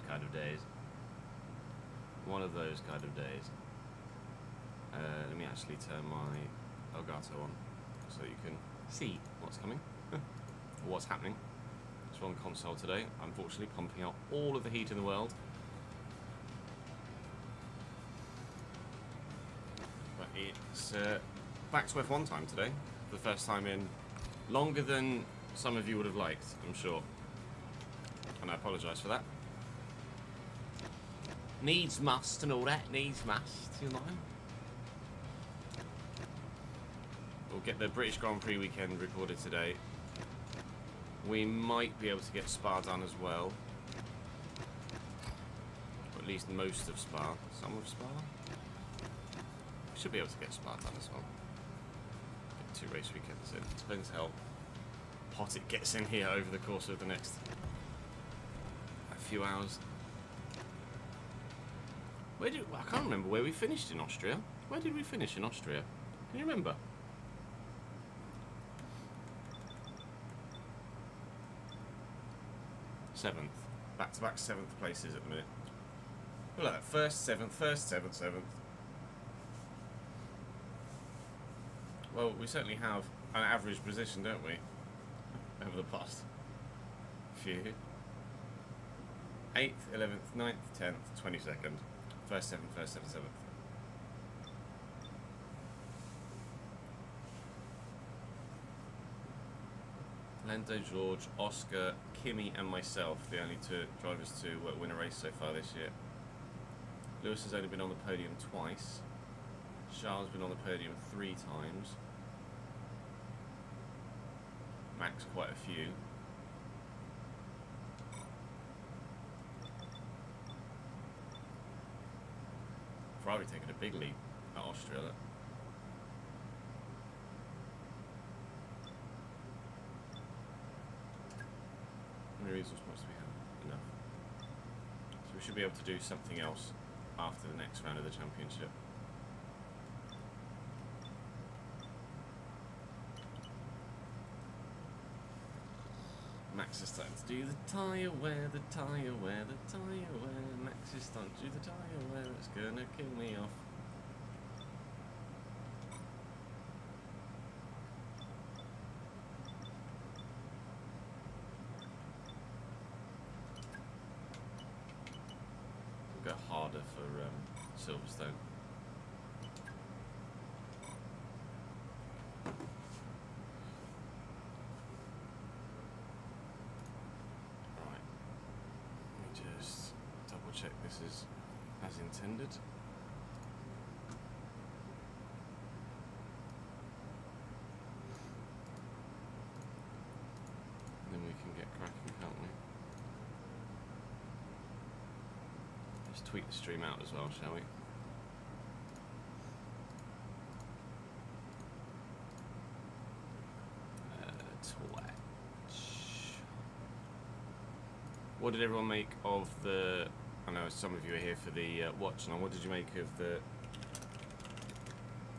kind of days. One of those kind of days. Let me actually turn my Elgato on so you can see what's coming, or what's happening. It's on console today, unfortunately pumping out all of the heat in the world. But it's back to F1 time today, for the first time in longer than some of you would have liked, I'm sure. And I apologise for that. Needs must and all that, needs must, you know. We'll get the British Grand Prix weekend recorded today. We might be able to get Spa done as well. Or at least most of Spa. Some of Spa. We should be able to get Spa done as well. Get 2 race weekends in. Depends how hot it gets in here over the course of the next few hours. I can't remember where we finished in Austria. Where did we finish in Austria? Can you remember? Seventh. Back-to-back 7th places at the minute. Look at that. First, 7th, first, 7th, 7th. Well, we certainly have an average position, don't we? Over the past few. 8th, 11th, 9th, 10th, 22nd. First, 7th, first, 7th, 7th. Lando, George, Oscar, Kimi and myself, the only 2 drivers to win a race so far this year. Lewis has only been on the podium twice. Charles has been on the podium 3 times. Max quite a few. Ferrari taking a big lead at Austria. Look. How many results must we have? Enough. So we should be able to do something else after the next round of the championship. Max is starting to do the tyre wear, the tyre wear, the tyre wear. Max is starting to do the tyre wear, that's gonna kill me off. We'll go harder for Silverstone. Check this is as intended. Then we can get cracking, can't we? Let's tweak the stream out as well, shall we? Twitch. What did everyone make of the... I know some of you are here for the watch now. What did you make of the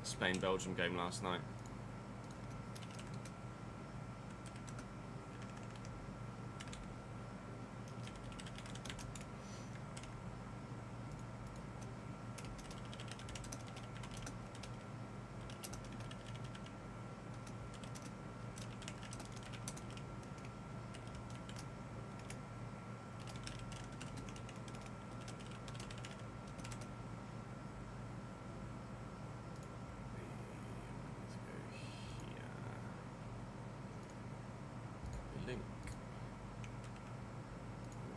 Spain-Belgium game last night? Link. There we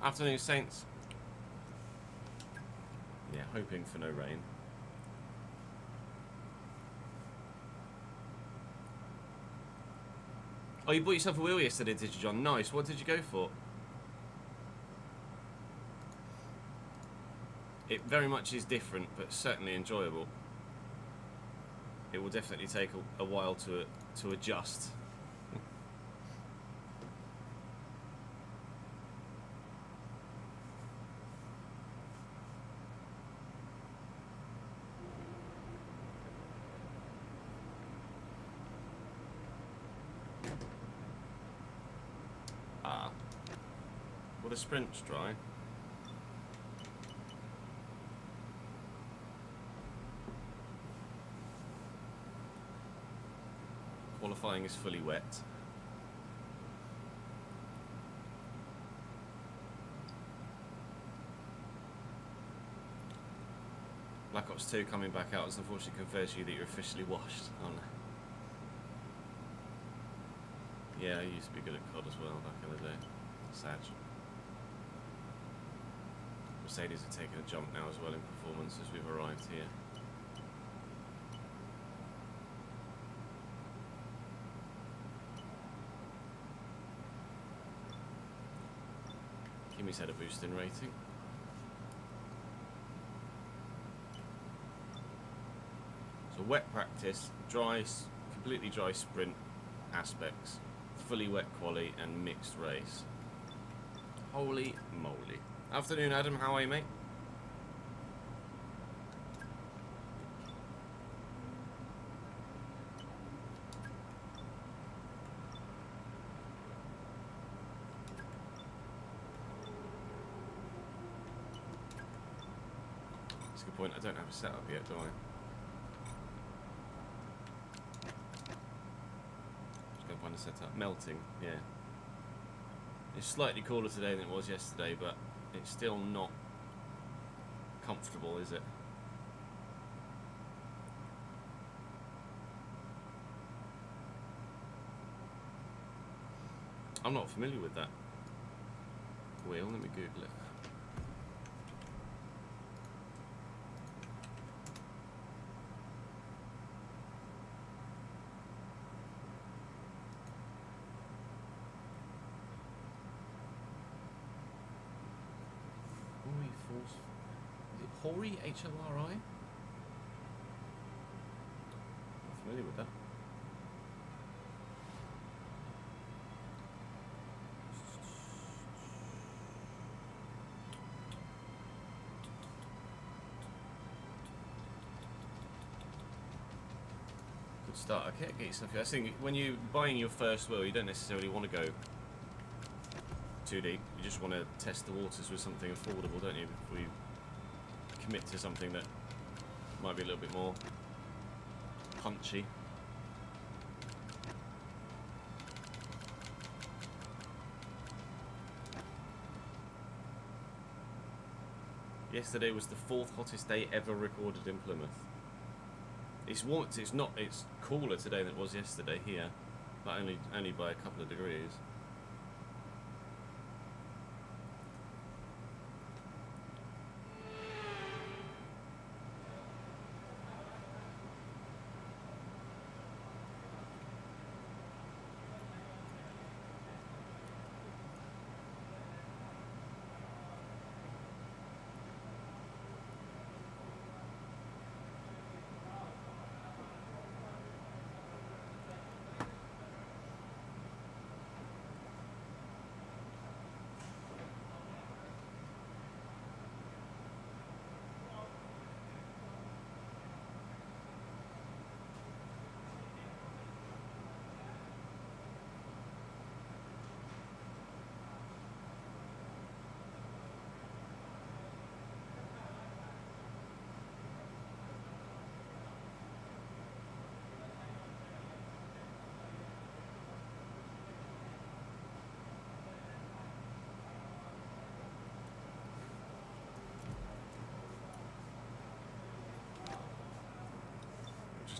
go. Afternoon, Saints. Yeah, hoping for no rain. Oh, you bought yourself a wheel yesterday, did you, John? Nice. What did you go for? It very much is different, but certainly enjoyable. It will definitely take a while to adjust. the sprints dry. Qualifying is fully wet. Black Ops 2 coming back out has unfortunately confers you that you're officially washed. Oh no. Yeah, I used to be good at COD as well back in the day. Sad. Mercedes are taking a jump now as well in performance as we've arrived here. Kimi's had a boost in rating. So wet practice, dry, completely dry sprint aspects, fully wet quali and mixed race. Holy moly. Afternoon Adam, how are you mate? That's a good point, I don't have a setup yet, do I? Find a setup. Melting, yeah. It's slightly cooler today than it was yesterday, but it's still not comfortable, is it? I'm not familiar with that wheel. Let me Google it. Is it Hori? H-O-R-I? Not familiar with that. Good start. Okay, get yourself. I think when you're buying your first wheel, you don't necessarily want to go too deep. You just want to test the waters with something affordable, don't you, before you commit to something that might be a little bit more punchy. Yesterday was the 4th hottest day ever recorded in Plymouth. It's warm. It's cooler today than it was yesterday here, but only by a couple of degrees.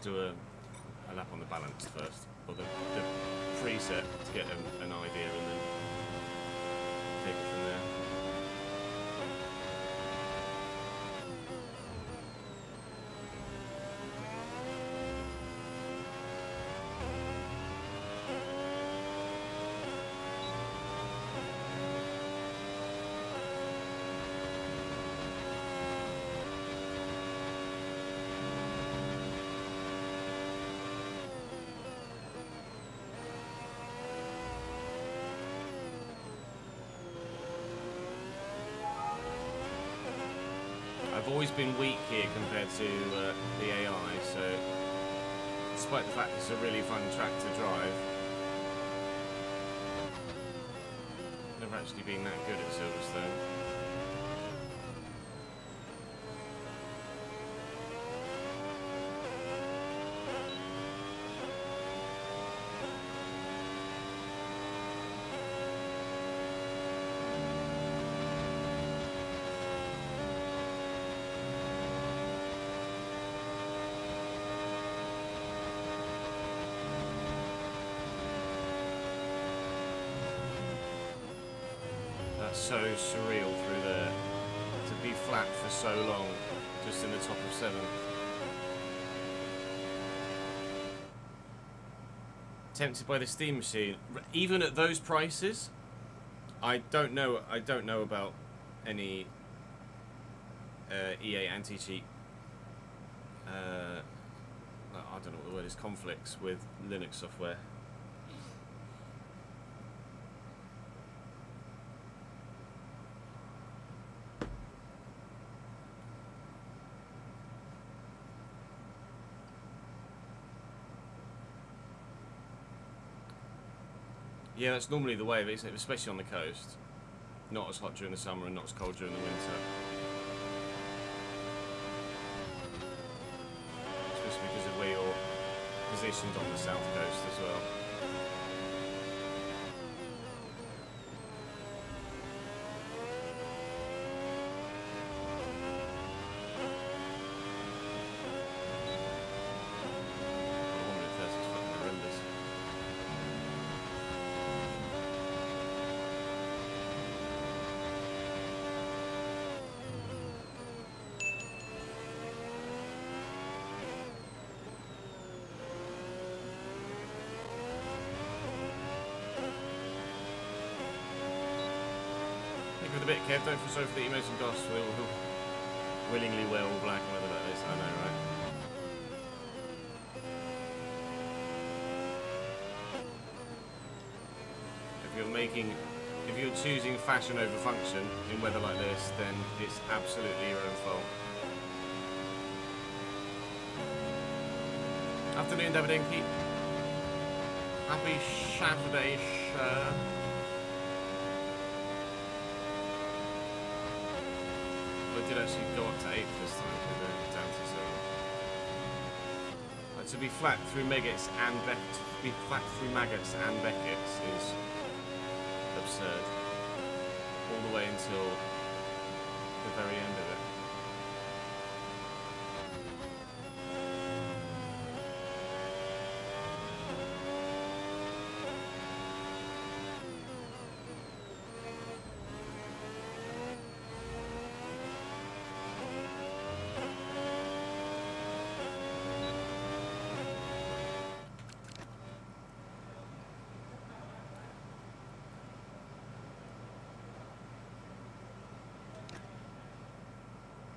Do a lap on the balance first, or the preset to get an idea, and then take it from there. I've always been weak here compared to the AI, so despite the fact it's a really fun track to drive, never actually been that good at Silverstone. So surreal through there to be flat for so long, just in the top of 7th. Tempted by the steam machine, even at those prices. I don't know about any EA anti-cheat. I don't know what the word is. Conflicts with Linux software. Yeah, that's normally the way, especially on the coast. Not as hot during the summer and not as cold during the winter. Especially because of where you're positioned on the south coast as well. A bit, Kev, don't feel sorry for the emotion goss. We'll willingly wear all black and weather like this, I know, right? If you're choosing fashion over function in weather like this, then it's absolutely your own fault. Afternoon, David Inky. Happy Saturday, sir. I did actually go up to 8th this time, down to 7th. To be flat through Meggetts and Maggots and Beckett's is absurd. All the way until the very end of it.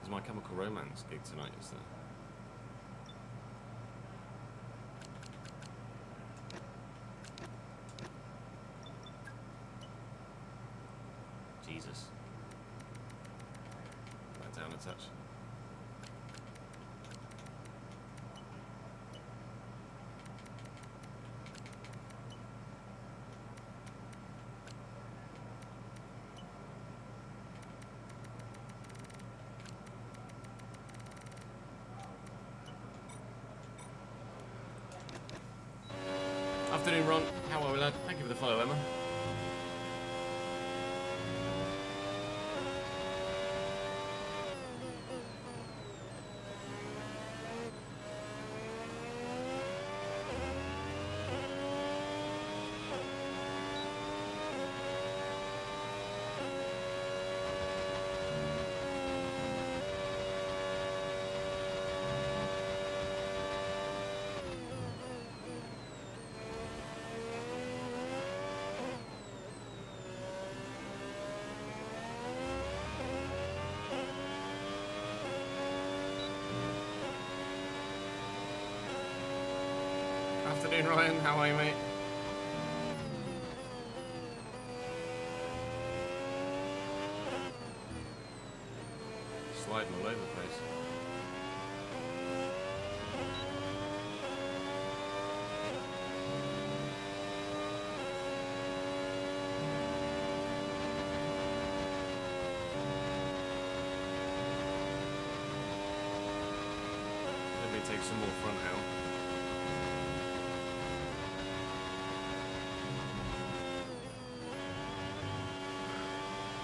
My Chemical Romance gig tonight, is there? Jesus. Back down a touch. Afternoon, Ron. How are we, lad? Thank you for the follow, Emma. Afternoon, Ryan. How are you, mate? Sliding all over the place. some more front out.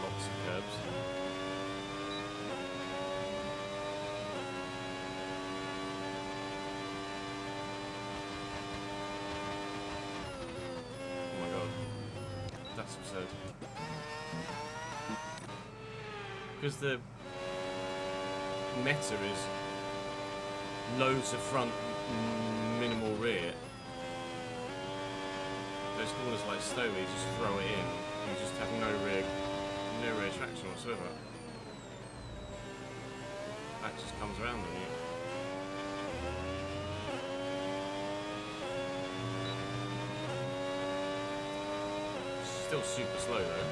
Lots of curbs. Oh my god. That's absurd. Because the meta is loads of front, minimal rear. Those corners like Stowe, you just throw it in. You just have no rear traction whatsoever. That just comes around on you. Still super slow though.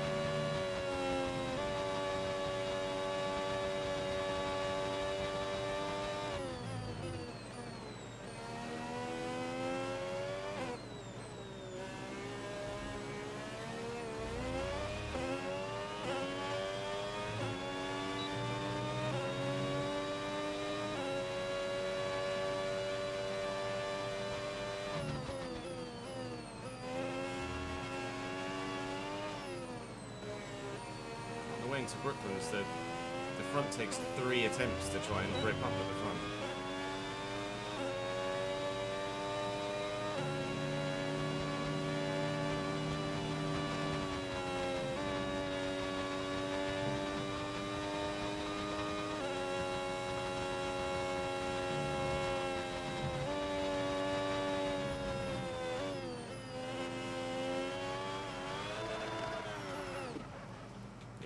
To Brooklyn is the front takes 3 attempts to try and grip up at the front.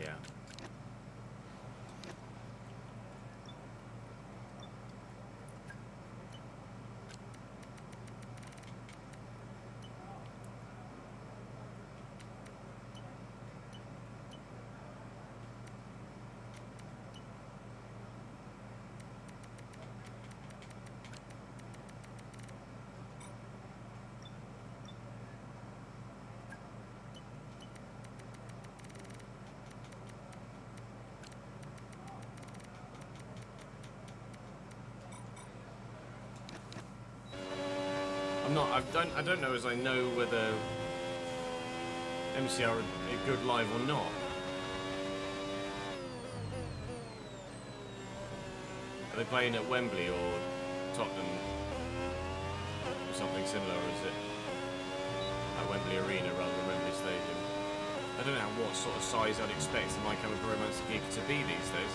Yeah. I don't know as I know whether MCR are good live or not. Are they playing at Wembley or Tottenham or something similar, or is it at Wembley Arena rather than Wembley Stadium? I don't know what sort of size I'd expect the My Chemical Romance gig to be these days.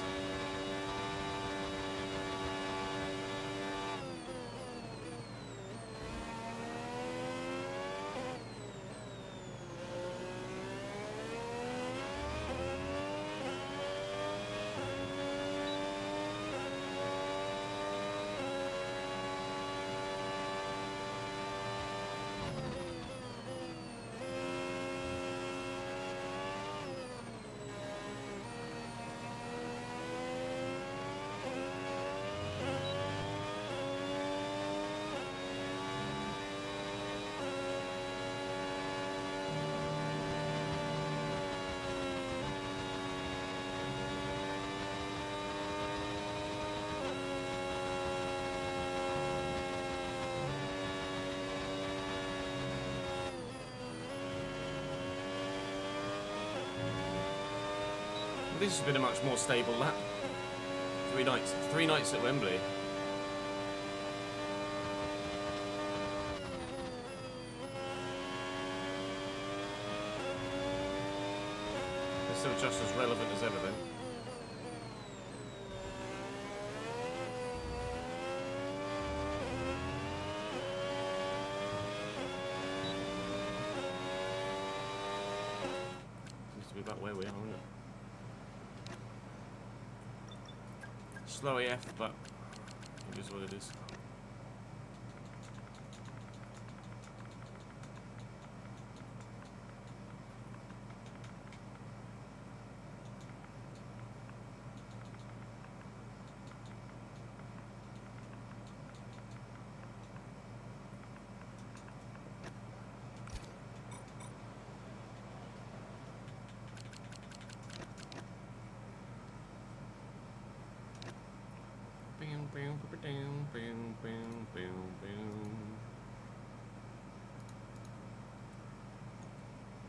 This has been a much more stable lap. 3 nights at Wembley. They're still just as relevant as ever then. Seems to be about where we are, isn't it? Slow AF, but it is what it is.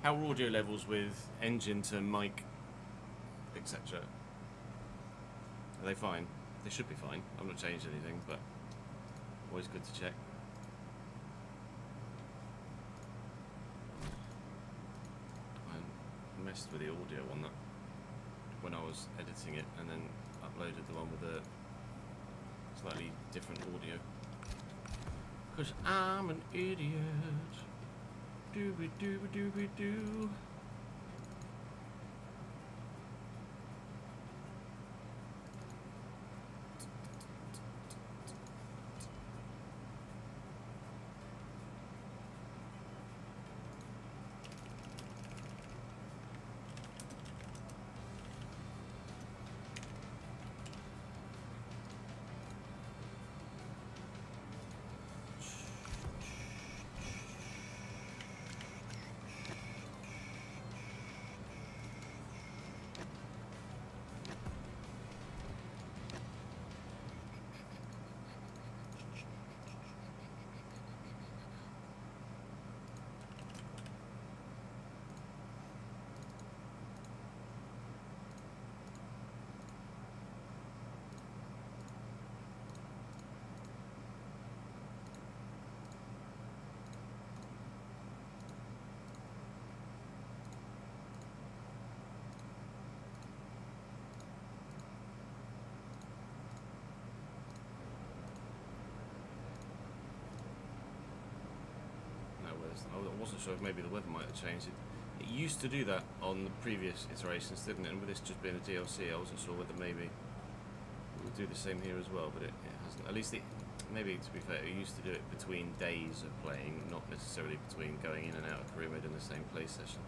How are audio levels with engine to mic, etc.? Are they fine? They should be fine. I've not changed anything, but always good to check. I messed with the audio on that when I was editing it, and then uploaded the one with the slightly different audio. Because I'm an idiot. Dooby dooby dooby doo. I wasn't sure if maybe the weather might have changed. It used to do that on the previous iterations, didn't it? And with this just being a DLC, I wasn't sure whether maybe it would do the same here as well, but it hasn't. At least, maybe to be fair, it used to do it between days of playing, not necessarily between going in and out of career mode in the same play session.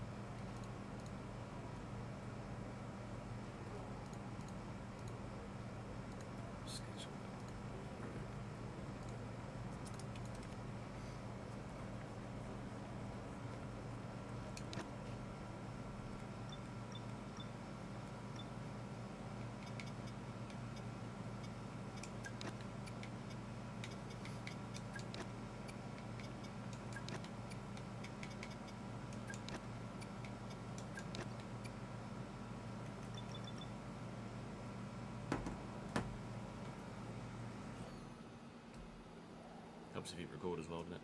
Helps if you record as well, doesn't it?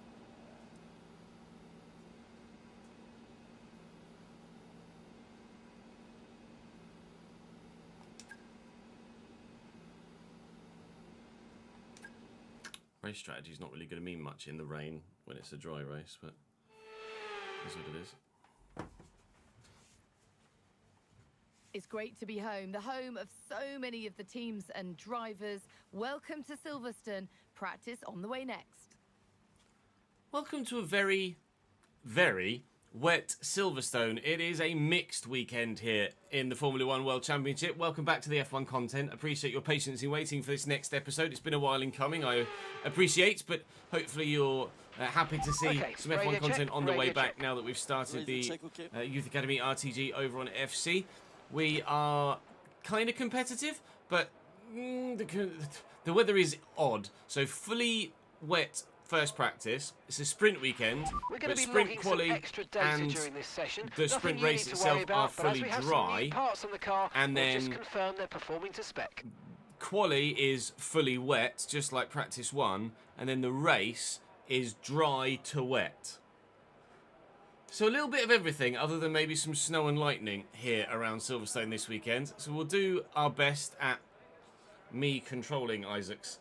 Race strategy is not really going to mean much in the rain when it's a dry race, but that's what it is. It's great to be home, the home of so many of the teams and drivers. Welcome to Silverstone. Practice on the way next. Welcome to a very, very wet Silverstone. It is a mixed weekend here in the Formula One World Championship. Welcome back to the F1 content. Appreciate your patience in waiting for this next episode. It's been a while in coming, I appreciate, but hopefully you're happy to see some F1 content on the way back now that we've started the Youth Academy RTG over on FC. We are kind of competitive, but the weather is odd. So fully wet first practice. It's a sprint weekend, but sprint quali and the sprint race itself are fully dry, and then quali is fully wet, just like practice one, and then the race is dry to wet. So a little bit of everything, other than maybe some snow and lightning here around Silverstone this weekend. So we'll do our best at me controlling Isaac's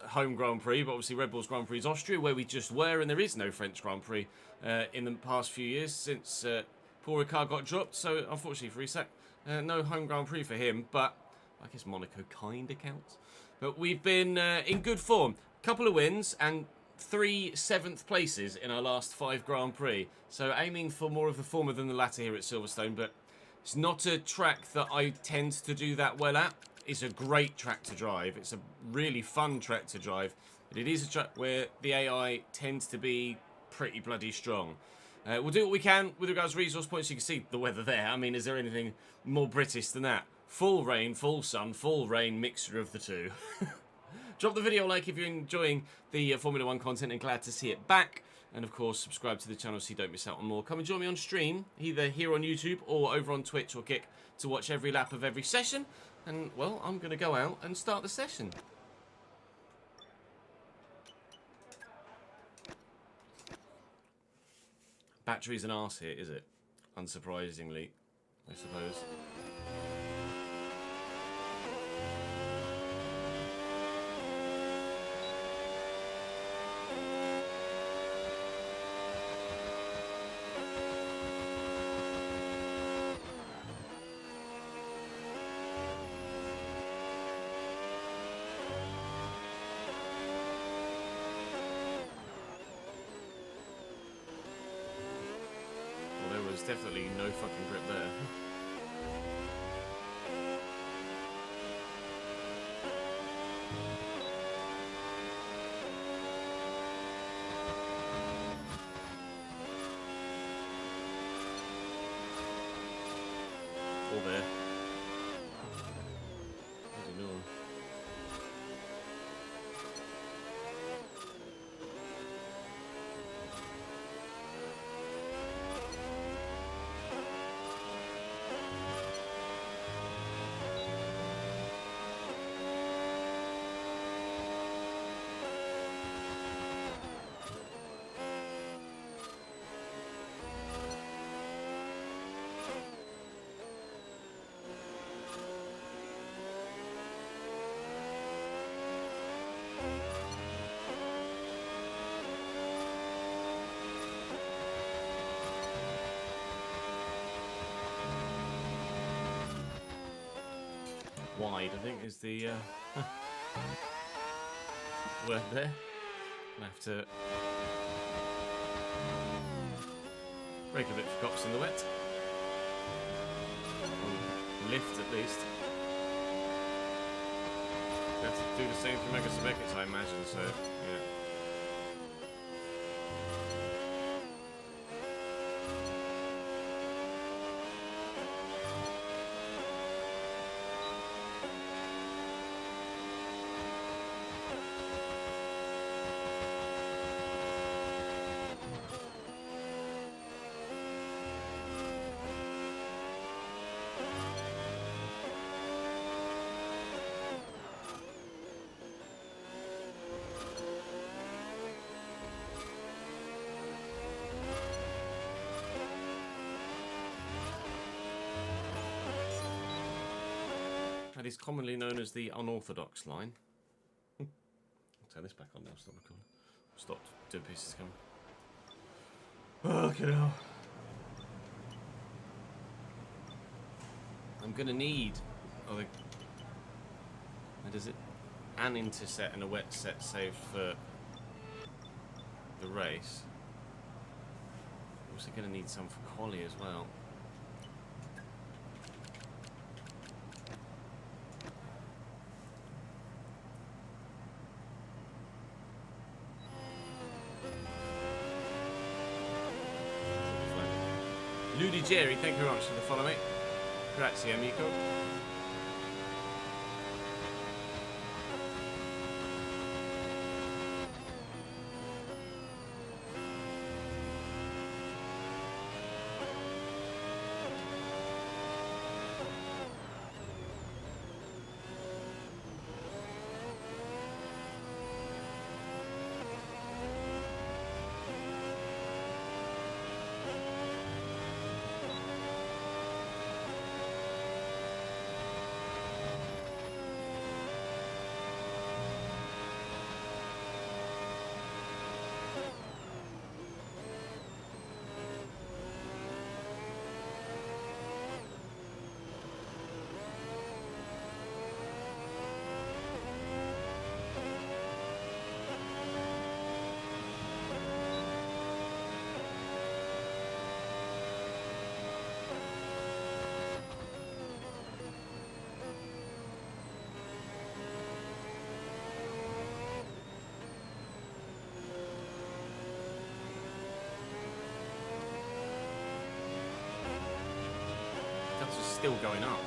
home Grand Prix, but obviously Red Bull's Grand Prix is Austria, where we just were, and there is no French Grand Prix in the past few years since Paul Ricard got dropped. So unfortunately for Isaac, no home Grand Prix for him, but I guess Monaco kind of counts. But we've been in good form. Couple of wins and 3 7th places in our last 5 Grand Prix. So aiming for more of the former than the latter here at Silverstone, but it's not a track that I tend to do that well at. It's a great track to drive. It's a really fun track to drive. But it is a track where the AI tends to be pretty bloody strong. We'll do what we can with regards to resource points. You can see the weather there. I mean, is there anything more British than that? Full rain, full sun, full rain, mixture of the two. Drop the video a like if you're enjoying the Formula 1 content and glad to see it back. And of course, subscribe to the channel so you don't miss out on more. Come and join me on stream, either here on YouTube or over on Twitch or Kick, to watch every lap of every session. And, well, I'm going to go out and start the session. Battery's an arse here, is it? Unsurprisingly, I suppose. Definitely no fucking grip there. All there. I don't know. Wide, I think, is the word there. I have to break a bit for cops in the wet. Or lift, at least. We have to do the same for Mega Beckett, I imagine, so, yeah. That is commonly known as the unorthodox line. I'll turn this back on now, stop recording. Stopped doing pieces coming. Okay now. I'm gonna need what is it? An interset and a wet set saved for the race. I'm also gonna need some for quali as well. Ludi Jerry, thank you very much for the follow, mate. Grazie, amico. Still going up.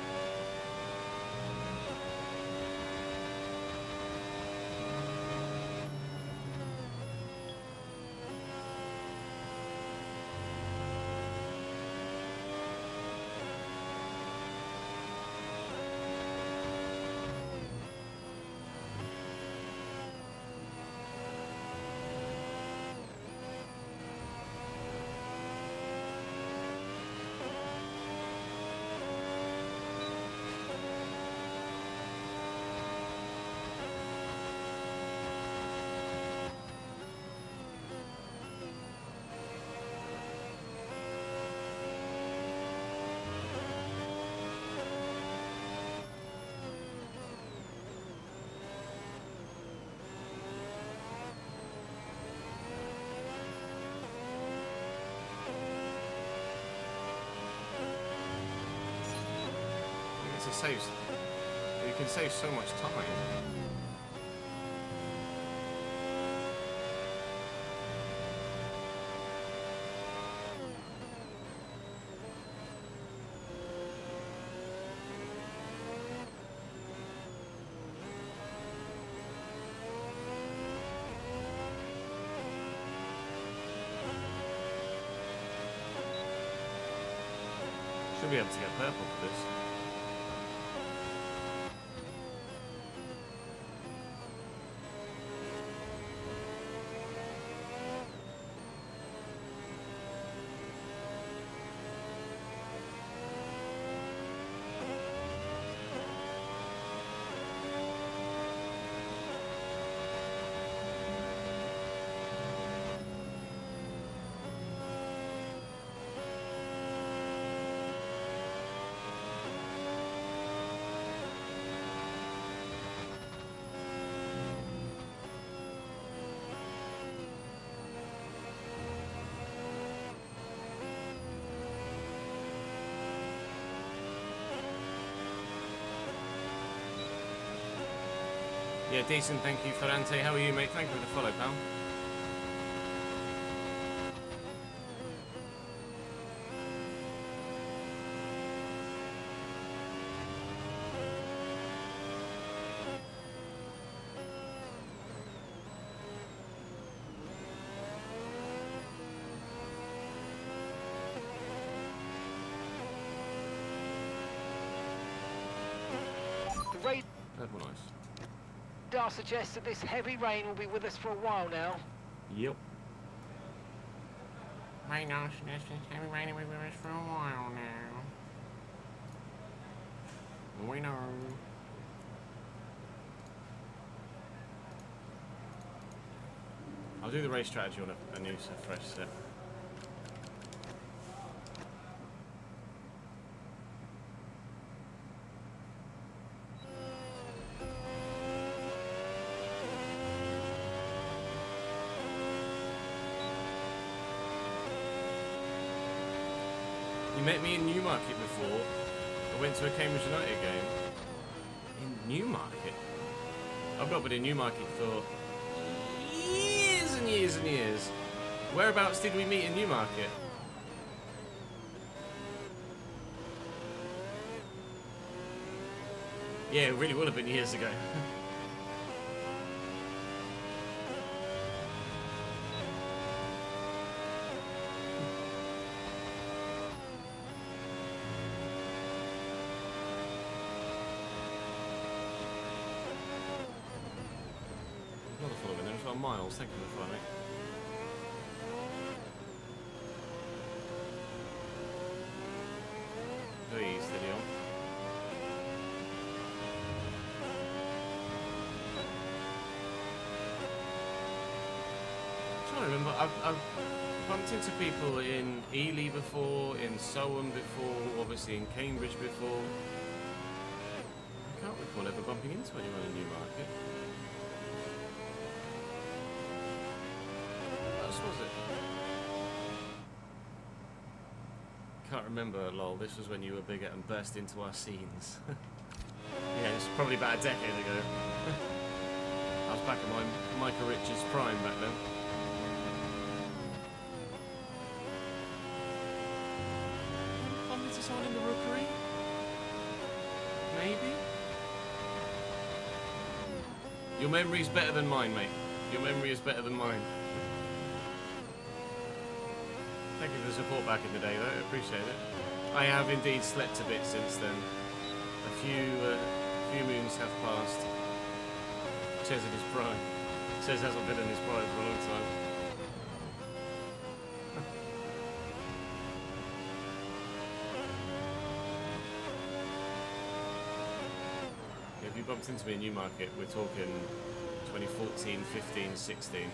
to save. You can save so much time. Should be able to get purple for this. Yeah, decent, thank you, Ferrante. How are you, mate? Thank you for the follow, pal. The radar Purple, nice. suggests that this heavy rain will be with us for a while now. Yep. Radar suggests this heavy rain will be with us for a while now. We know. I'll do the race strategy on a new fresh set. You met me in Newmarket before. I went to a Cambridge United game. In Newmarket? I've not been in Newmarket for years and years and years. Whereabouts did we meet in Newmarket? Yeah, it really would have been years ago. Another follow in there as well. Miles, thank you for the follow, mate. Please, steady on. I'm trying to remember, I've bumped into people in Ely before, in Soham before, obviously in Cambridge before. I can't recall ever bumping into anyone in Newmarket. What else was it? Can't remember, lol. This was when you were bigger and burst into our scenes. Yeah, it's probably about a decade ago. I was back in my Micah Richards prime back then. Bumped into someone in the Rookery? Maybe? Your memory's better than mine, mate. Your memory is better than mine. Thank you for the support back in the day, though. I appreciate it. I have indeed slept a bit since then. A few moons have passed. Chez in his prime. Chez hasn't been in his prime for a long time. Yeah, if you bumped into me in Newmarket, we're talking 2014, 15, 16.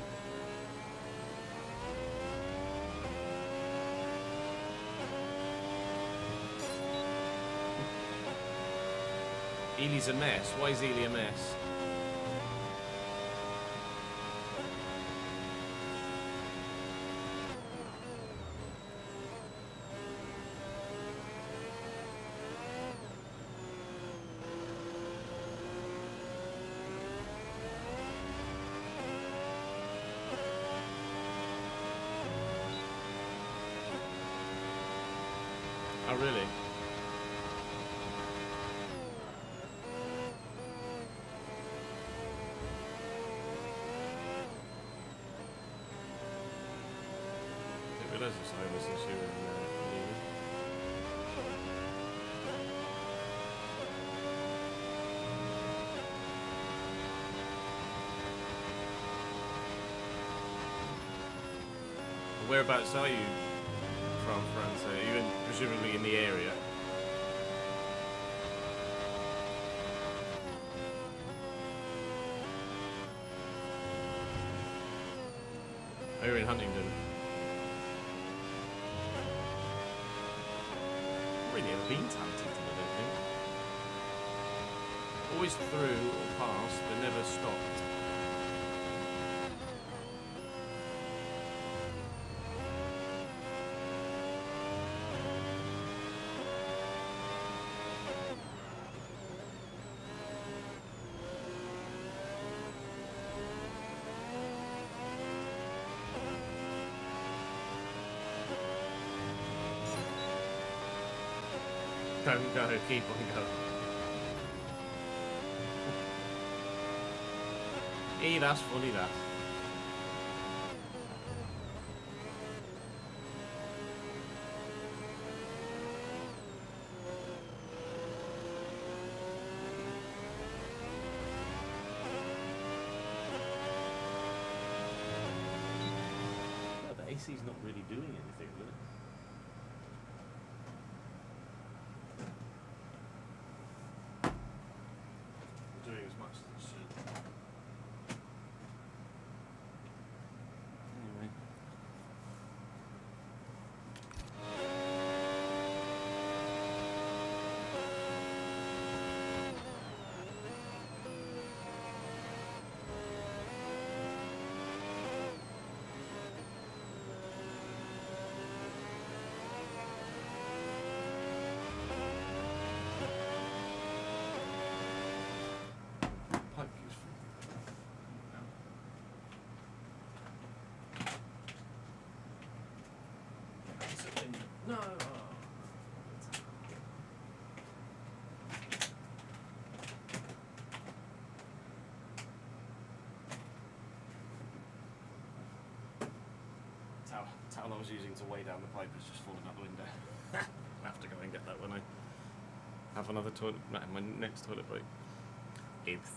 Ely's a mess. Why is Ely a mess? really? I didn't realise it's over since you were leaving. Whereabouts are you from, France? Are you presumably in the area? Oh, you're in Huntingdon. I've really never been to Huntingdon, I don't think. Always through or past, but never stopped. Don't go, keep on going. That's funny, that. Well, the AC's not really doing anything, is it? Doing as much as it should. Anyway. Pipe useful. No. Towel I was using to weigh down the pipe has just fallen out the window. I'll have to go and get that when I have another toilet. No, my next toilet break. Oops.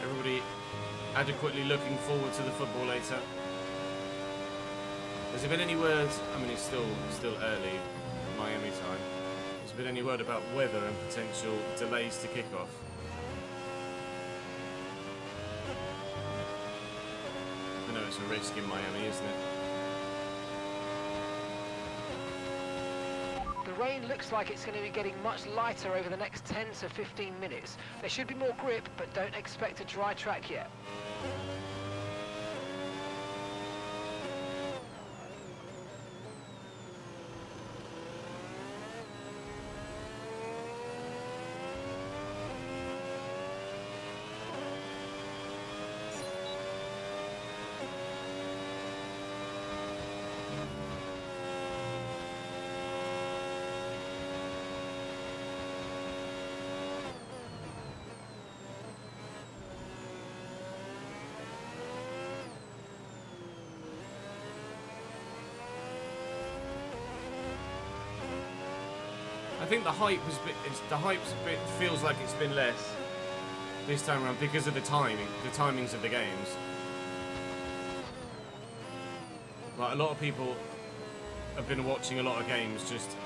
Everybody adequately looking forward to the football later. Has there been any words? I mean, it's still early, Miami time. Has there been any word about weather and potential delays to kickoff? I know it's a risk in Miami, isn't it? The rain looks like it's going to be getting much lighter over the next 10 to 15 minutes. There should be more grip, but don't expect a dry track yet. I think the hype feels like it's been less this time around because of the timings of the games. Like, a lot of people have been watching a lot of games just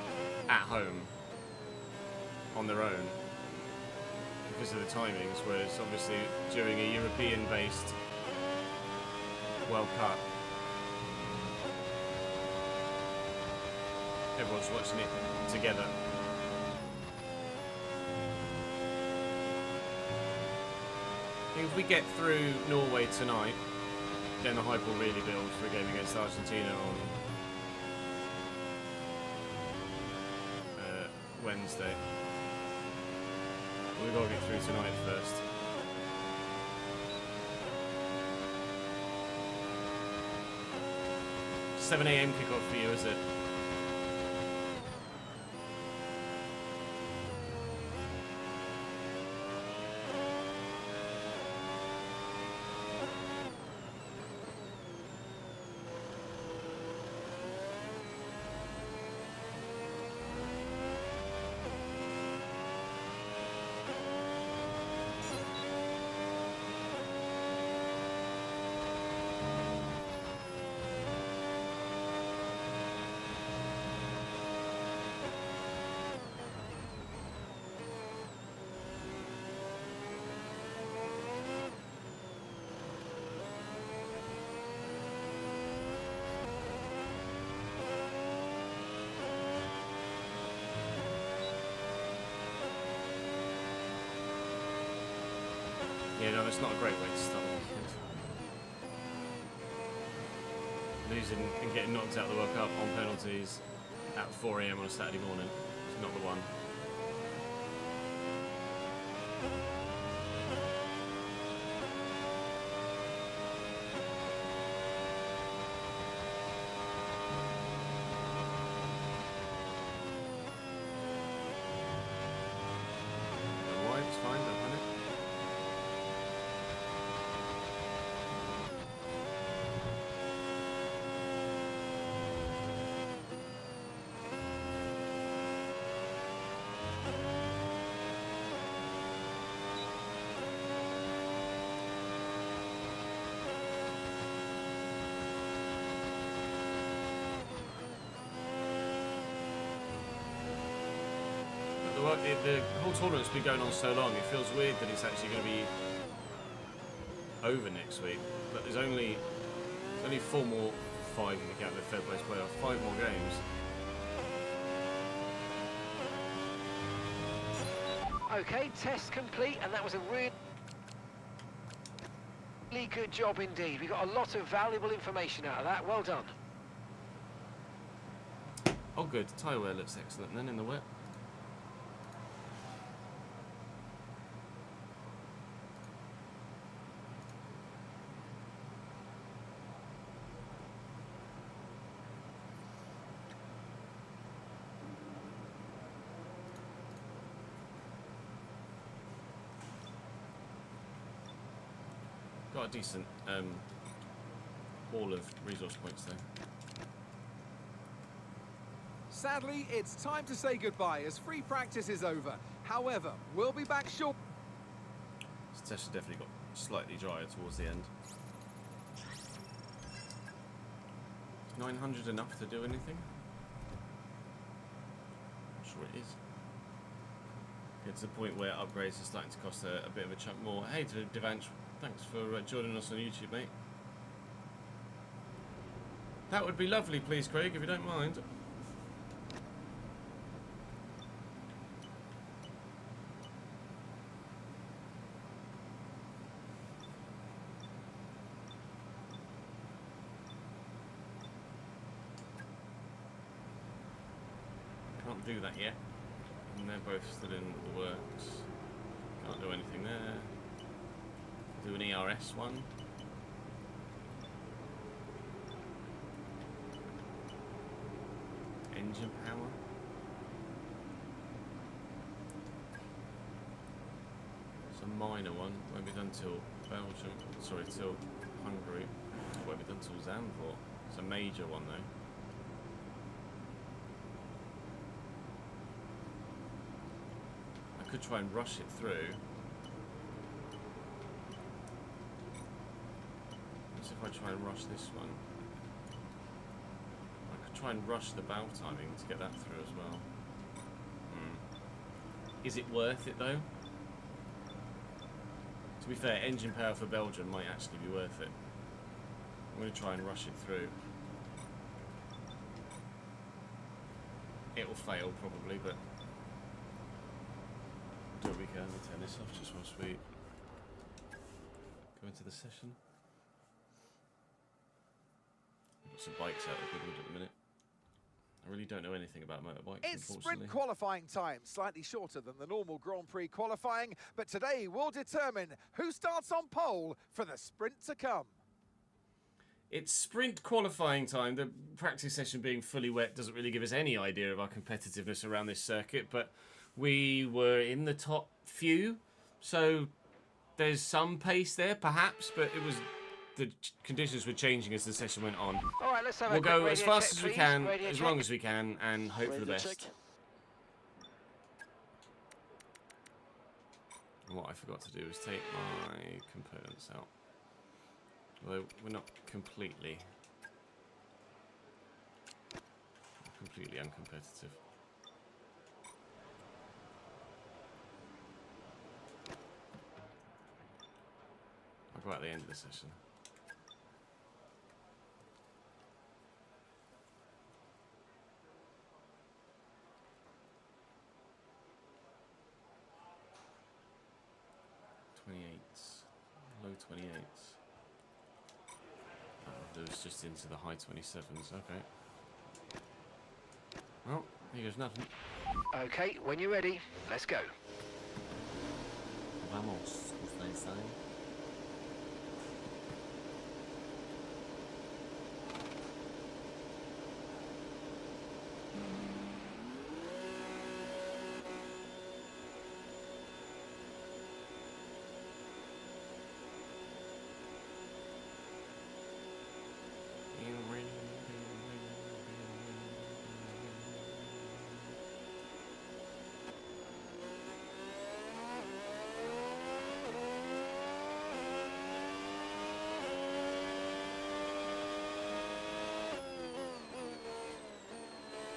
at home on their own because of the timings, whereas obviously during a European-based World Cup, everyone's watching it together. I think if we get through Norway tonight, then the hype will really build for a game against Argentina on Wednesday. We've got to get through tonight first. 7 AM kickoff for you, is it? Yeah, no, it's not a great way to start the weekend. Losing and getting knocked out of the World Cup on penalties at 4 AM on a Saturday morning. It's not the one. Why? It's fine, don't panic. The whole tournament's been going on so long, it feels weird that it's actually going to be over next week. But there's only 5 in the Gap of third place playoff, 5 more games. Okay, test complete, and that was a really good job indeed. We got a lot of valuable information out of that. Well done. Oh good, tyre wear looks excellent then in the wet. Got a decent haul of resource points though. Sadly, it's time to say goodbye as free practice is over. However, we'll be back short. This test has definitely got slightly drier towards the end. Is 900 enough to do anything? I'm sure it is. Get to the point where upgrades are starting to cost a bit of a chunk more. Hey to Devanch, thanks for joining us on YouTube, mate. That would be lovely, please, Craig, if you don't mind. Can't do that yet. And they're both still in the works. Can't do anything there. Do an ERS one. Engine power. It's a minor one. Won't be done till Belgium. Sorry, till Hungary. Won't be done till Zandvoort. It's a major one though. I could try and rush it through. Let's see if I try and rush this one. I could try and rush the bow timing to get that through as well. Is it worth it though? To be fair, engine power for Belgium might actually be worth it. I'm going to try and rush it through. It will fail probably, but do what we can. Let me turn this off just whilst we go into the session. We've got some bikes out of Goodwood at the minute. I really don't know anything about motorbikes, It's unfortunately. sprint qualifying time, slightly shorter than the normal Grand Prix qualifying, but today we'll determine who starts on pole for the sprint to come. It's sprint qualifying time. The practice session being fully wet doesn't really give us any idea of our competitiveness around this circuit, but we were in the top few, so there's some pace there, perhaps, but it was the conditions were changing as the session went on. All right, let's have We'll a quick go as radio fast check, as we please. can, Radio as check. long as we can, and hope for the Radio best. check. And what I forgot to do was take my components out. Although we're not completely uncompetitive. I'll go at the end of the session. Low 28s. Oh, those just into the high 27s. Okay. Well, here goes nothing. Okay, when you're ready, let's go. Vamos, as they say.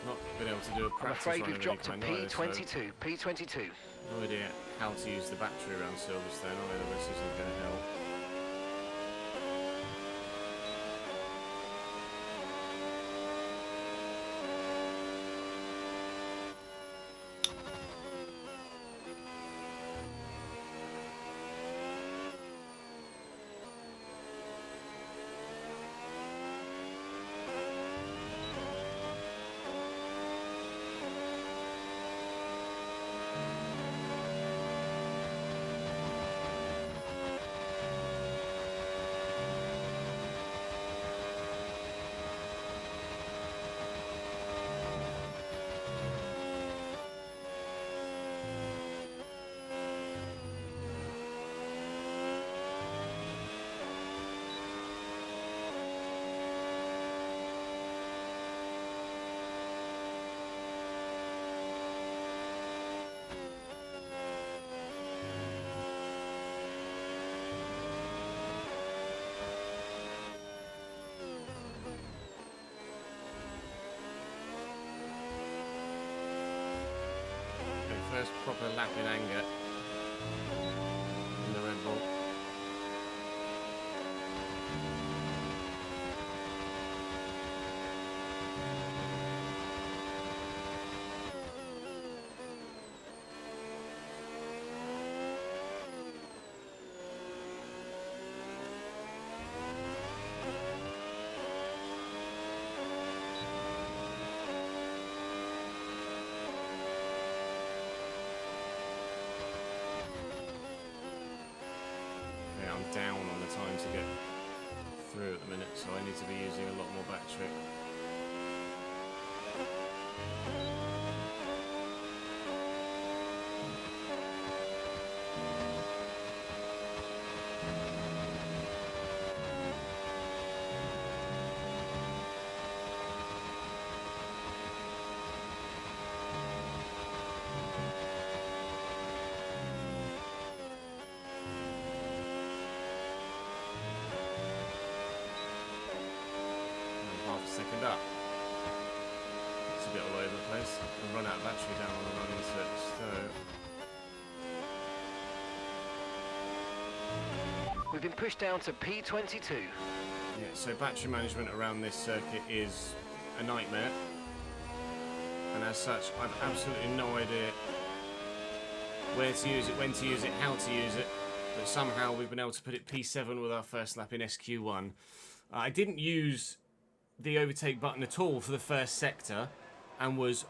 Not been able to do a I'm practice afraid run we've of dropped to any kind either, so P22. P22. no idea how to use the battery around Silverstone. I know this isn't going to help. First proper lap in anger in the Red Bull. I'm down on the time to get through at the minute, so I need to be using a lot more battery. Second up. It's a bit all over the place. I've run out of battery down on the run into it, so... We've been pushed down to P22. Yeah, so battery management around this circuit is a nightmare. And as such, I've absolutely no idea where to use it, when to use it, how to use it. But somehow we've been able to put it P7 with our first lap in SQ1. I didn't use the overtake button at all for the first sector and was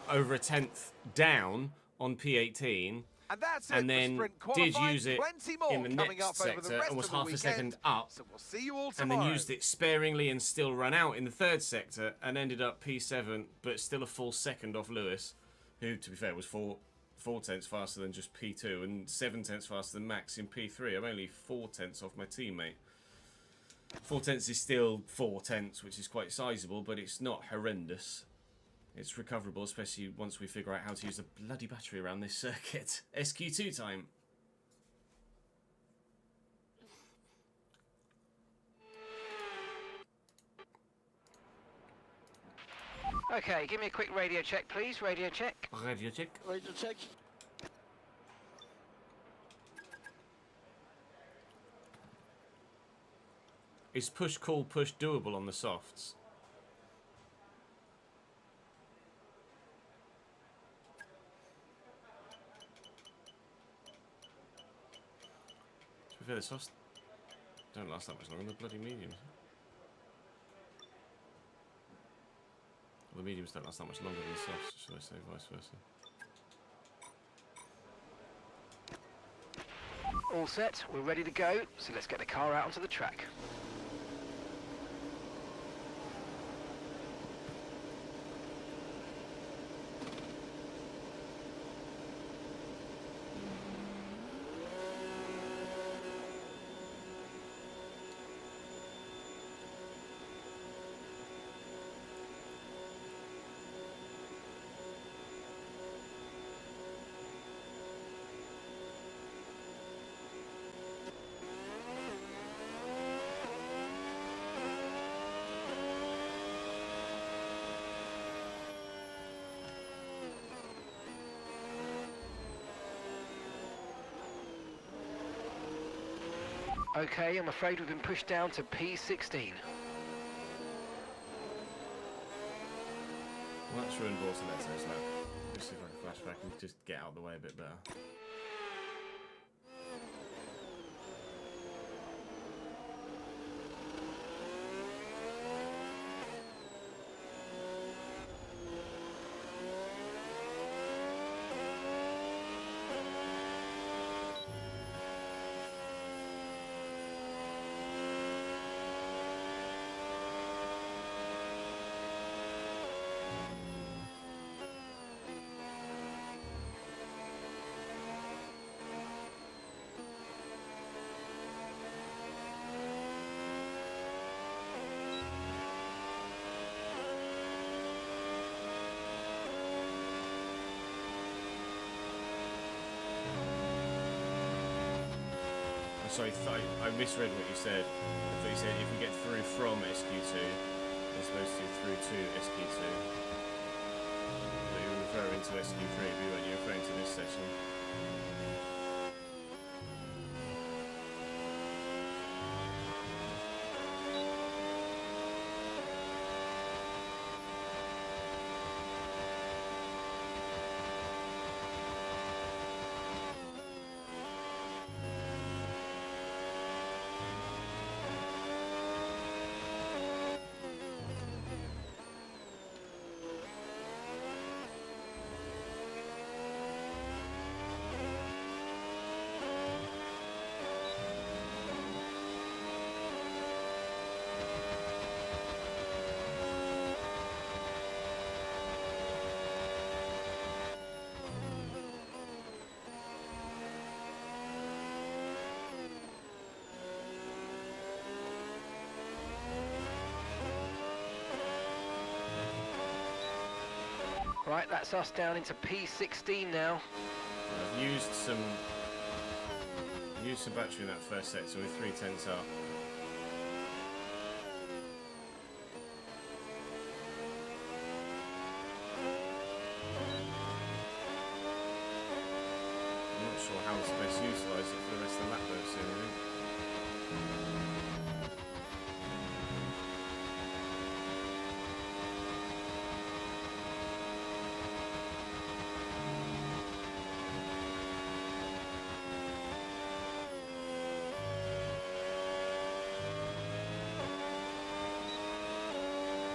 over a tenth down on P18. And that's and it for then sprint did qualifying. use it Plenty more in the coming next up over the sector rest and was of the half a weekend. second up, So we'll see you all and tomorrow. then used it sparingly and still ran out in the third sector and ended up P7, but still a full second off Lewis, who, to be fair, was four tenths faster than just P2 and 7 tenths faster than Max in P3. I'm only 4 tenths off my teammate. 4 tenths is still 4 tenths, which is quite sizable, but it's not horrendous. It's recoverable, especially once we figure out how to use the bloody battery around this circuit. SQ2 time. Okay, give me a quick radio check, please. Radio check. Radio check. Radio check. Is push, call, push doable on the softs? To be fair, the softs don't last that much longer than the bloody mediums. Well, the mediums don't last that much longer than the softs, should I say vice versa? All set, we're ready to go, so let's get the car out onto the track. Okay, I'm afraid we've been pushed down to P16. Well, that's ruined Bortoletto's lap. Just see if I can flash back and just get out of the way a bit better. Sorry, I misread what you said. I thought you said if we get through from SQ2, we're supposed to through to SQ2. But you were referring to SQ3, weren't you referring to this section? Right, that's us down into P16 now. I've used some battery in that first set, so we're 3 tenths up. I'm not sure how to best utilise it for the rest of the lap though, soon, I think.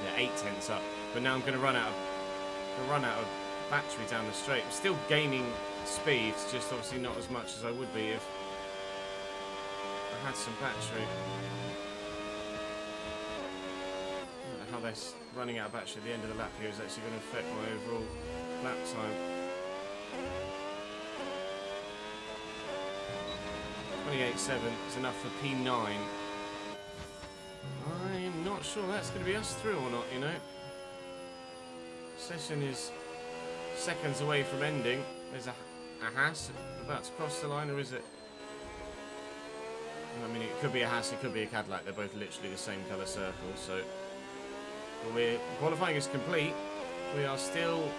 Yeah, 8 tenths up, but now I'm going to run out of battery down the straight. I'm still gaining speed, just obviously not as much as I would be if I had some battery. How they're running out of battery at the end of the lap here is actually going to affect my overall lap time. 28.7 is enough for P9. I'm not sure that's going to be us through or not, you know. Session is seconds away from ending. There's a Haas about to cross the line, or is it? I mean, it could be a Haas, it could be a Cadillac. They're both literally the same colour circle, so... We're qualifying is complete. We are still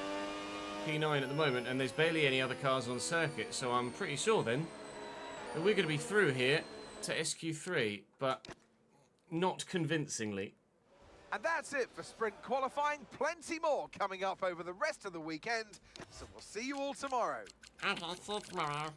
P9 at the moment, and there's barely any other cars on circuit, so I'm pretty sure then that we're going to be through here to SQ3, but not convincingly. And that's it for sprint qualifying. Plenty more coming up over the rest of the weekend, so we'll see you all tomorrow. Okay, see you tomorrow.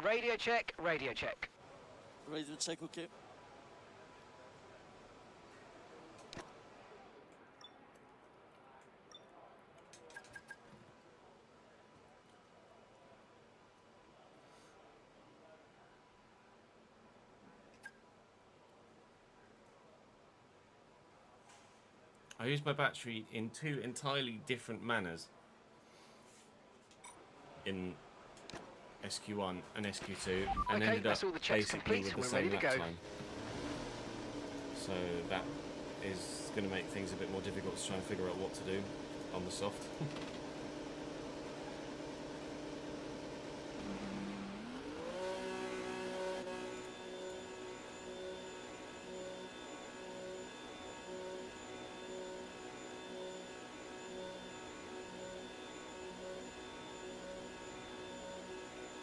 Radio check, radio check. Radio check, okay. I used my battery in two entirely different manners in SQ1 and SQ2, and Okay, ended up that's all the checks basically complete, with the so we're same ready to lap go. time. So that is going to make things a bit more difficult to try and figure out what to do on the soft.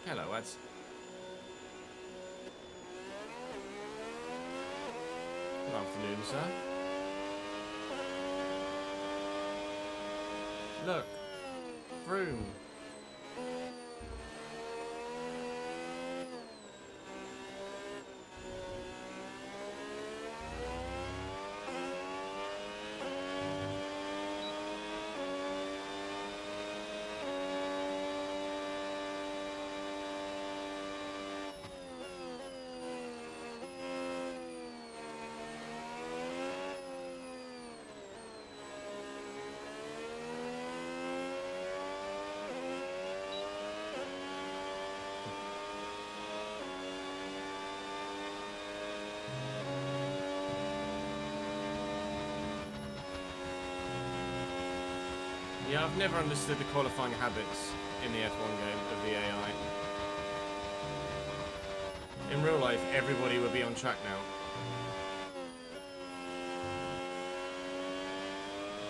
Hello, lads. Good afternoon, sir. Look, Vroom. Yeah, I've never understood the qualifying habits in the F1 game of the AI. In real life, everybody would be on track now.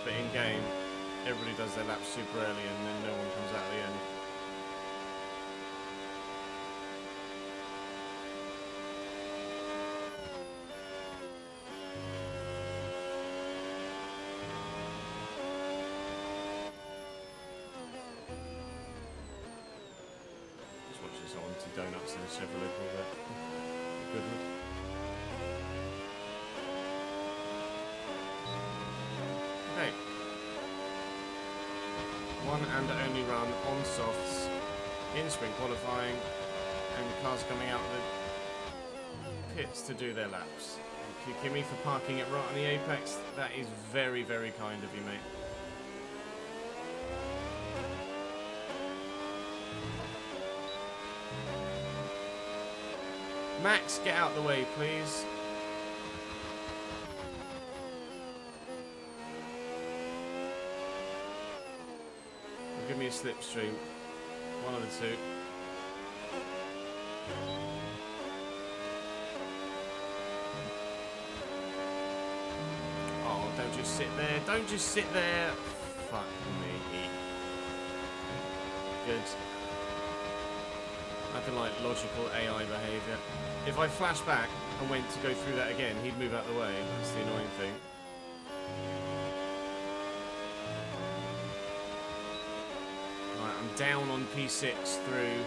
But in game, everybody does their laps super early and then no one comes out at the end. Donuts and a Chevrolet Corvette. Good one. Okay. One and only run on softs in sprint qualifying, and cars coming out of the pits to do their laps. Thank you, Kimmy, for parking it right on the apex. That is very, very kind of you, mate. Max, get out the way, please. Or give me a slipstream. One of the two. Oh, don't just sit there. Don't just sit there. Fuck me. Good. Nothing like logical AI behaviour. If I flash back and went to go through that again, he'd move out of the way. That's the annoying thing. Right, I'm down on P6 through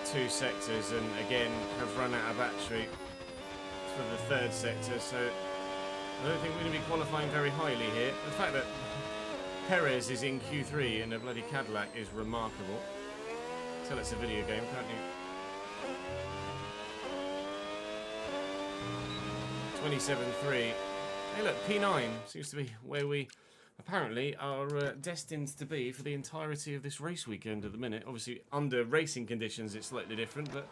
2 sectors, and again have run out of battery for the 3rd sector, so I don't think we're going to be qualifying very highly here. The fact that Perez is in Q3 in a bloody Cadillac is remarkable. Tell it's a video game, can't you? 27.3. Hey look, P9 seems to be where we apparently are destined to be for the entirety of this race weekend at the minute. Obviously, under racing conditions it's slightly different, but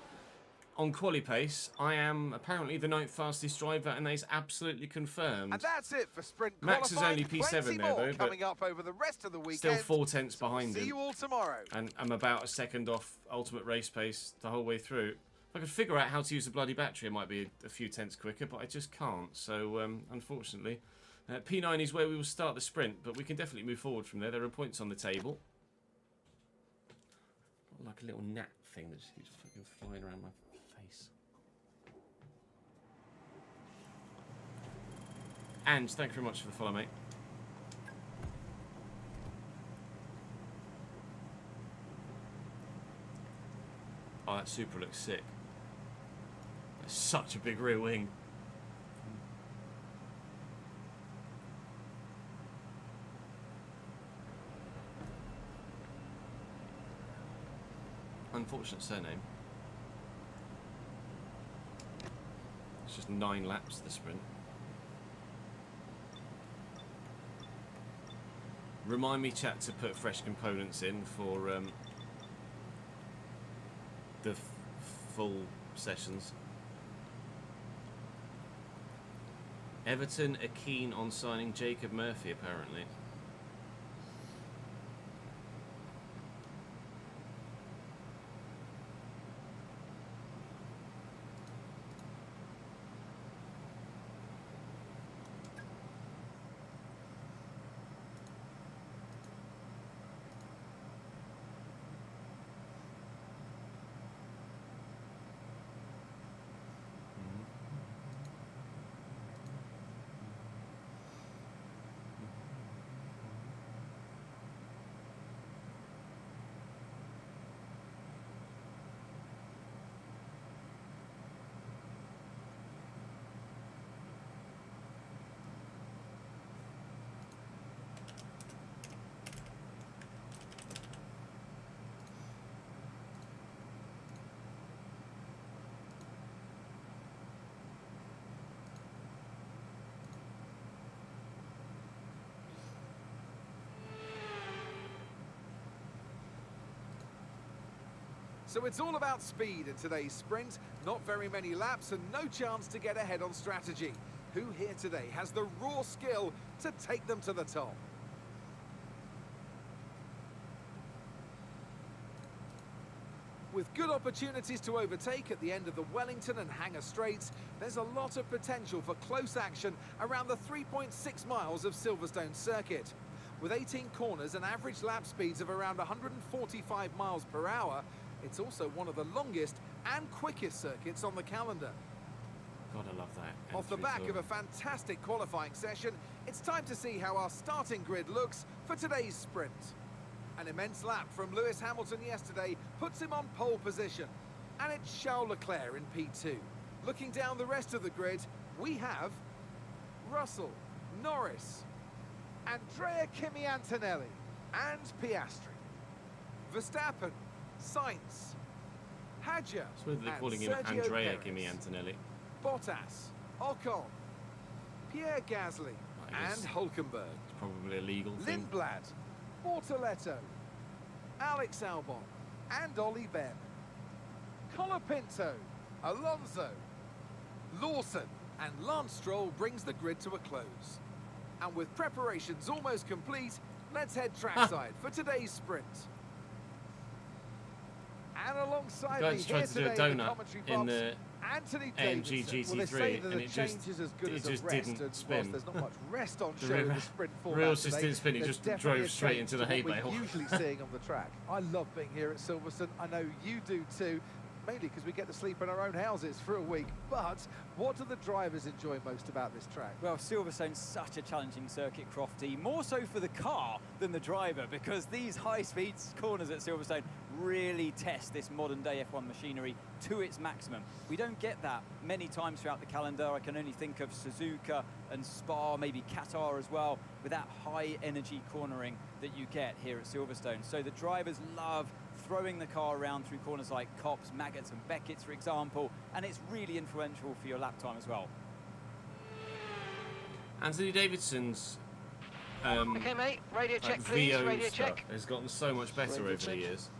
on quali pace, I am apparently the 9th fastest driver, and that is absolutely confirmed. And that's it for sprint Max is qualifying. only P7 Plenty there, more though, coming up over the rest of the weekend. still 4 tenths behind See him. you all tomorrow. And I'm about a second off ultimate race pace the whole way through. If I could figure out how to use the bloody battery, it might be a few tenths quicker, but I just can't. So, unfortunately, P9 is where we will start the sprint, but we can definitely move forward from there. There are points on the table. Like a little gnat thing that just keeps fucking flying around my face. And thank you very much for the follow, mate. Oh, that Supra looks sick. That's such a big rear wing. Unfortunate surname. It's just 9 laps the sprint. Remind me, chat, to put fresh components in for the full sessions. Everton are keen on signing Jacob Murphy, apparently. So it's all about speed in today's sprint. Not very many laps and no chance to get ahead on strategy. Who here today has the raw skill to take them to the top? With good opportunities to overtake at the end of the Wellington and Hangar Straights, there's a lot of potential for close action around the 3.6 miles of Silverstone circuit. With 18 corners and average lap speeds of around 145 miles per hour, it's also one of the longest and quickest circuits on the calendar. God, I love that. Off the back of a fantastic qualifying session, it's time to see how our starting grid looks for today's sprint. An immense lap from Lewis Hamilton yesterday puts him on pole position, and it's Charles Leclerc in P2. Looking down the rest of the grid, we have Russell, Norris, Andrea Kimi Antonelli, and Piastri. Verstappen, Sainz, Hadjar, It's weird they're calling him Sergio Andrea Perez. Kimi Antonelli. Bottas, Ocon, Pierre Gasly, I guess and Hulkenberg. It's probably a legal thing. Lindblad, Bortoletto, Alex Albon, and Ollie Ben. Colapinto, Alonso, Lawson, and Lance Stroll brings the grid to a close. And with preparations almost complete, let's head trackside for today's sprint. And alongside me Guys here tried to do a today in the donut commentary in box, Anthony AMG Davidson. Well, they say GT3, that and a it change just- is as good it as a just rest, didn't and spin. whilst there's not much rest on The show in rear- the sprint format Rails just today, didn't spin, it there's just definitely drove a straight change into the to hay what bale. we're usually seeing on the track. I love being here at Silverstone. I know you do too. Mainly because we get to sleep in our own houses for a week. But what do the drivers enjoy most about this track? Well, Silverstone's such a challenging circuit, Crofty, more so for the car than the driver, because these high-speed corners at Silverstone really test this modern-day F1 machinery to its maximum. We don't get that many times throughout the calendar. I can only think of Suzuka and Spa, maybe Qatar as well, with that high-energy cornering that you get here at Silverstone. So the drivers love throwing the car around through corners like Copse, Maggots and Beckett's, for example, and it's really influential for your lap time as well. Anthony Davidson's Okay, mate. Radio check, like please. VO Radio stuff check. has gotten so much better Radio over check. the years.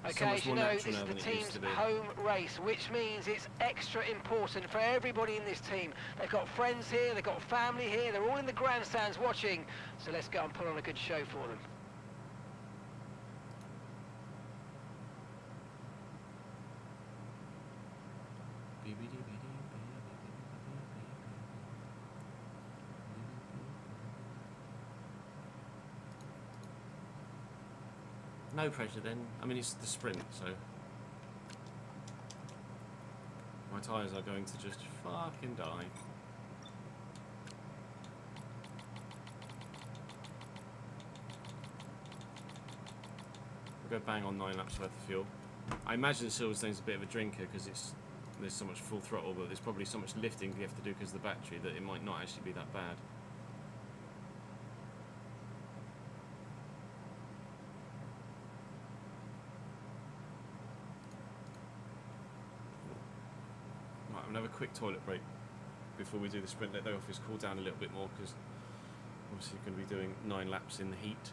So Okay, much as you more know, natural this now is the than it used team's to be. home race, which means it's extra important for everybody in this team. They've got friends here, they've got family here, they're all in the grandstands watching. So let's go and put on a good show for them. No pressure then. I mean, it's the sprint, so my tyres are going to just fucking die. We'll go bang on 9 laps worth of fuel. I imagine Silverstone's a bit of a drinker because there's so much full throttle, but there's probably so much lifting you have to do because of the battery that it might not actually be that bad. Right, I'm gonna have a quick toilet break before we do the sprint. Let the office cool down a little bit more because obviously we're going to be doing 9 laps in the heat,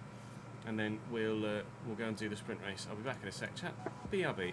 and then we'll go and do the sprint race. I'll be back in a sec, chat. BRB.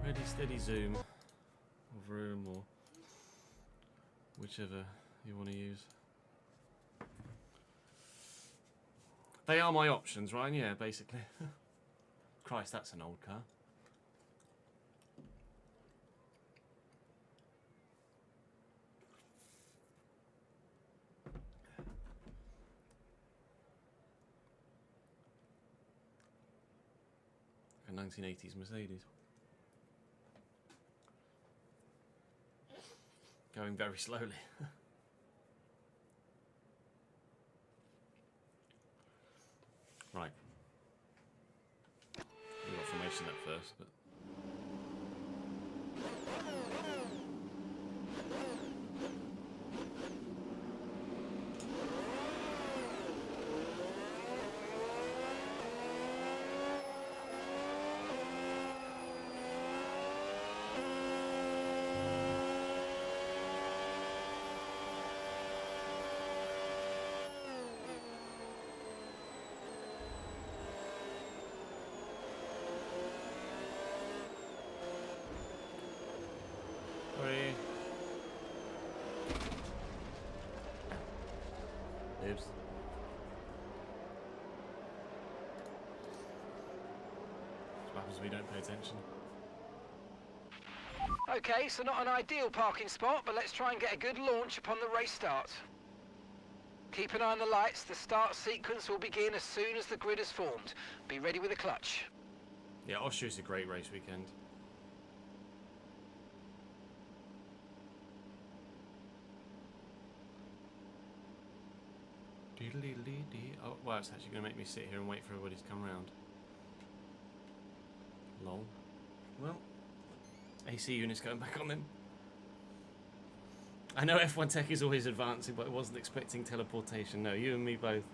Ready, steady, zoom. Or vroom, or whichever you want to use. They are my options, Ryan, yeah, basically. Christ, that's an old car. A 1980s Mercedes. Going very slowly. Right. We got formation at first, but Oops. What happens if we don't pay attention? Okay, so not an ideal parking spot, but let's try and get a good launch upon the race start. Keep an eye on the lights. The start sequence will begin as soon as the grid is formed. Be ready with the clutch. Yeah, Austria's a great race weekend. Oh, well, it's actually going to make me sit here and wait for everybody to come round. Lol. Well, AC units going back on them. I know F1 tech is always advancing, but I wasn't expecting teleportation. No, you and me both.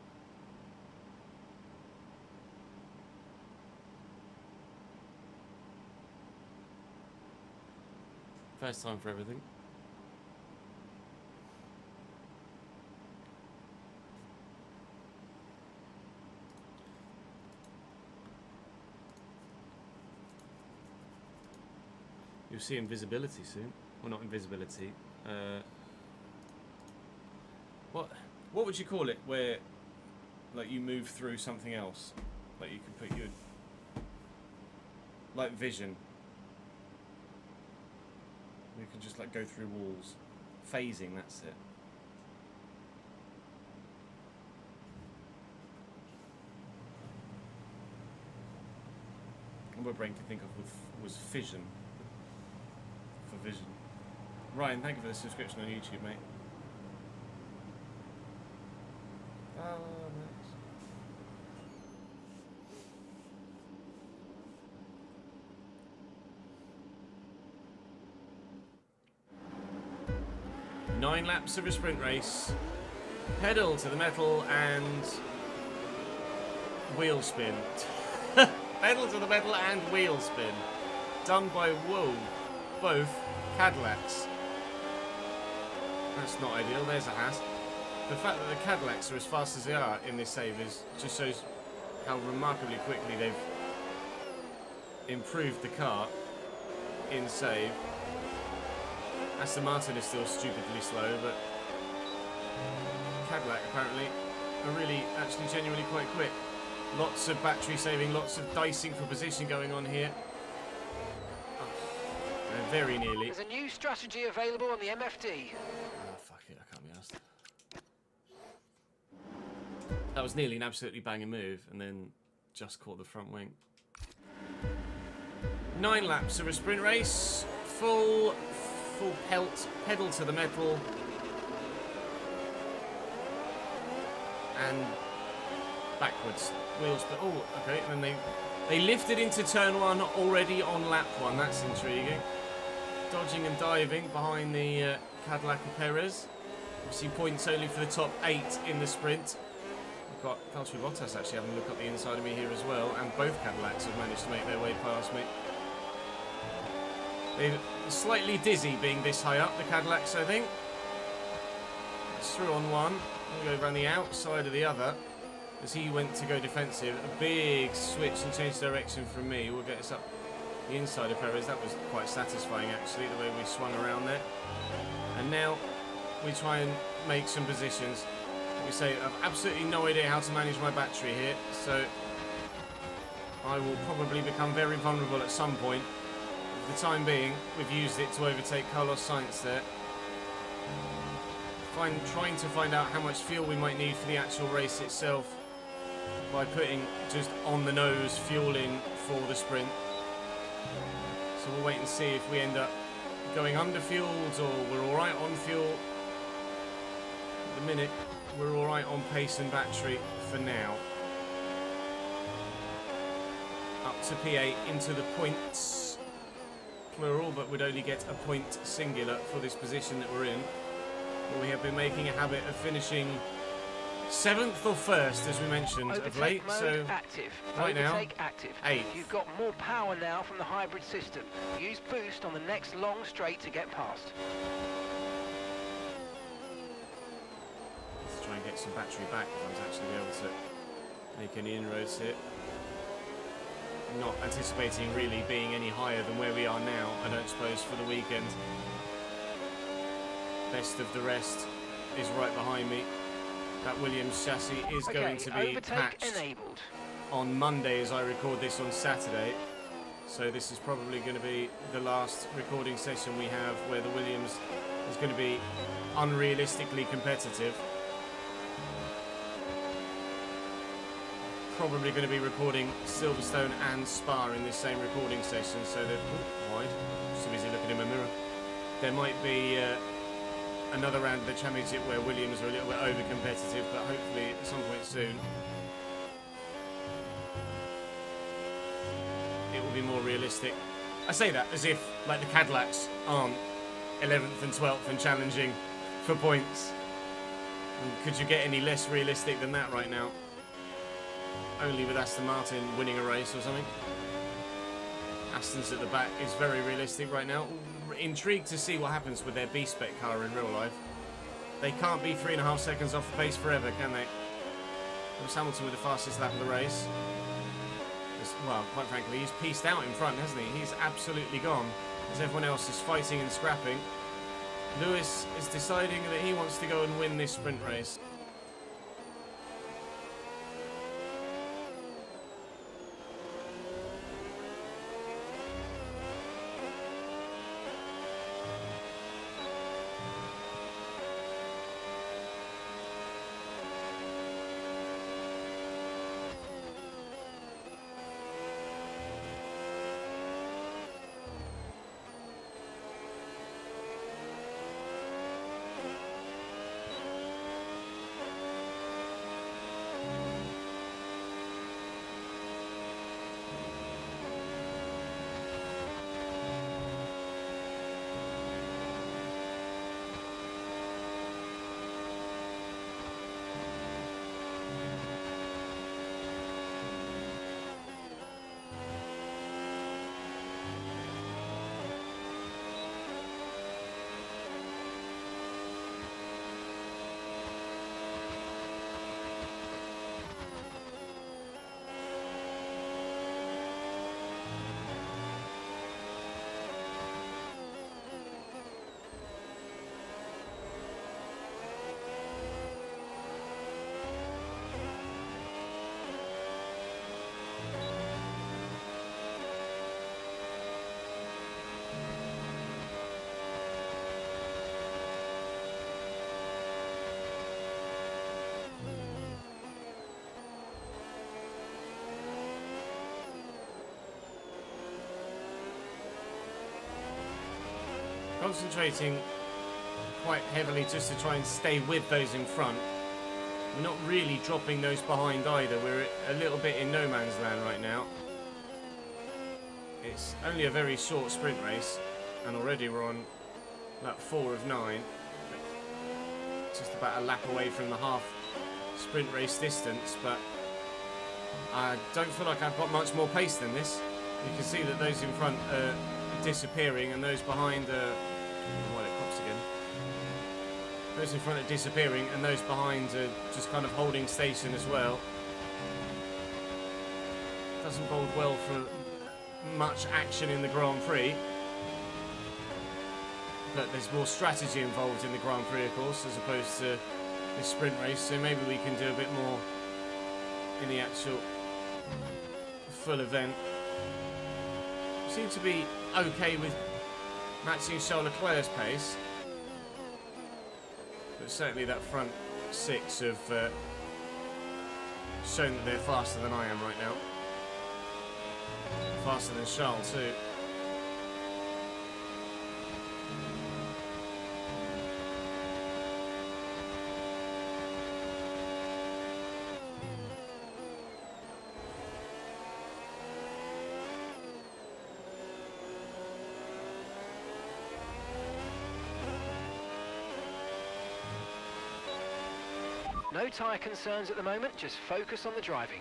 First time for everything. You'll see invisibility soon. Well, not invisibility. What would you call it? Where, like, you move through something else, like you can put your, like vision. You can just like go through walls. Phasing. That's it. And my brain could think of was fission. For vision. Ryan, thank you for the subscription on YouTube, mate. Oh, nice. Nine laps of a sprint race. Pedal to the metal and wheel spin. Pedal to the metal and wheel spin. Done by both Cadillacs. That's not ideal. There's a Haas. The fact that the Cadillacs are as fast as they are in this save just shows how remarkably quickly they've improved the car in save. Aston Martin is still stupidly slow, but Cadillac apparently are really actually genuinely quite quick. Lots of battery saving, lots of dicing for position going on here. Very nearly. There's a new strategy available on the MFD. Oh, fuck it, I can't be asked. That was nearly an absolutely banging move, and then just caught the front wing. 9 laps of a sprint race. Full pelt, pedal to the metal. And backwards. Wheels, but oh, okay, and then they lifted into turn 1 already on lap 1. That's intriguing. Dodging and diving behind the Cadillac of Perez. Obviously points only for the top 8 in the sprint. We've got Valtteri Bottas actually having a look up the inside of me here as well, and both Cadillacs have managed to make their way past me. They're slightly dizzy being this high up, the Cadillacs, I think. It's through on one. We'll go around the outside of the other as he went to go defensive. A big switch and change direction from me will get us up the inside of Perez. That was quite satisfying actually, the way we swung around there. And now we try and make some positions. Like we say, I've absolutely no idea how to manage my battery here, so I will probably become very vulnerable at some point. For the time being, we've used it to overtake Carlos Sainz there. Trying to find out how much fuel we might need for the actual race itself by putting just on the nose fuel in for the sprint. So we'll wait and see if we end up going under fueled or we're alright on fuel. At the minute, we're alright on pace and battery for now. Up to P8 into the points, plural, but would only get a point singular for this position that we're in. We have been making a habit of finishing 7th or 1st, as we mentioned, Overtake of late. mode So active. right now, Overtake active. 8th. You've got more power now from the hybrid system. Use boost on the next long straight to get past. Let's try and get some battery back if I was actually able to make any inroads here. Not anticipating really being any higher than where we are now, I don't suppose, for the weekend. Best of the rest is right behind me. That Williams chassis is going to be patched enabled on Monday as I record this on Saturday. So this is probably going to be the last recording session we have where the Williams is going to be unrealistically competitive. Probably going to be recording Silverstone and Spa in this same recording session, so they're wide. Just too busy looking in my mirror. There might be another round of the championship where Williams are a little bit over competitive, but hopefully at some point soon it will be more realistic. I say that as if like the Cadillacs aren't 11th and 12th and challenging for points. And could you get any less realistic than that right now? Only with Aston Martin winning a race or something. Aston's at the back is very realistic right now. Intrigued to see what happens with their B-spec car in real life. They can't be 3.5 seconds off the pace forever, can they? Lewis Hamilton with the fastest lap of the race. Well, quite frankly, he's pieced out in front, hasn't he? He's absolutely gone, as everyone else is fighting and scrapping. Lewis is deciding that he wants to go and win this sprint race. Concentrating quite heavily just to try and stay with those in front. We're not really dropping those behind either. We're a little bit in no man's land right now. It's only a very short sprint race, and already we're on lap 4 of 9. Just about a lap away from the half sprint race distance, but I don't feel like I've got much more pace than this. You can see that those in front are disappearing and those behind are... Well, it pops again. Those in front are disappearing and those behind are just kind of holding station as well. Doesn't bode well for much action in the Grand Prix. But there's more strategy involved in the Grand Prix, of course, as opposed to the sprint race. So maybe we can do a bit more in the actual full event. Seem to be okay with matching Charles Leclerc's pace. But certainly that front six have shown that they're faster than I am right now. Faster than Charles too. No tyre concerns at the moment, just focus on the driving.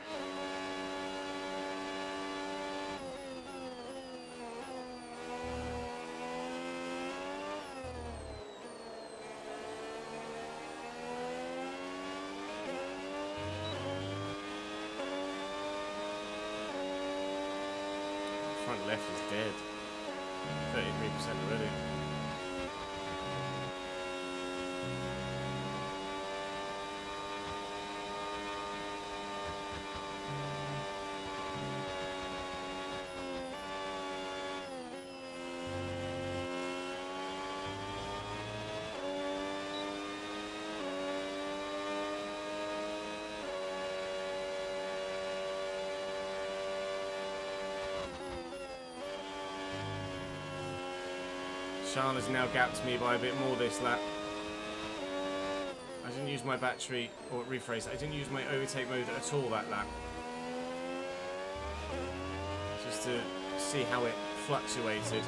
Front left is dead. 33% already. Charles has now gapped me by a bit more this lap. I didn't use my battery, or rephrase, I didn't use my overtake mode at all that lap. Just to see how it fluctuated.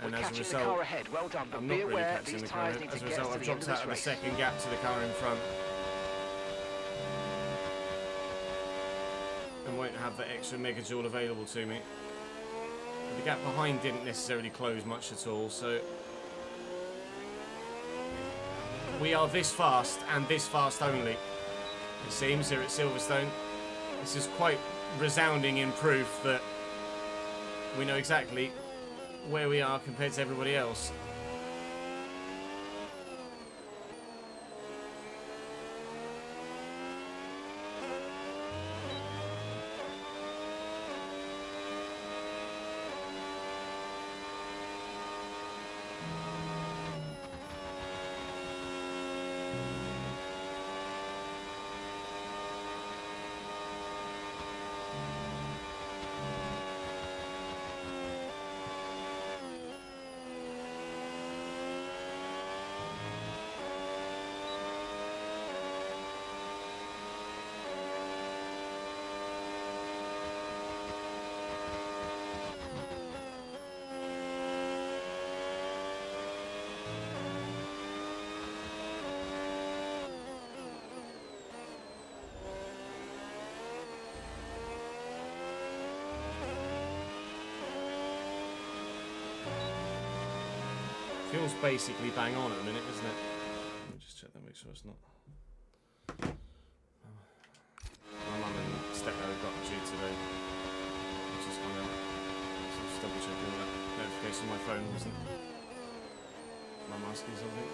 And as a result, the car ahead. Well done, but I'm be not really aware catching these the car tyres ahead. need As to a get result, to I've the end dropped of out of the this race. second gap to the car in front. And won't have the extra megajoule available to me. The gap behind didn't necessarily close much at all, so we are this fast and this fast only. It seems here at Silverstone. This is quite resounding in proof that we know exactly where we are compared to everybody else. Feels basically bang on at the minute, isn't it? Let me just check that, make sure it's not. My mum and stepdad got due today. Which is kind of. So just double checking all that notification on my phone wasn't. Mum asking something.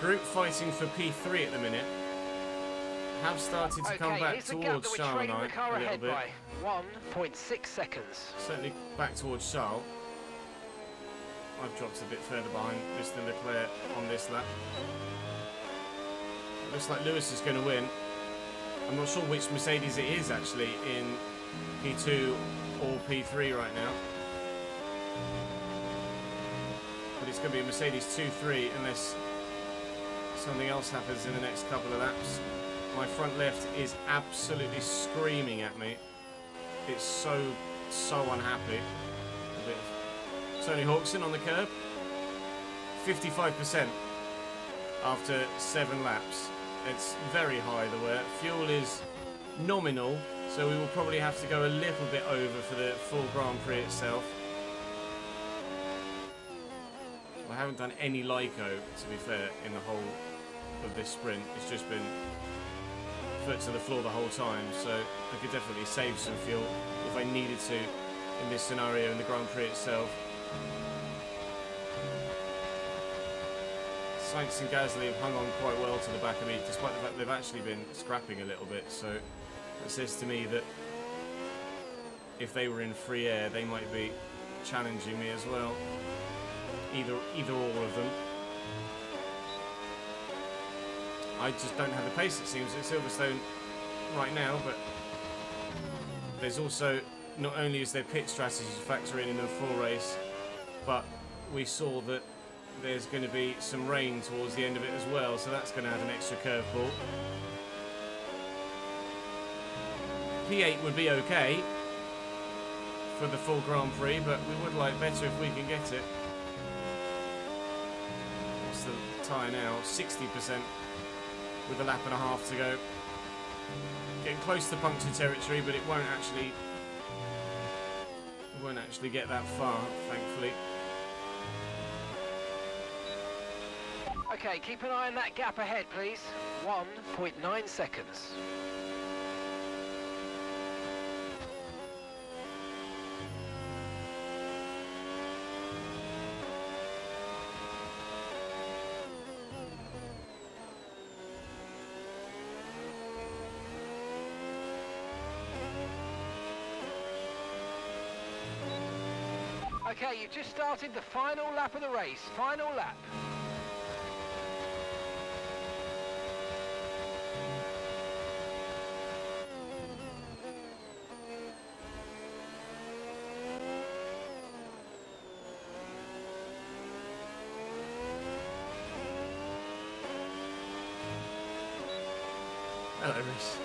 Group fighting for P3 at the minute have started to come back towards Charles and I a little bit. 1.6 seconds. Certainly back towards Charles. I've dropped a bit further behind Mr. Leclerc on this lap. It looks like Lewis is going to win. I'm not sure which Mercedes it is actually in P2 or P3 right now. But it's going to be a Mercedes 2-3 unless something else happens in the next couple of laps. My front left is absolutely screaming at me. It's so unhappy. A bit of Tony Hawkson on the curb. 55% after 7 laps. It's very high the wear. Fuel is nominal, so we will probably have to go a little bit over for the full Grand Prix itself. haven't done any Lyco, to be fair, in the whole of this sprint. It's just been foot to the floor the whole time, so I could definitely save some fuel if I needed to in this scenario in the Grand Prix itself. Sainz and Gasly have hung on quite well to the back of me, despite the fact they've actually been scrapping a little bit, so it says to me that if they were in free air, they might be challenging me as well. Either or of them. I just don't have the pace, it seems, at Silverstone right now, but there's also, not only is there pit strategy to factor in the full race, but we saw that there's going to be some rain towards the end of it as well, so that's going to add an extra curveball. P8 would be okay for the full Grand Prix, but we would like better if we can get it. What's the tyre now? 60% with a lap and a half to go. Getting close to puncture territory, but it won't actually get that far, thankfully. Okay, keep an eye on that gap ahead, please. 1.9 seconds. Okay, you've just started the final lap of the race. Final lap. Hello, Reece.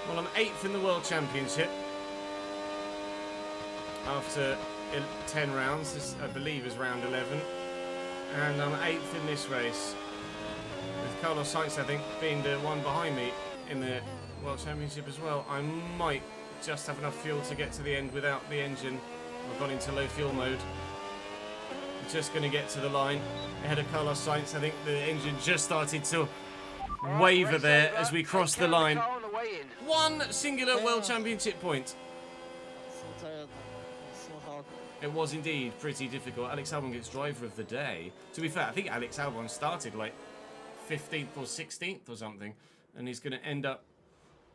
Well, I'm 8th in the World Championship after 10 rounds. This, I believe, is round 11. And I'm 8th in this race, with Carlos Sainz, I think, being the one behind me in the World Championship as well. I might just have enough fuel to get to the end without the engine. I've gone into low fuel mode. I'm just going to get to the line ahead of Carlos Sainz. I think the engine just started to waver there as we cross the line. One singular World Championship point. So tired. So hard. It was indeed pretty difficult. Alex Albon gets driver of the day. To be fair, I think Alex Albon started like 15th or 16th or something, and he's going to end up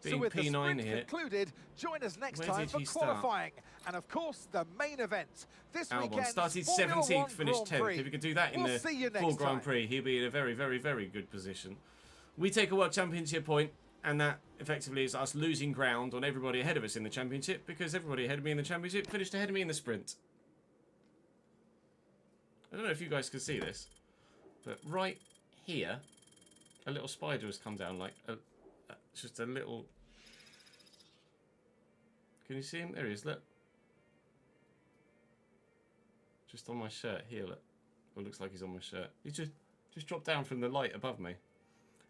being so with P9 the sprint here. concluded, join us next Where time did for he start? qualifying and of course the main event. This Albon weekend started Formula 17th, One finished Grand 10th. Prix. If he could do that in We'll the see you full next Grand time. Prix, he'll be in a very, very, very good position. We take a World Championship point, and that effectively is us losing ground on everybody ahead of us in the Championship, because everybody ahead of me in the Championship finished ahead of me in the sprint. I don't know if you guys can see this, but right here, a little spider has come down, like just a little... Can you see him? There he is, look. Just on my shirt here, look. It looks like he's on my shirt. He's just dropped down from the light above me.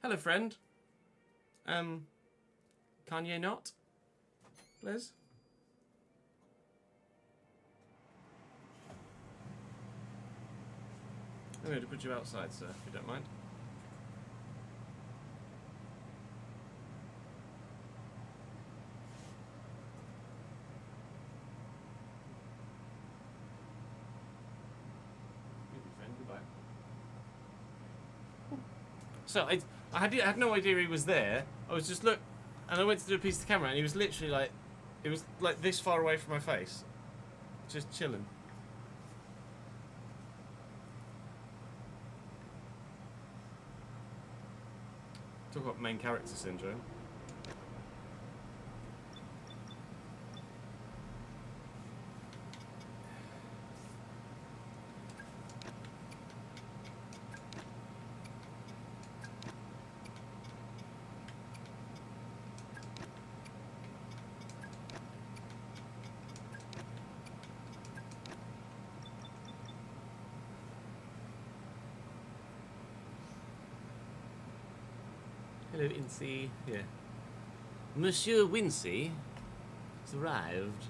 Hello, friend. Can you not, Liz? I'm going to put you outside, sir, if you don't mind. So I had no idea he was there. I was just and I went to do a piece of the camera, and he was literally like, it was like this far away from my face, just chilling. Talk about main character syndrome. Hello, Incy. Yeah. Monsieur Wincy has arrived.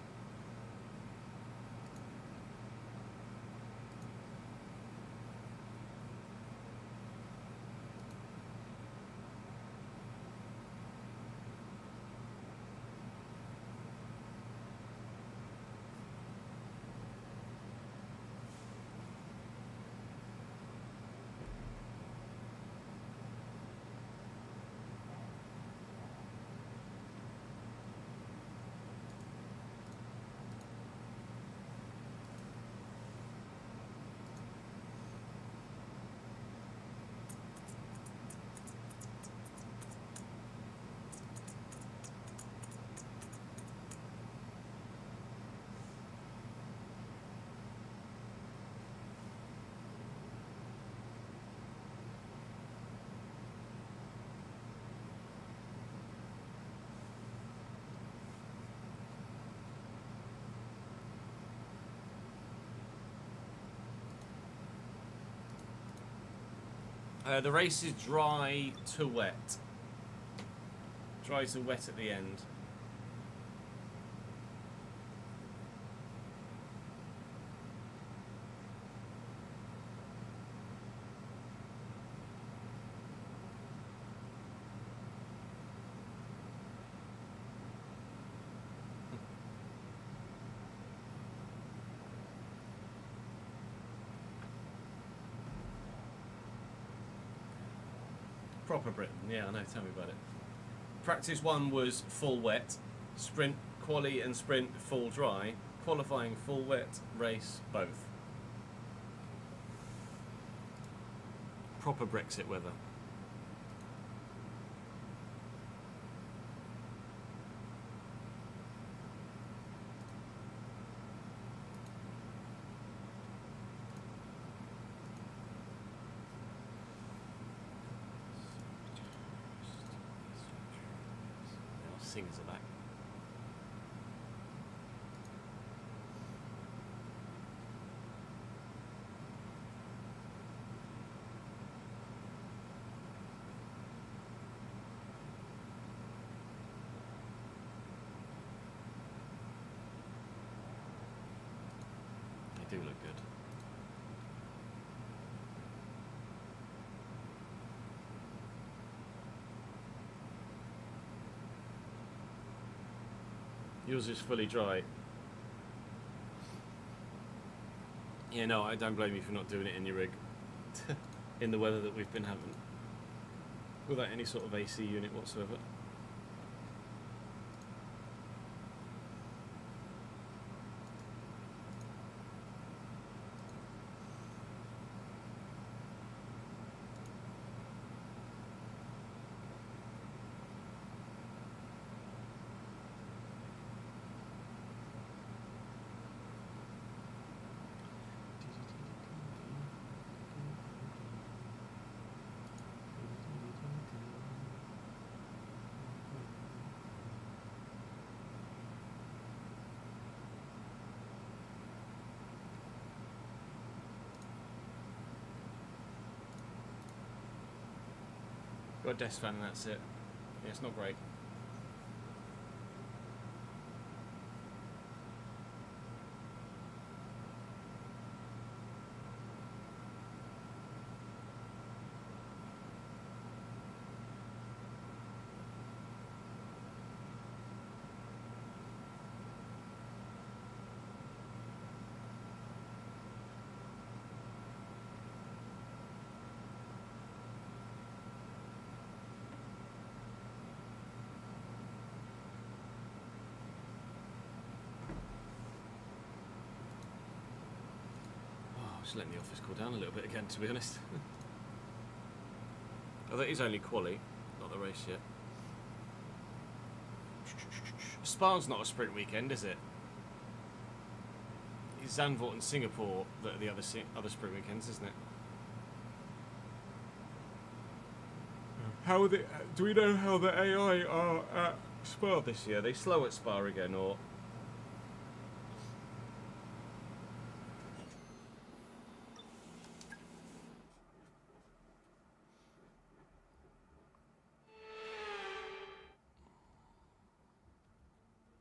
The race is dry to wet. Dry to wet at the end. Proper Britain, yeah, I know, tell me about it. Practice 1 was full wet, sprint, quali and sprint full dry, qualifying full wet, race both. Proper Brexit weather. Singers are back. They do look good. Yours is fully dry. Yeah, no, I don't blame you for not doing it in your rig. In the weather that we've been having. Without any sort of AC unit whatsoever. Got a desk fan and that's it. Yeah, it's not great. Just letting the office cool down a little bit again, to be honest. Although it is only quali, not the race yet. Spa's not a sprint weekend, is it? It's Zandvoort and Singapore that are the other sprint weekends, isn't it? How are the? Do we know how the AI are at Spa this year? Are they slow at Spa again, or?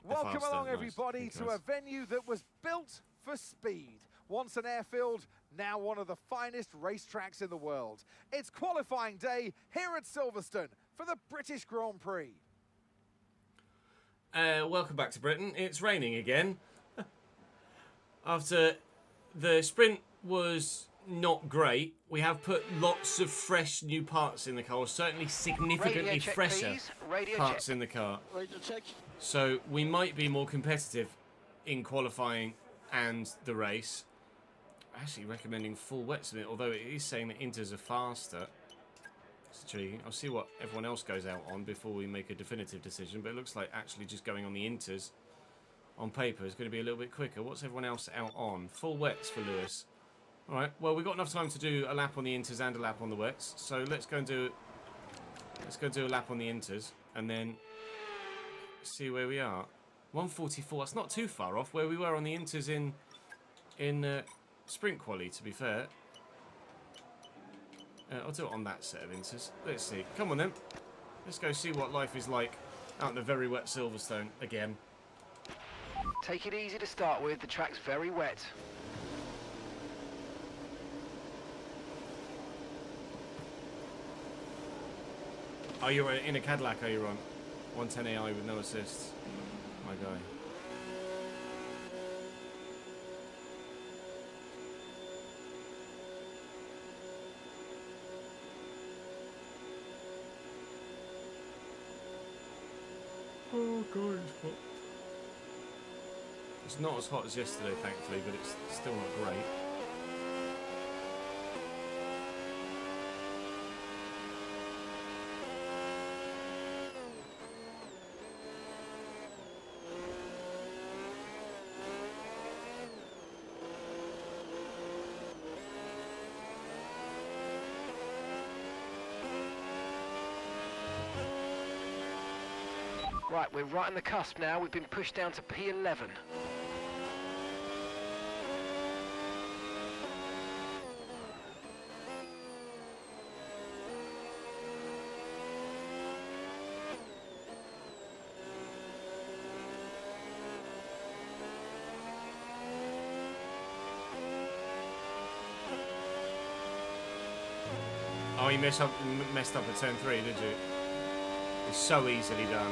Welcome faster, along, nice. everybody, Thank you, to a guys. venue that was built for speed. Once an airfield, now one of the finest racetracks in the world. It's qualifying day here at Silverstone for the British Grand Prix. Welcome back to Britain. It's raining again. After the sprint was not great, we have put lots of fresh new parts in the car, or certainly significantly Radio check, fresher please. Radio parts check. in the car. Radio check. So we might be more competitive in qualifying and the race. Actually recommending full wets in it, although it is saying that inters are faster. It's intriguing. I'll see what everyone else goes out on before we make a definitive decision, but it looks like actually just going on the inters on paper is going to be a little bit quicker. What's everyone else out on? Full wets for Lewis. Alright, well we've got enough time to do a lap on the inters and a lap on the wets, so let's go do a lap on the inters and then see where we are. 144, that's not too far off where we were on the inters in sprint quali, to be fair. I'll do it on that set of inters. Let's see. Come on then. Let's go see what life is like out in the very wet Silverstone again. Take it easy to start with, the track's very wet. Are you in a Cadillac, are you, Ron? 110 AI with no assists. My guy. Oh, God, it's not as hot as yesterday, thankfully, but it's still not great. Right, we're right on the cusp now. We've been pushed down to P11. Oh, you messed up at turn 3, did you? It's so easily done.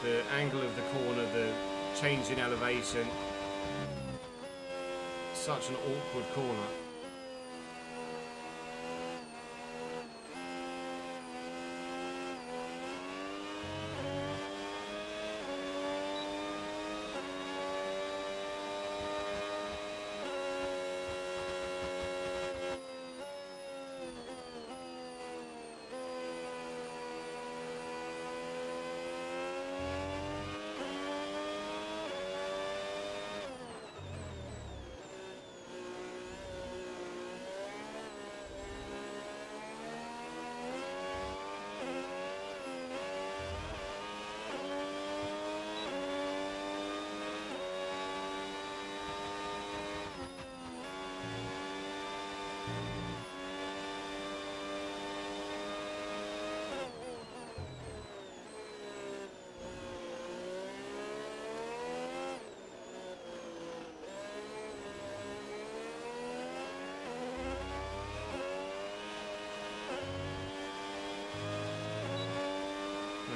The angle of the corner, the change in elevation. Such an awkward corner.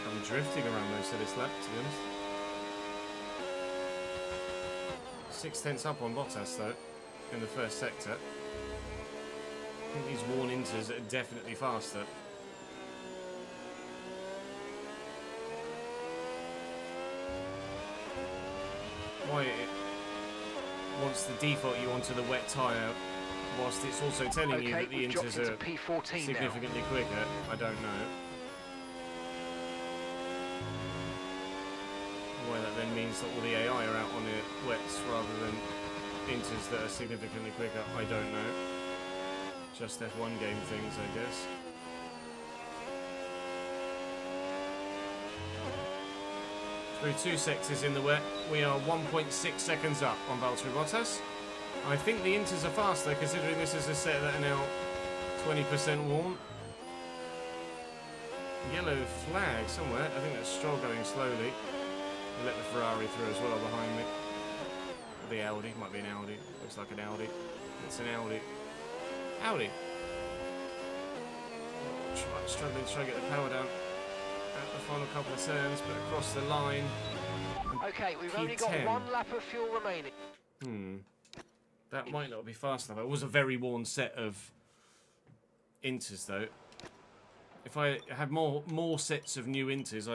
I'm drifting around most of this lap, to be honest. 6 tenths up on Bottas, though, in the first sector. I think these worn inters are definitely faster. wants to default you onto the wet tyre, whilst it's also telling you Okay, that the we've dropped inters into are P14 now. significantly quicker. I don't know. Why that then means that all the AI are out on the wets rather than inters that are significantly quicker, I don't know. Just F1 game things, I guess. Through 2 sectors in the wet, we are 1.6 seconds up on Valtteri Bottas. I think the inters are faster, considering this is a set that are now 20% worn. Yellow flag somewhere. I think that's Stroll going slowly. We let the Ferrari through as well behind me. Or the Audi. Might be an Audi. Looks like an Audi. It's an Audi. Audi. Struggling to try to get the power down at the final couple of turns, but across the line. Okay, we've only got P10. 1 lap of fuel remaining. That might not be fast enough. It was a very worn set of inters, though. If I had more sets of new inters,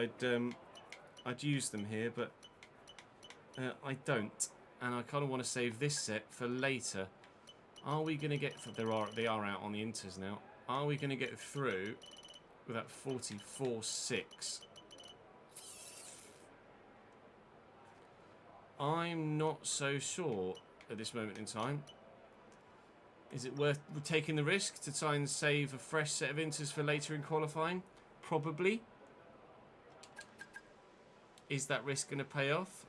I'd use them here, but I don't, and I kind of want to save this set for later. Are we going to get? They are out on the inters now. Are we going to get through with that 44.6? I'm not so sure at this moment in time. Is it worth taking the risk to try and save a fresh set of inters for later in qualifying? Probably. Is that risk going to pay off?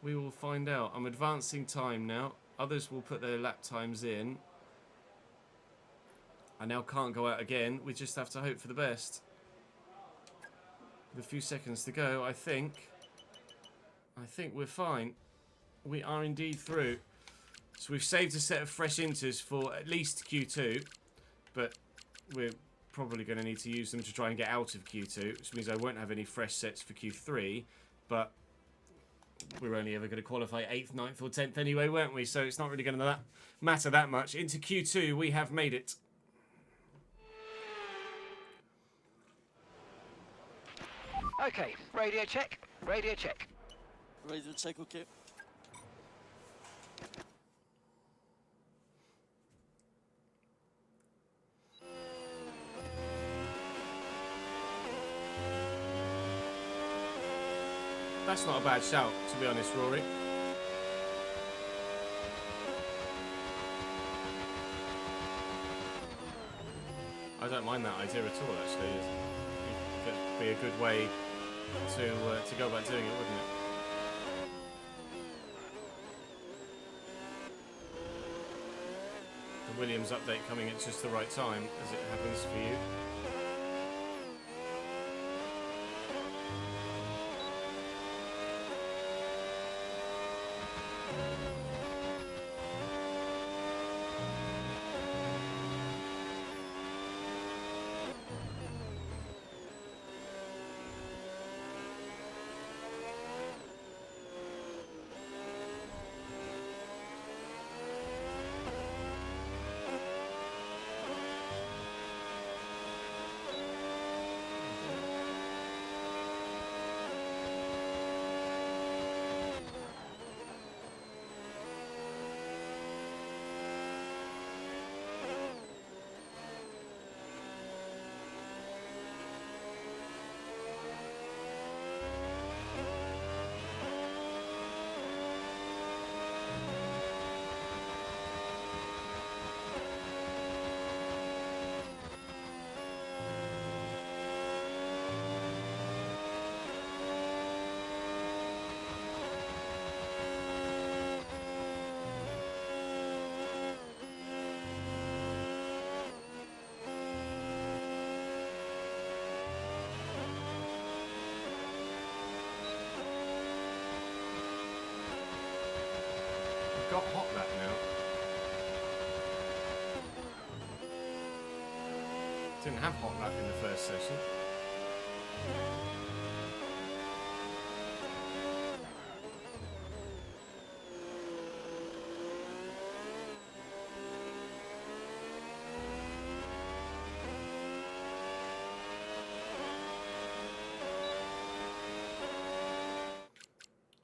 We will find out. I'm advancing time now. Others will put their lap times in. I now can't go out again. We just have to hope for the best. With a few seconds to go, I think we're fine. We are indeed through. So we've saved a set of fresh inters for at least Q2, but we're probably going to need to use them to try and get out of Q2, which means I won't have any fresh sets for Q3, but we're only ever going to qualify 8th, 9th or 10th anyway, weren't we? So it's not really going to matter that much. Into Q2, we have made it. Okay, radio check, radio check. Radio check, okay. That's not a bad shout, to be honest, Rory. I don't mind that idea at all, actually. It'd be a good way to go about doing it, wouldn't it? The Williams update coming at just the right time, as it happens for you. Got hot lap now. Didn't have hot lap in the first session.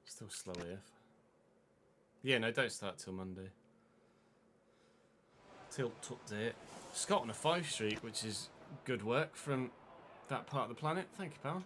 Still slow AF. Yeah, no, don't start till Monday. Tilt update. Scott on a 5 streak, which is good work from that part of the planet. Thank you, pal.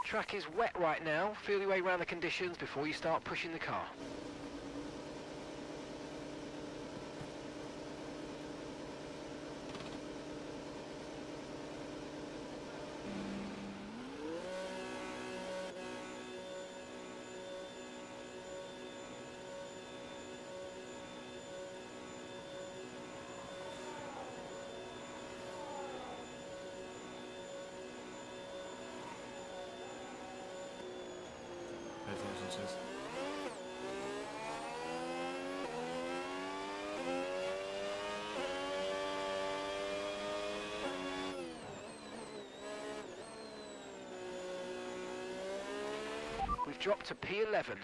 Track is wet right now. Feel your way around the conditions before you start pushing the car. Pay attention, cheers. We've dropped to P11.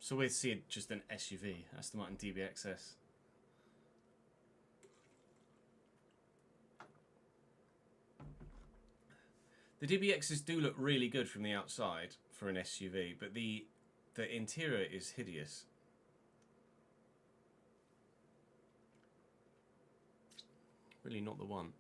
So we're seeing just an SUV, Aston Martin DBXS. The DBXs do look really good from the outside for an SUV, but the interior is hideous. Really not the one.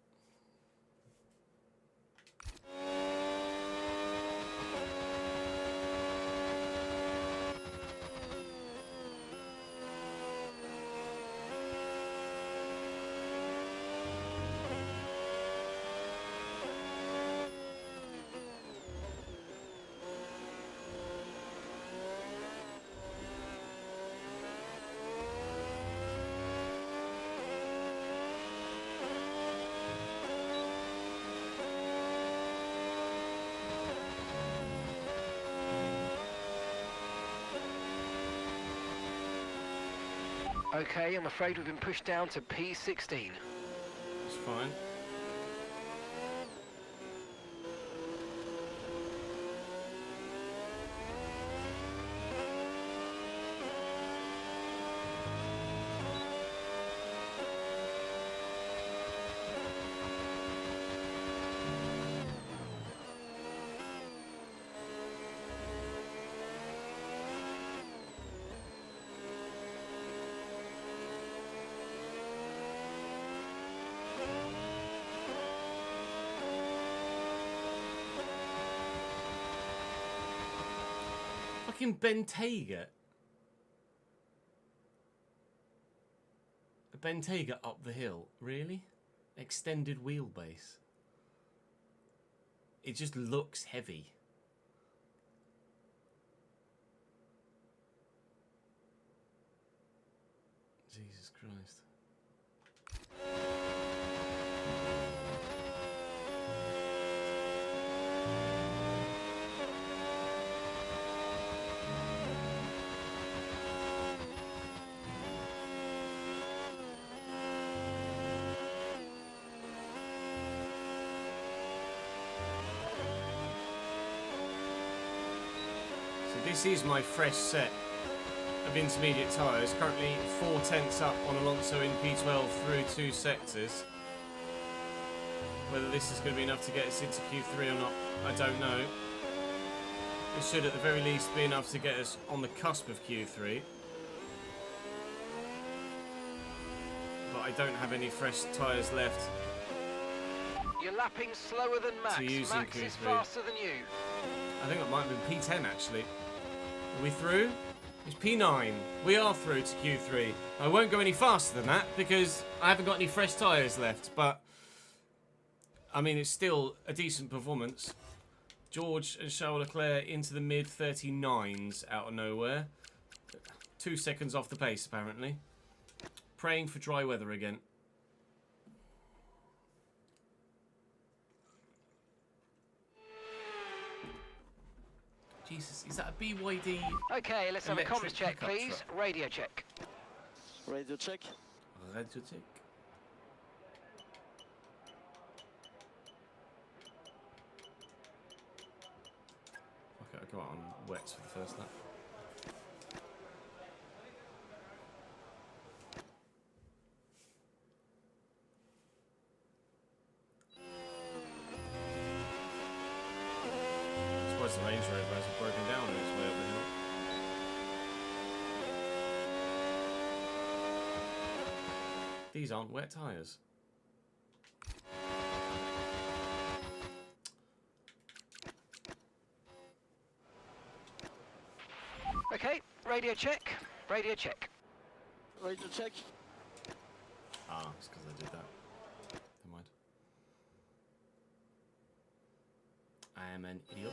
Okay, I'm afraid we've been pushed down to P16. It's fine. Fucking Bentayga. A Bentayga up the hill. Really? Extended wheelbase. It just looks heavy. Jesus Christ. This is my fresh set of intermediate tyres. Currently 4 tenths up on Alonso in P12 through 2 sectors. Whether this is going to be enough to get us into Q3 or not, I don't know. It should at the very least be enough to get us on the cusp of Q3. But I don't have any fresh tyres left. You're lapping slower than Max. To use Max in is Q3. faster than you. I think it might have been P10 actually. Are we through? It's P9. We are through to Q3. I won't go any faster than that because I haven't got any fresh tyres left. But, I mean, it's still a decent performance. George and Charles Leclerc into the mid-39s out of nowhere. 2 seconds off the pace, apparently. Praying for dry weather again. Jesus, is that a BYD? Okay, let's have a Electric comms check, pickup please. truck. Radio check. Radio check. Radio check. Okay, I'll go out on wets for the first lap. I suppose the Range Rover hasn't broken down on its way up the hill. These aren't wet tyres. Okay, radio check. Radio check. Radio check. Ah, it's because I did that. Never mind. I am an idiot.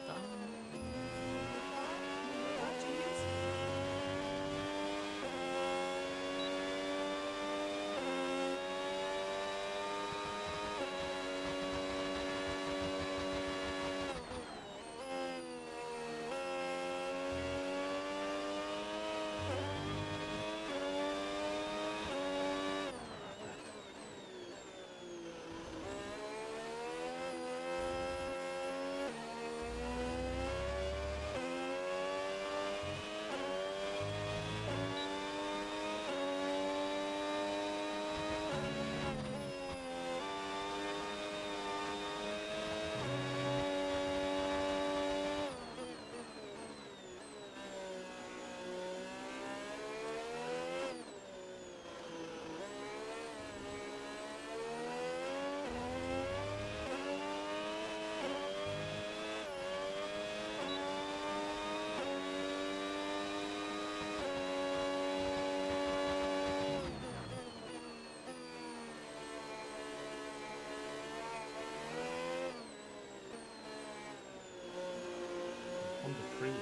Honda Premium.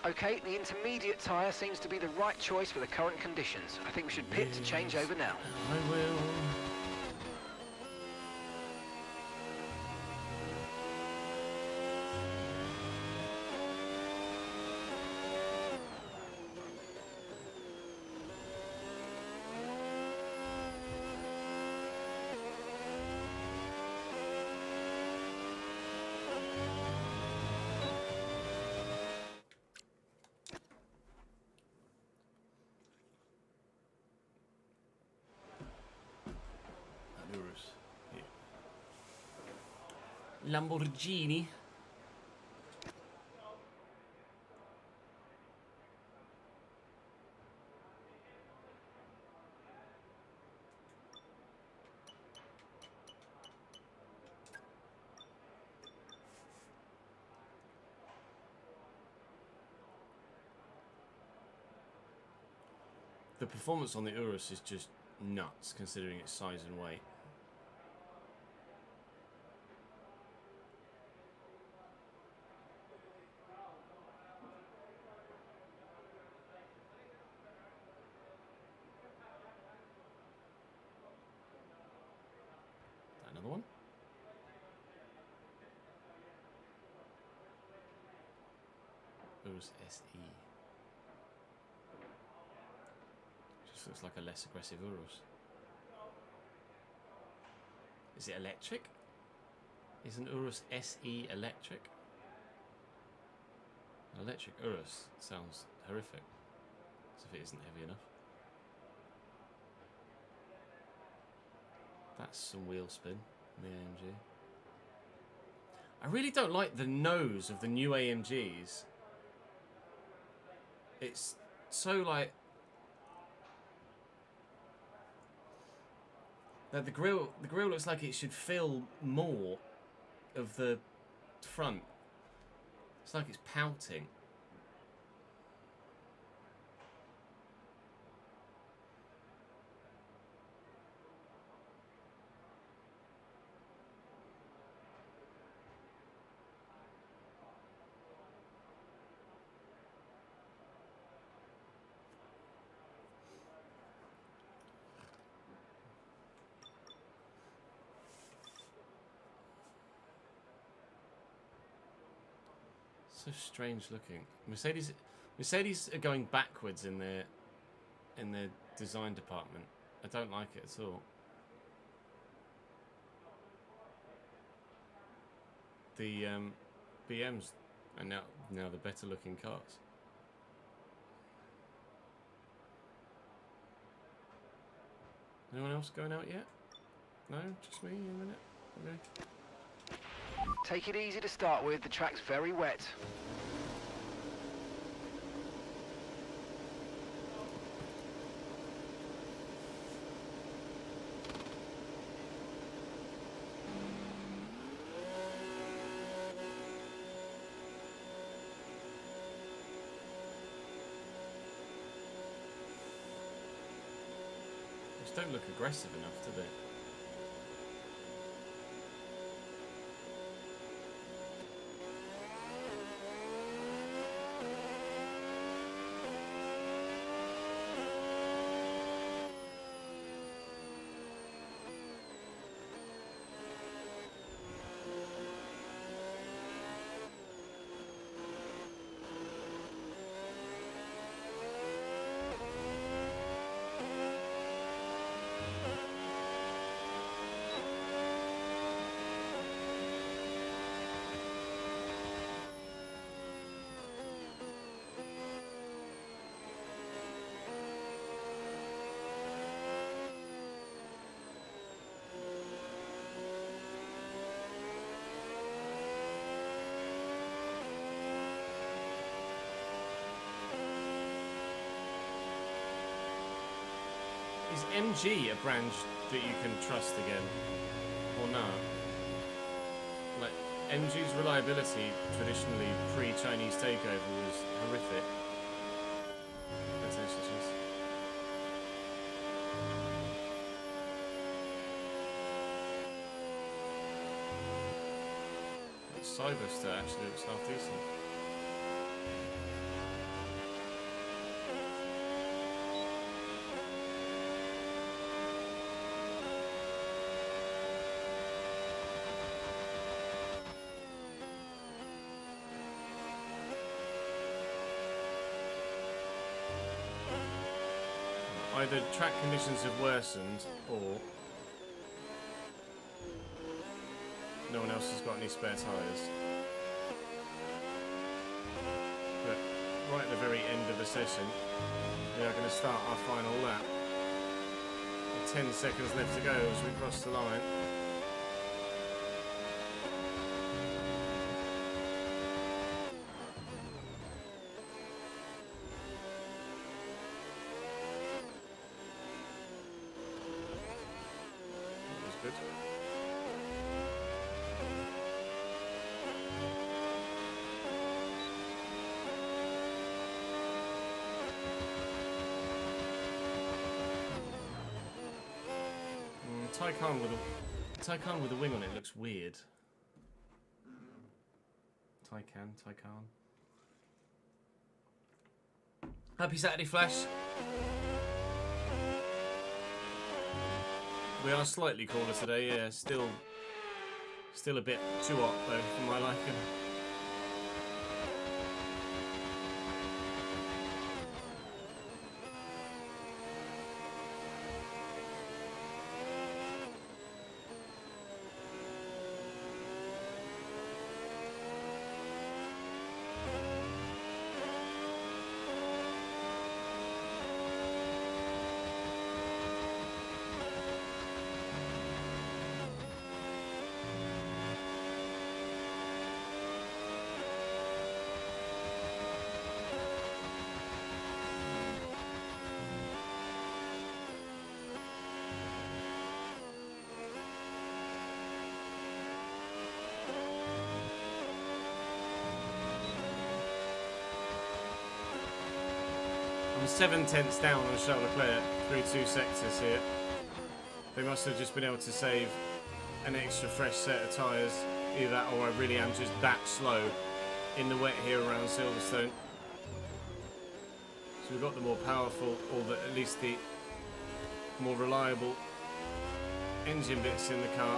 Okay, the intermediate tyre seems to be the right choice for the current conditions. I think we should pit to change over now. I will. Lamborghini. The performance on the Urus is just nuts considering its size and weight. another one. Urus SE. Just looks like a less aggressive Urus. Is it electric? Is an Urus SE electric? An electric Urus sounds horrific, as if it isn't heavy enough. That's some wheel spin in the AMG. I really don't like the nose of the new AMGs. It's so like that the grill looks like it should fill more of the front. It's like it's pouting. So strange looking. Mercedes are going backwards in their design department. I don't like it at all. The BMs are now the better looking cars. Anyone else going out yet? No, just me in a minute. Okay. Take it easy to start with, the track's very wet. Just don't look aggressive enough, do they? Is MG a brand that you can trust again, or no? Like, MG's reliability, traditionally pre-Chinese takeover, was horrific. Cyberster actually looks half decent. Either track conditions have worsened, or no one else has got any spare tyres. But right at the very end of the session, we are going to start our final lap. With 10 seconds left to go as we cross the line. Taycan with a wing on it looks weird. Taycan. Happy Saturday, Flash. We are slightly cooler today, yeah. Still Still a bit too hot though for my liking. I'm 7/10 down on Charles Leclerc through 2 sectors here. They must have just been able to save an extra fresh set of tyres. Either that or I really am just that slow in the wet here around Silverstone. So we've got the more powerful, or at least the more reliable engine bits in the car.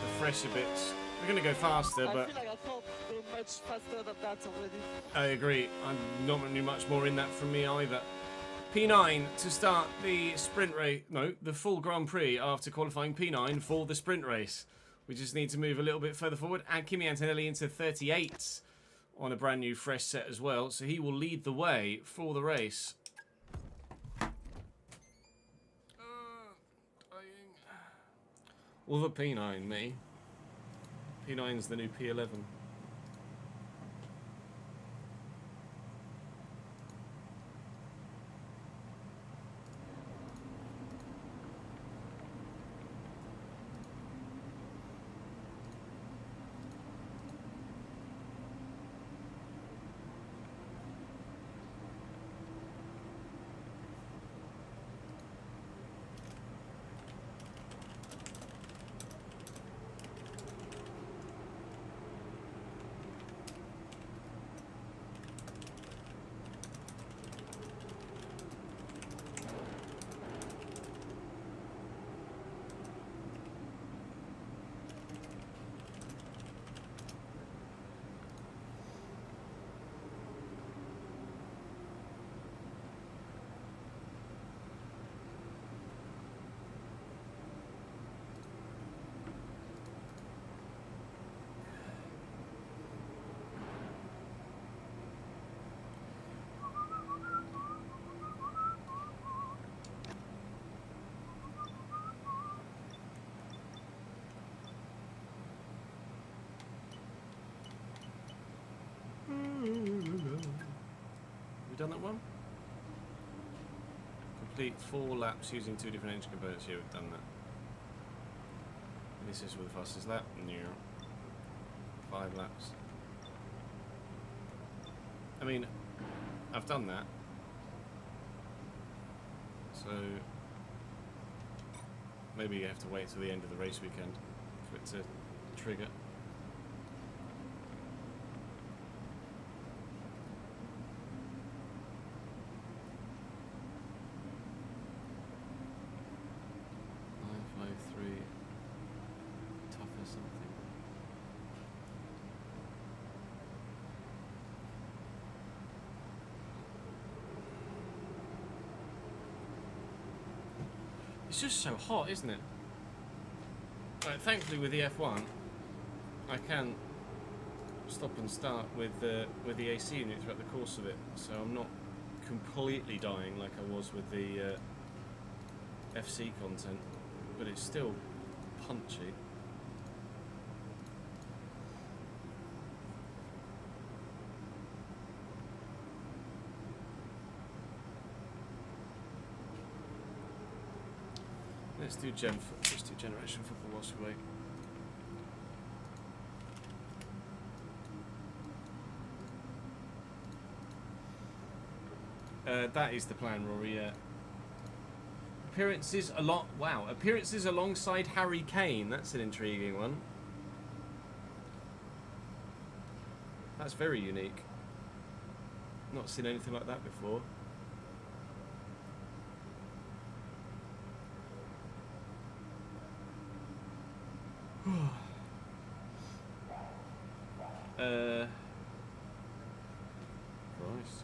The fresher bits. We're going to go faster, but I feel like I can't go much faster than that already. I agree. I'm not really much more in that from me either. P9 to start the sprint race. No, the full Grand Prix after qualifying P9 for the sprint race. We just need to move a little bit further forward. And Kimi Antonelli into 38 on a brand new fresh set as well. So he will lead the way for the race. Well, the P9, me. P9's the new P11. We done that one? Complete 4 laps using 2 different engine components. Yeah, we've done that. And this is with the fastest lap. No. 5 laps. I mean, I've done that. So maybe you have to wait till the end of the race weekend for it to trigger. It's just so hot, isn't it? Right, thankfully with the F1, I can stop and start with the AC unit throughout the course of it, so I'm not completely dying like I was with the FC content, but it's still punchy. Let's do Generation Football whilst we wait. That is the plan, Rory. Yeah. Appearances appearances alongside Harry Kane. That's an intriguing one. That's very unique. Not seen anything like that before. Christ.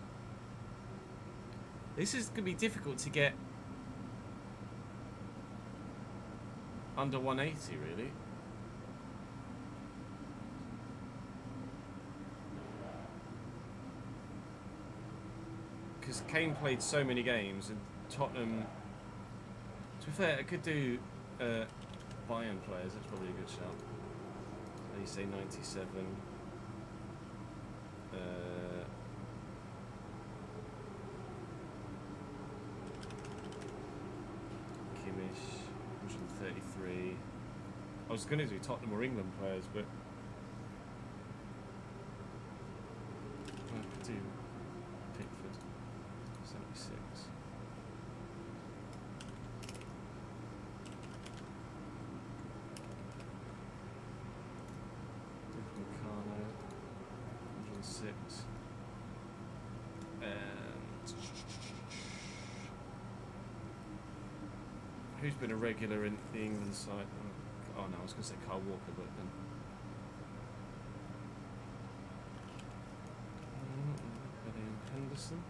This is going to be difficult to get under 180, really. Because Kane played so many games, and Tottenham, to be fair, I could do Bayern players, that's probably a good shout. You say 97. Kimmich, 133. I was going to do Tottenham or England players, but I could do Pickford, 76. Meccano, 106. Who's been a regular in the England side? Oh no, I was going to say Kyle Walker, but then. Henderson.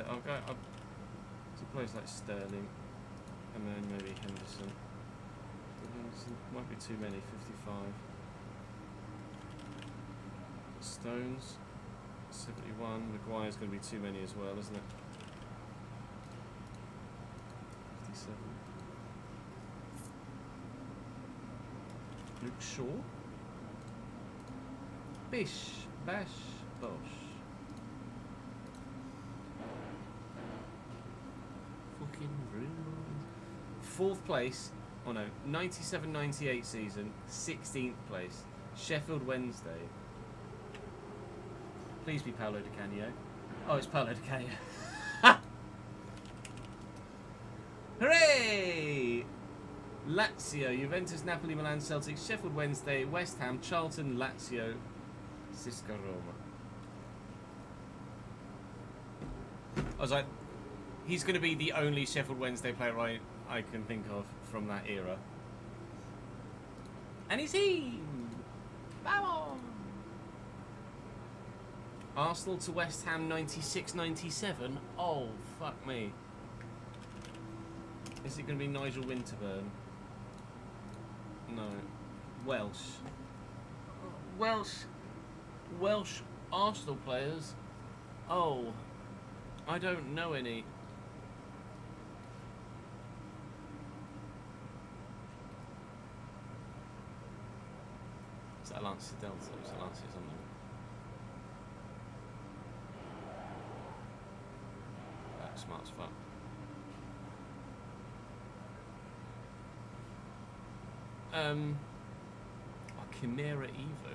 I'll go up to a place like Sterling, and then maybe Henderson. Henderson might be too many. 55. Stones. 71. Maguire's going to be too many as well, isn't it? 57. Luke Shaw. Bish, bash, bosh. Fucking rude. 4th place. Oh no, 97-98 season. 16th place. Sheffield Wednesday. Please be Paolo Di Canio. Oh, it's Paolo Di Canio. Hooray! Lazio, Juventus, Napoli, Milan, Celtics, Sheffield Wednesday, West Ham, Charlton, Lazio, Cisco Roma. I was like, he's going to be the only Sheffield Wednesday player I can think of from that era. And he's he! Vamos! Arsenal to West Ham 96-97. Oh, fuck me. Is it going to be Nigel Winterburn? No. Welsh Arsenal players? Oh, I don't know any. Is that Lancia Delta? Is that Lancia something? That's smart as fuck. Chimera Evo.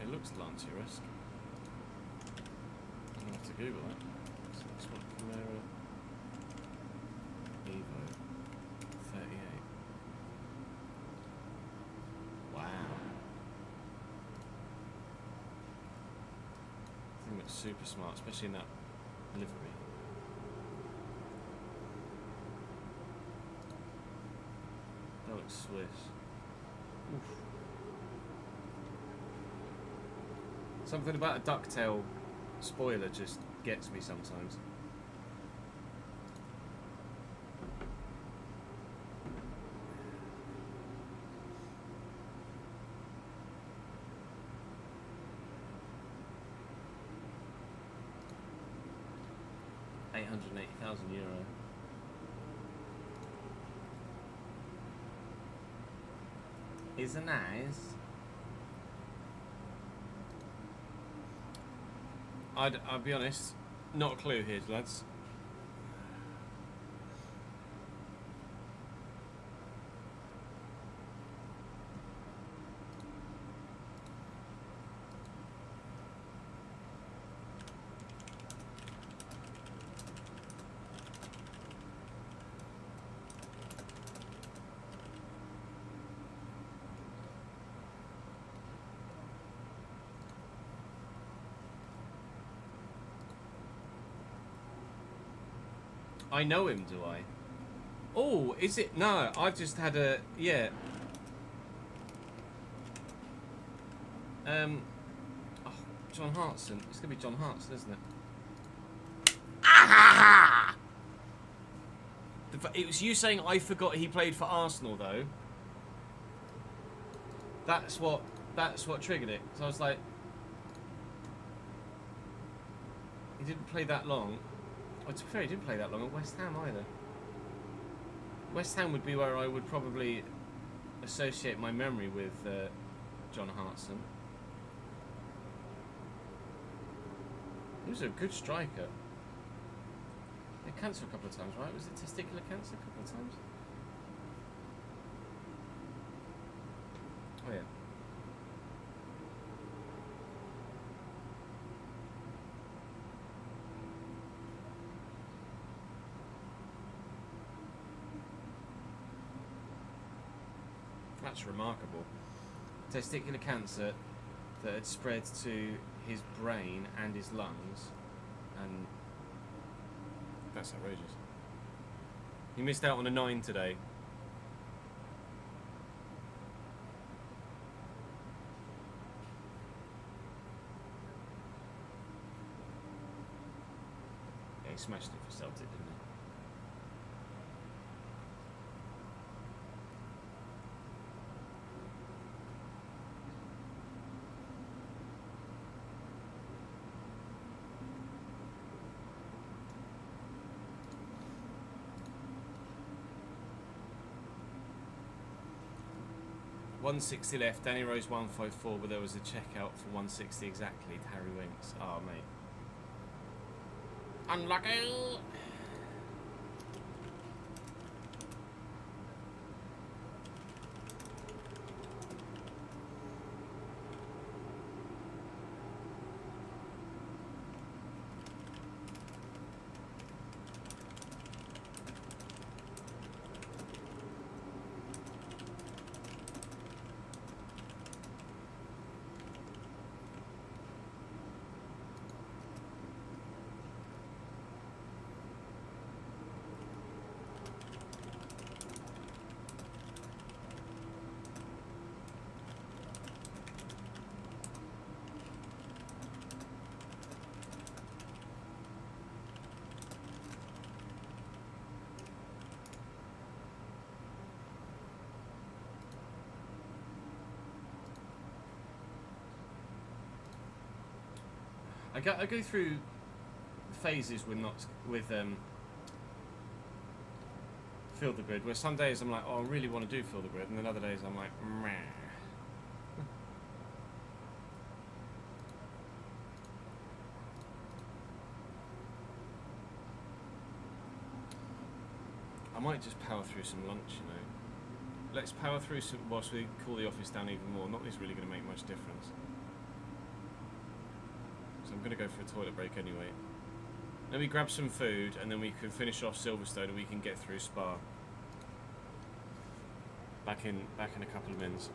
It looks Lancia-esque. I'm gonna have to Google that. So that's what Chimera Evo 38. Wow. I think that's super smart, especially in that livery. That looks Swiss. Oof. Something about a ducktail spoiler just gets me sometimes. €880,000. Isn't nice. I'll be honest, not a clue here, lads. I know him, do I? Oh, is it? No, I've just had a... Yeah. Oh, John Hartson. It's going to be John Hartson, isn't it? Ah! It was you saying I forgot he played for Arsenal, though. That's what triggered it. So I was like... He didn't play that long. Oh, to be fair, he didn't play that long at West Ham either. West Ham would be where I would probably associate my memory with John Hartson. He was a good striker. He had cancer a couple of times, right? Was it testicular cancer a couple of times? Oh yeah. That's remarkable. Testicular cancer that had spread to his brain and his lungs, and that's outrageous. He missed out on a 9 today. Yeah, he smashed it for Celtic, didn't he? $160 left, Danny Rose 154, but there was a checkout for 160 exactly to Harry Winks. Oh, mate. Unlucky. I go through phases with Fill the Grid, where some days I'm like, oh, I really want to do Fill the Grid, and then other days I'm like, meh. I might just power through some lunch, you know. Let's power through some whilst we cool the office down even more. Not that it's really going to make much difference. I'm going to go for a toilet break anyway. Let me grab some food and then we can finish off Silverstone and we can get through Spa. Back in a couple of minutes.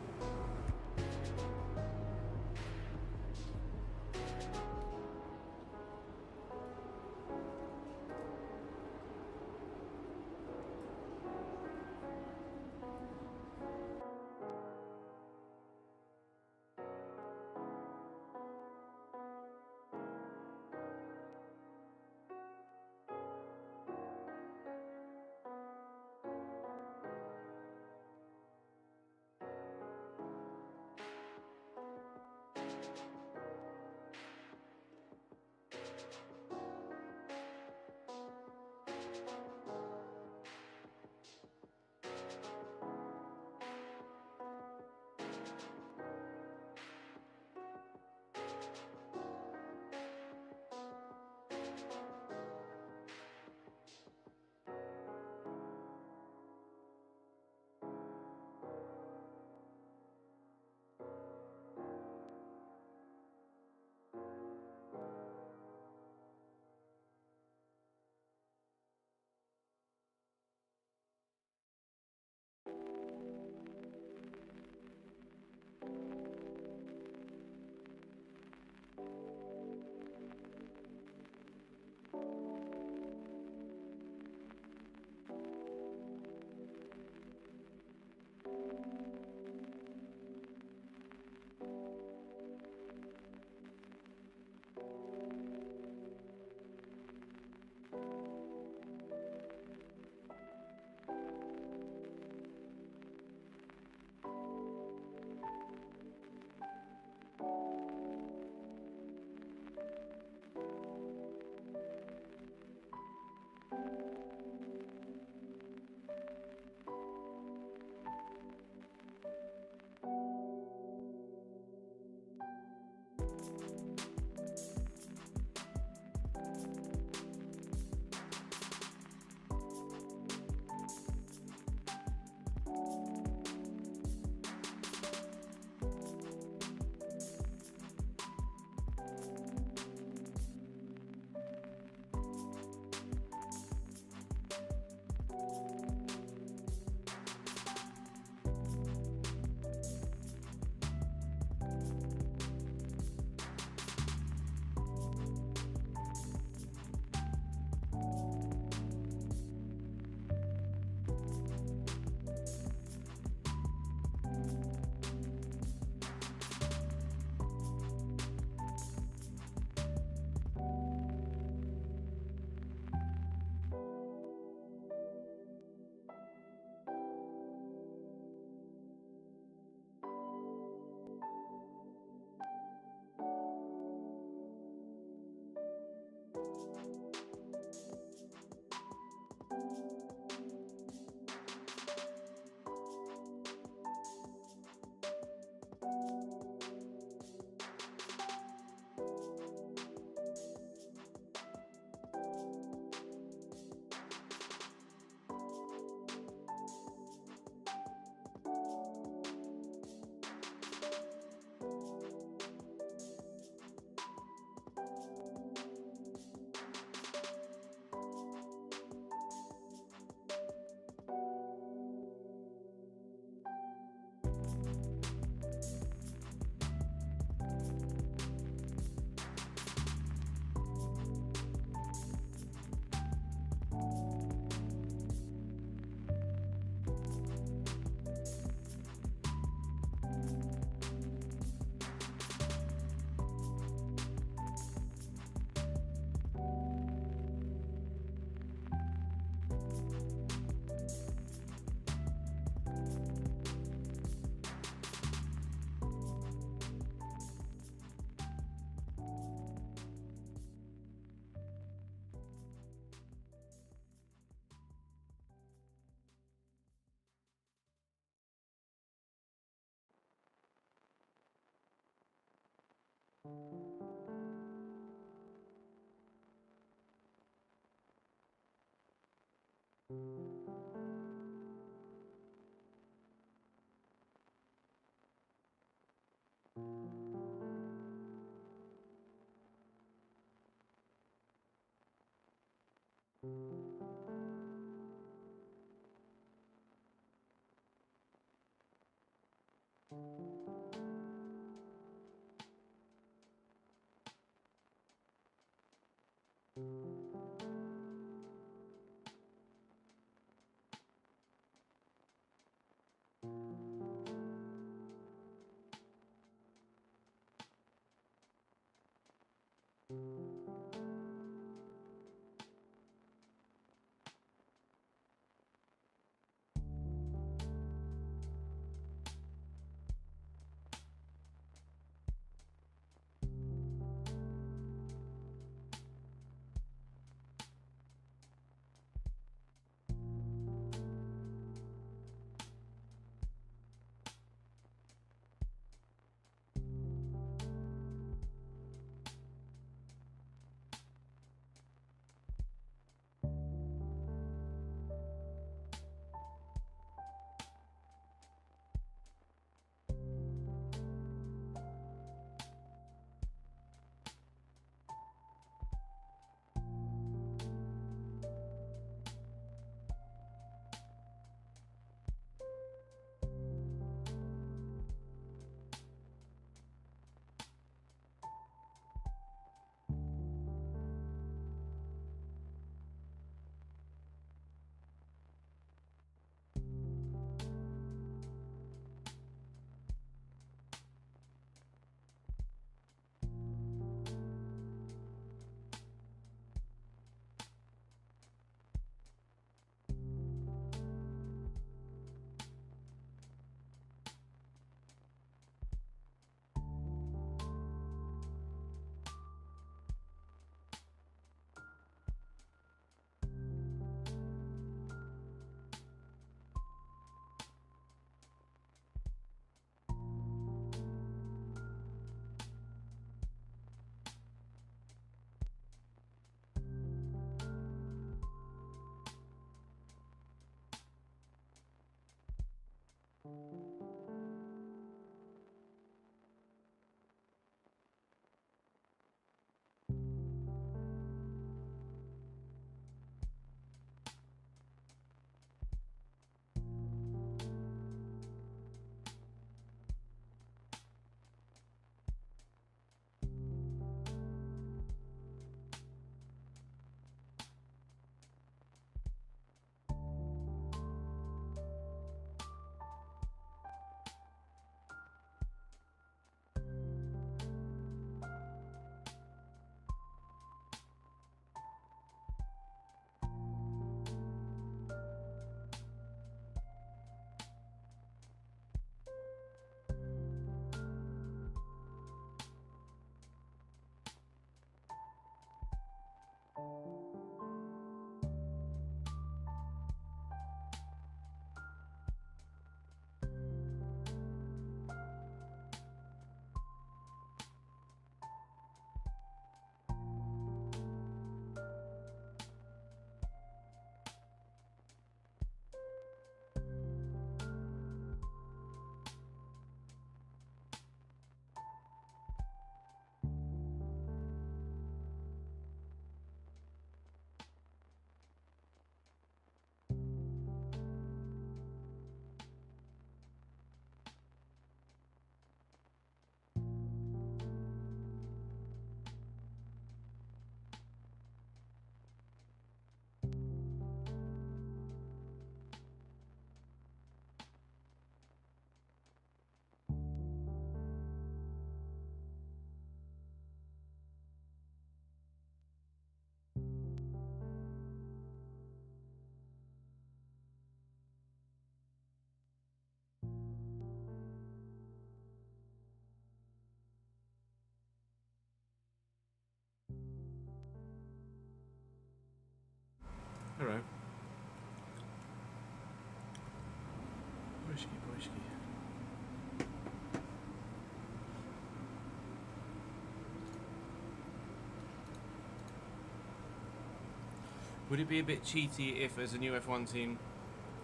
Would it be a bit cheaty if, as a new F1 team,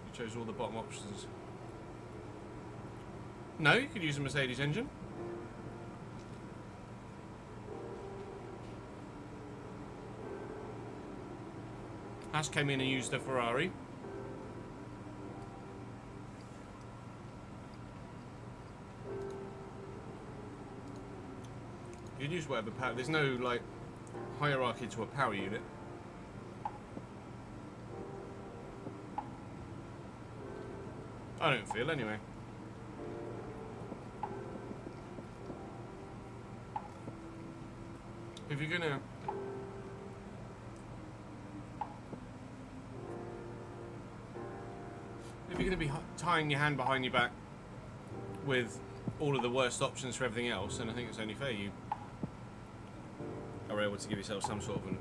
you chose all the bottom options? No, you could use a Mercedes engine. Haas came in and used a Ferrari. You can use whatever power. There's no like hierarchy to a power unit. I don't feel anyway. If you're gonna be tying your hand behind your back with all of the worst options for everything else, then I think it's only fair you are able to give yourself some sort of a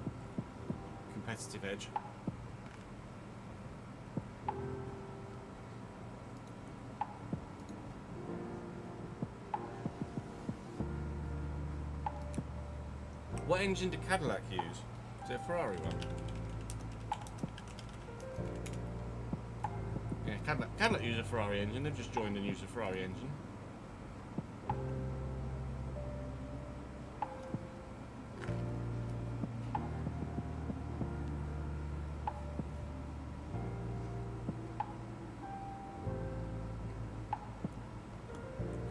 competitive edge. What engine did Cadillac use? Is it a Ferrari one? Yeah, Cadillac used a Ferrari engine. They've just joined and used a Ferrari engine.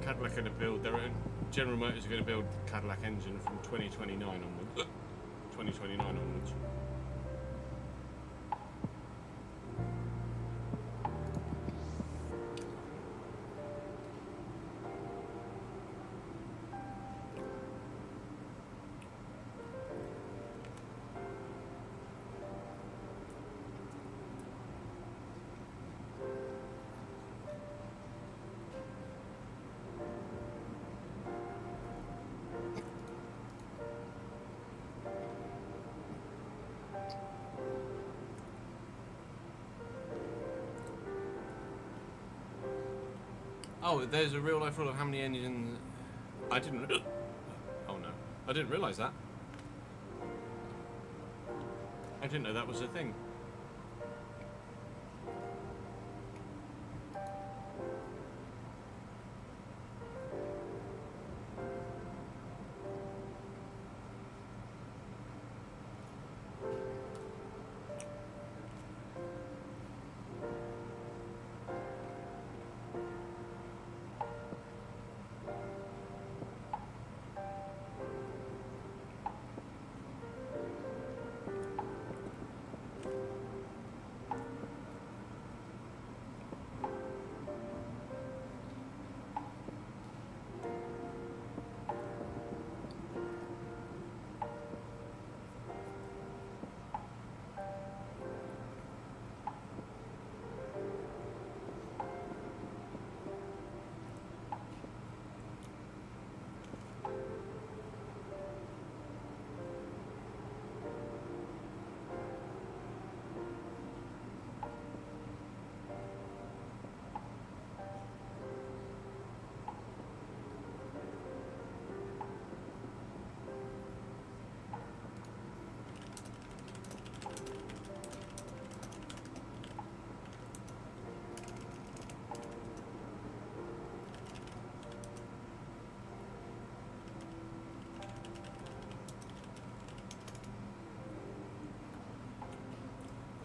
Cadillac are going to build their own. General Motors are going to build Cadillac engine from 2029 onwards. 2029 onwards. Oh, there's a real life rule of how many engines. I didn't. Oh no, I didn't realise that. I didn't know that was a thing.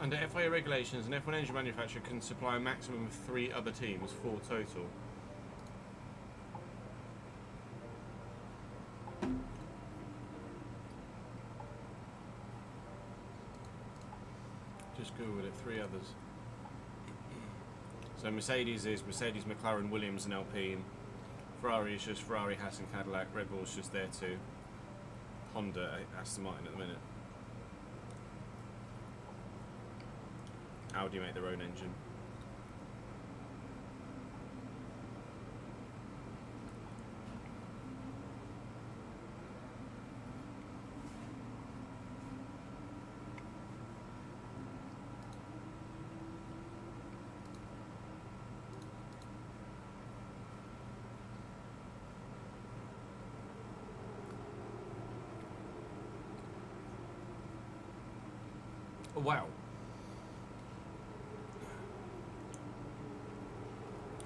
Under FIA regulations, an F1 engine manufacturer can supply a maximum of 3 other teams, 4 total. Just Googled it, 3 others. So Mercedes is Mercedes, McLaren, Williams and Alpine. Ferrari is just Ferrari, Haas and Cadillac. Red Bull's just there too. Honda, Aston Martin at the minute. Audi make their own engine. Wow.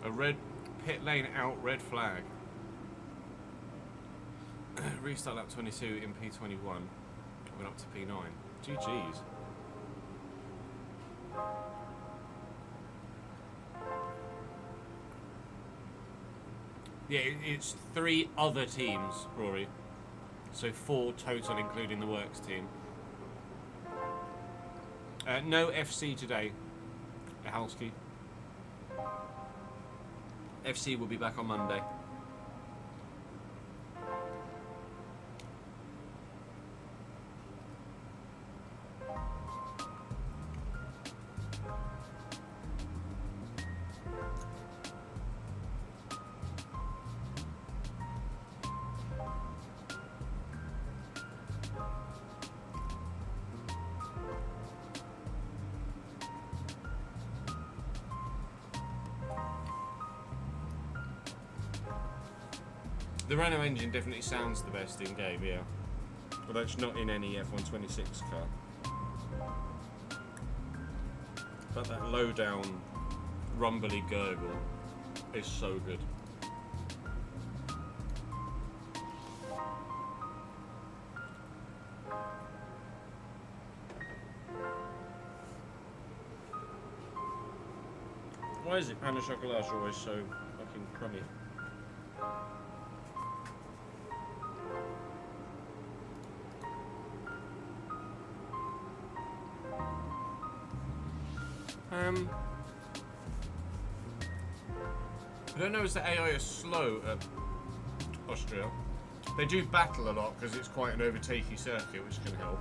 A red pit lane out, red flag. Restart lap 22 in P21. Went up to P9. GG's. Yeah, it's 3 other teams, Rory. So 4 total, including the works team. No FC today, Halski. FC will be back on Monday. The Renault engine definitely sounds the best in game, yeah. But that's not in any F126 car. But that low down, rumbly gurgle is so good. Why is it pain au chocolat always so fucking crummy? I don't know, is the AI is slow at Austria? They do battle a lot because it's quite an overtakey circuit, which can help.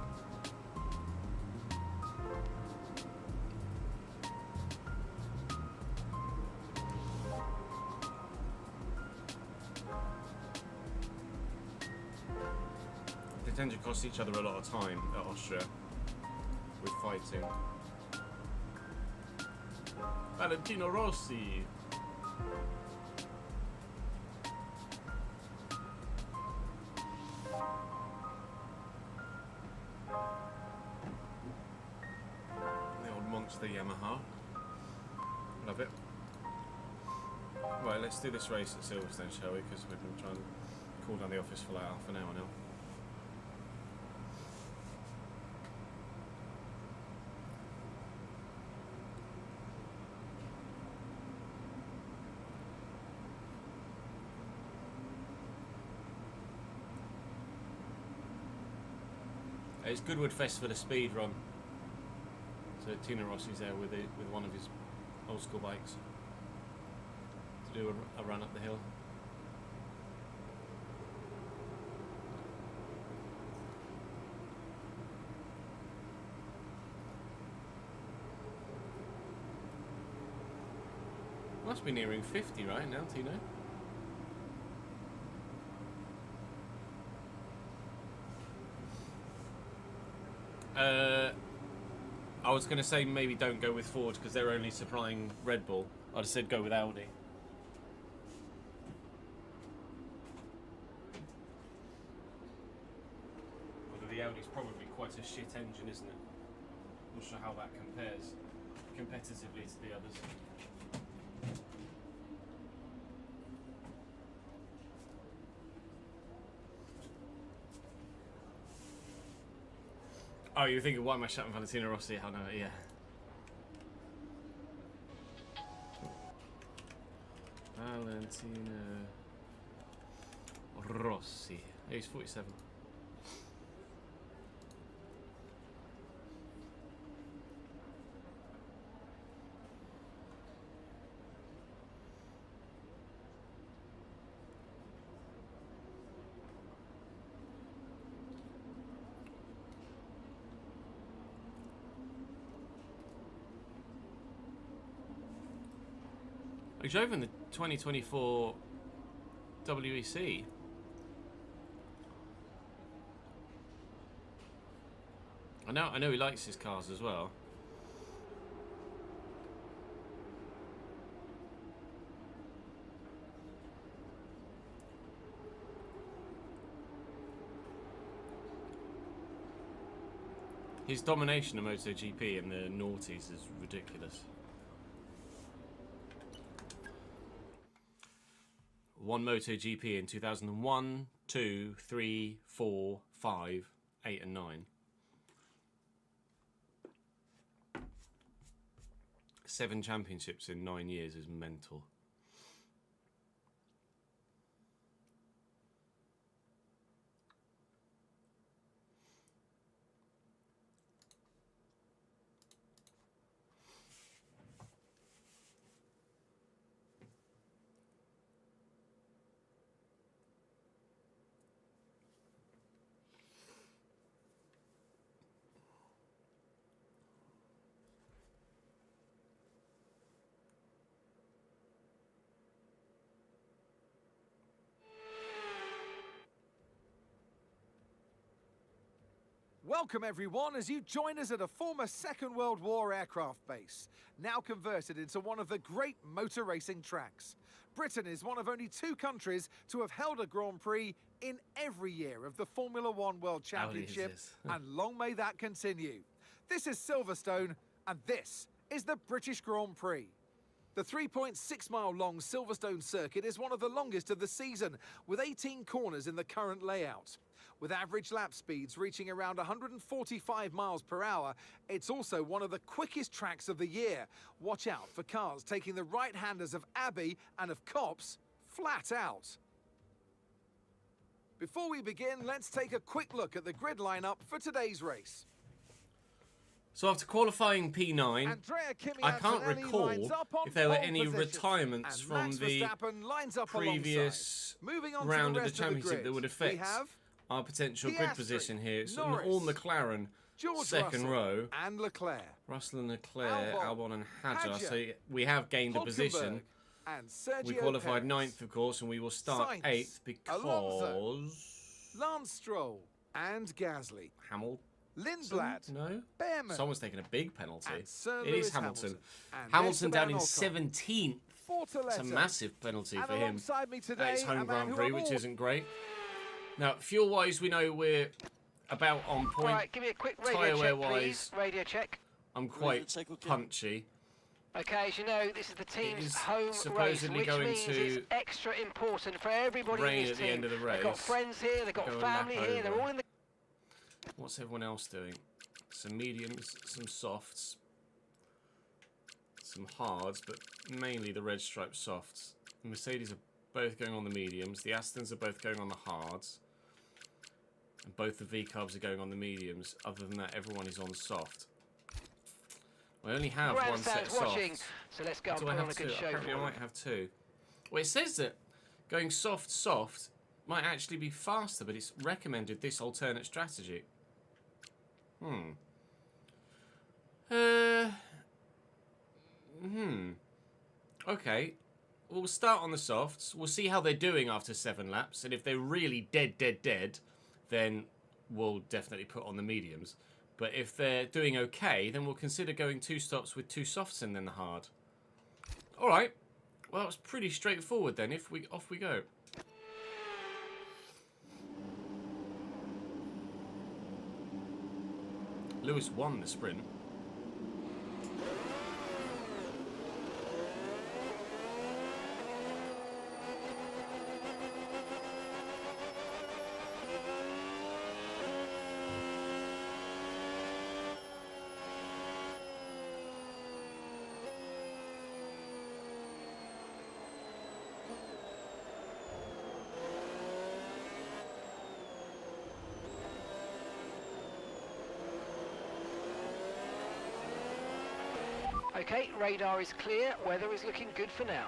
They tend to cost each other a lot of time at Austria with fighting. Valentino Rossi. The old monster Yamaha. Love it. Right, let's do this race at Silverstone, shall we? Because we've been trying to cool down the office for like half an hour now. It's Goodwood Fest for the speed run. So Tino Rossi's there with one of his old school bikes to do a run up the hill. Must be nearing 50 right now, Tino. I was going to say maybe don't go with Ford because they're only supplying Red Bull. I'd have said go with Audi. Although the Audi's probably quite a shit engine, isn't it? Not sure how that compares competitively to the others. Oh, you're thinking, why am I shouting Valentino Rossi? Oh no, yeah. Valentino Rossi. Oh, he's 47. He drove in the 2024 WEC. I know he likes his cars as well. His domination of MotoGP in the noughties is ridiculous. Won MotoGP in 2001, 2, 3, 4, 5, 8 and 9. 7 championships in 9 years is mental. Welcome everyone as you join us at a former Second World War aircraft base, now converted into one of the great motor racing tracks. Britain is one of only 2 countries to have held a Grand Prix in every year of the Formula One World Championship, and long may that continue. This is Silverstone, and this is the British Grand Prix. The 3.6-mile long Silverstone circuit is one of the longest of the season, with 18 corners in the current layout. With average lap speeds reaching around 145 miles per hour, it's also one of the quickest tracks of the year. Watch out for cars taking the right-handers of Abbey and of Copse flat out. Before we begin, let's take a quick look at the grid lineup for today's race. So after qualifying P9, Andrea Kimi I can't Antonelli recall lines up on if there were pole any position, retirements and from Max the Verstappen lines up previous alongside. Moving on round to of the rest championship grid, that would we affect have our potential grid Piastri, position here. It's an Norris, all McLaren George second Russell row. and Leclerc. Russell and Leclerc, Albon and Hadjar. Hadjar, So we have gained a position. Hulkenberg and Sergio We qualified Perez. 9th, of course, and we will start Sainz, 8th because Alonso, Lance Stroll and Gasly. Hamilton. Lindblad, No? Behrman, Someone's taking a big penalty. and Sir It Lewis is Hamilton. And Hamilton down in Esteban Ocon. 17th. It's a Fortaleza. massive penalty And for him alongside me today, at his a home man Grand who Prix, I'm which all- isn't great. Now, fuel-wise, we know we're about on point. Right, give me a quick radio Tyre wear check, please. wise. Radio check. I'm quite check, okay. punchy. Okay, as you know, this is the team's is home race, supposedly which going means to it's extra important for everybody rain in this at the team. end of the They've got race. friends here, they've got Go and family lap here, they're over. all in the... What's everyone else doing? Some mediums, some softs, some hards, but mainly the red stripe softs. The Mercedes are both going on the mediums. The Astons are both going on the hards. And both the V-cubs are going on the mediums. Other than that, everyone is on soft. I only have one set of Grandstand's watching, softs. so let's go and Do put I on have a good two? show Apparently for I them. might have 2. Well, it says that going soft might actually be faster, but it's recommended this alternate strategy. Okay. We'll start on the softs. We'll see how they're doing after 7 laps, and if they're really dead, then we'll definitely put on the mediums. But if they're doing okay, then we'll consider going 2 stops with 2 softs and then the hard. All right. Well, it's pretty straightforward then. Off we go. Lewis won the sprint. Okay, radar is clear, weather is looking good for now.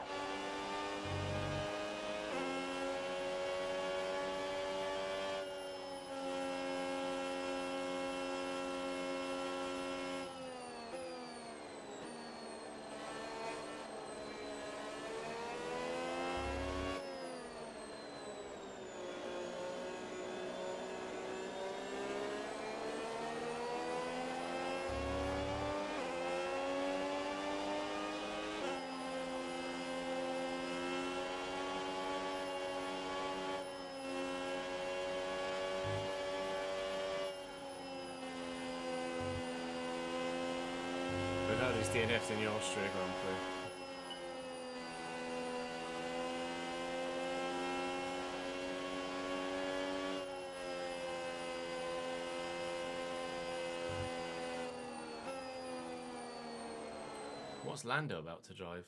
Audi's DNF'd in the Austria Grand Prix. What's Lando about to drive?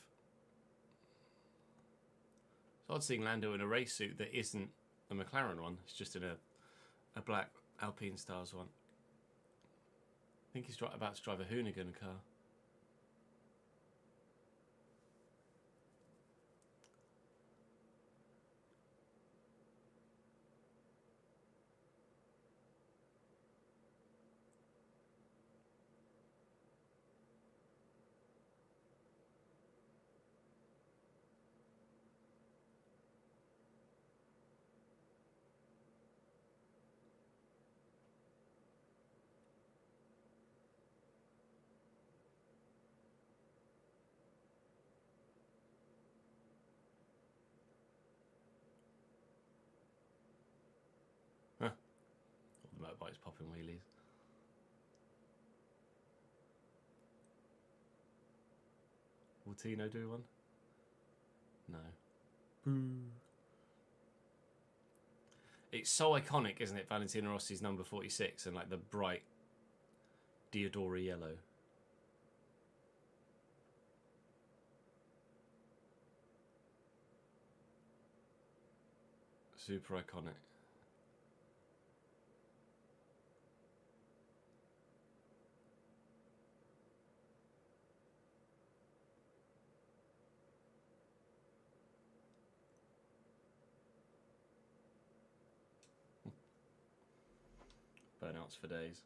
It's odd seeing Lando in a race suit that isn't a McLaren one. It's just in a black Alpine Stars one. I think he's about to drive a Hoonigan car. All the motorbikes popping wheelies. Will Tino do one? No. Boo. It's so iconic, isn't it? Valentino Rossi's number 46 and like the bright Diodora yellow. Super iconic. Burnouts for days.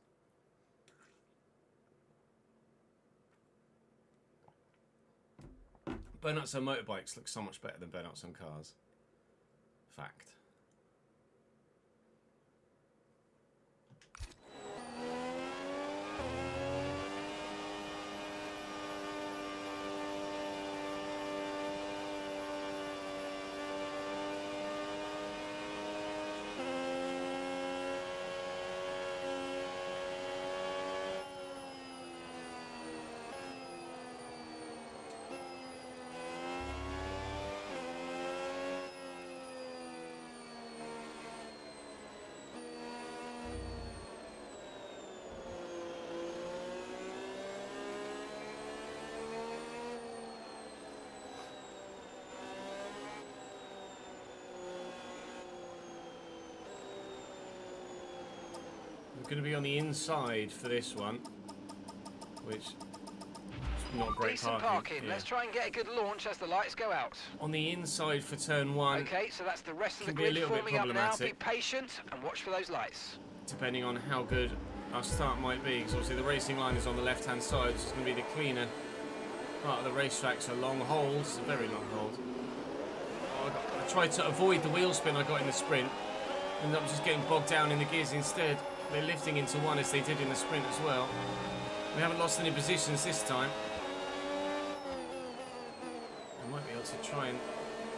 Burnouts on motorbikes look so much better than burnouts on cars. Fact. Going to be on the inside for this one, which is not great Decent parking. Yeah. Let's try and get a good launch as the lights go out. On the inside for turn one. Okay, so that's the rest of the Can be a grid little bit forming up now. Be problematic. patient and watch for those lights. Depending on how good our start might be, because obviously the racing line is on the left-hand side, so it's going to be the cleaner part of the racetrack. So long holds, a very long hold. Oh, I tried to avoid the wheel spin I got in the sprint, and I'm just getting bogged down in the gears instead. They're lifting into one as they did in the sprint as well. We haven't lost any positions this time. I might be able to try and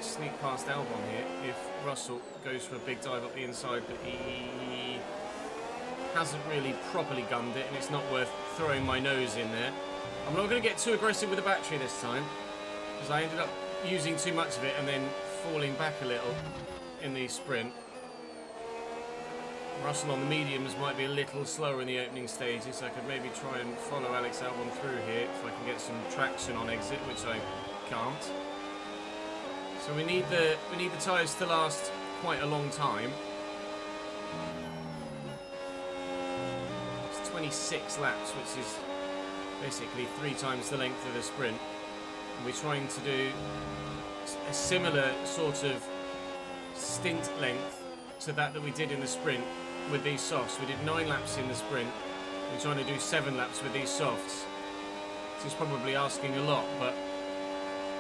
sneak past Albon here if Russell goes for a big dive up the inside, but he hasn't really properly gummed it, and it's not worth throwing my nose in there. I'm not going to get too aggressive with the battery this time, because I ended up using too much of it and then falling back a little in the sprint. Russell on the mediums might be a little slower in the opening stages, so I could maybe try and follow Alex Albon through here if I can get some traction on exit, which I can't. So we need the tyres to last quite a long time. It's 26 laps, which is basically 3 times the length of the sprint. And we're trying to do a similar sort of stint length to that we did in the sprint with these softs. We did 9 laps in the sprint. We're trying to do 7 laps with these softs. This is probably asking a lot, but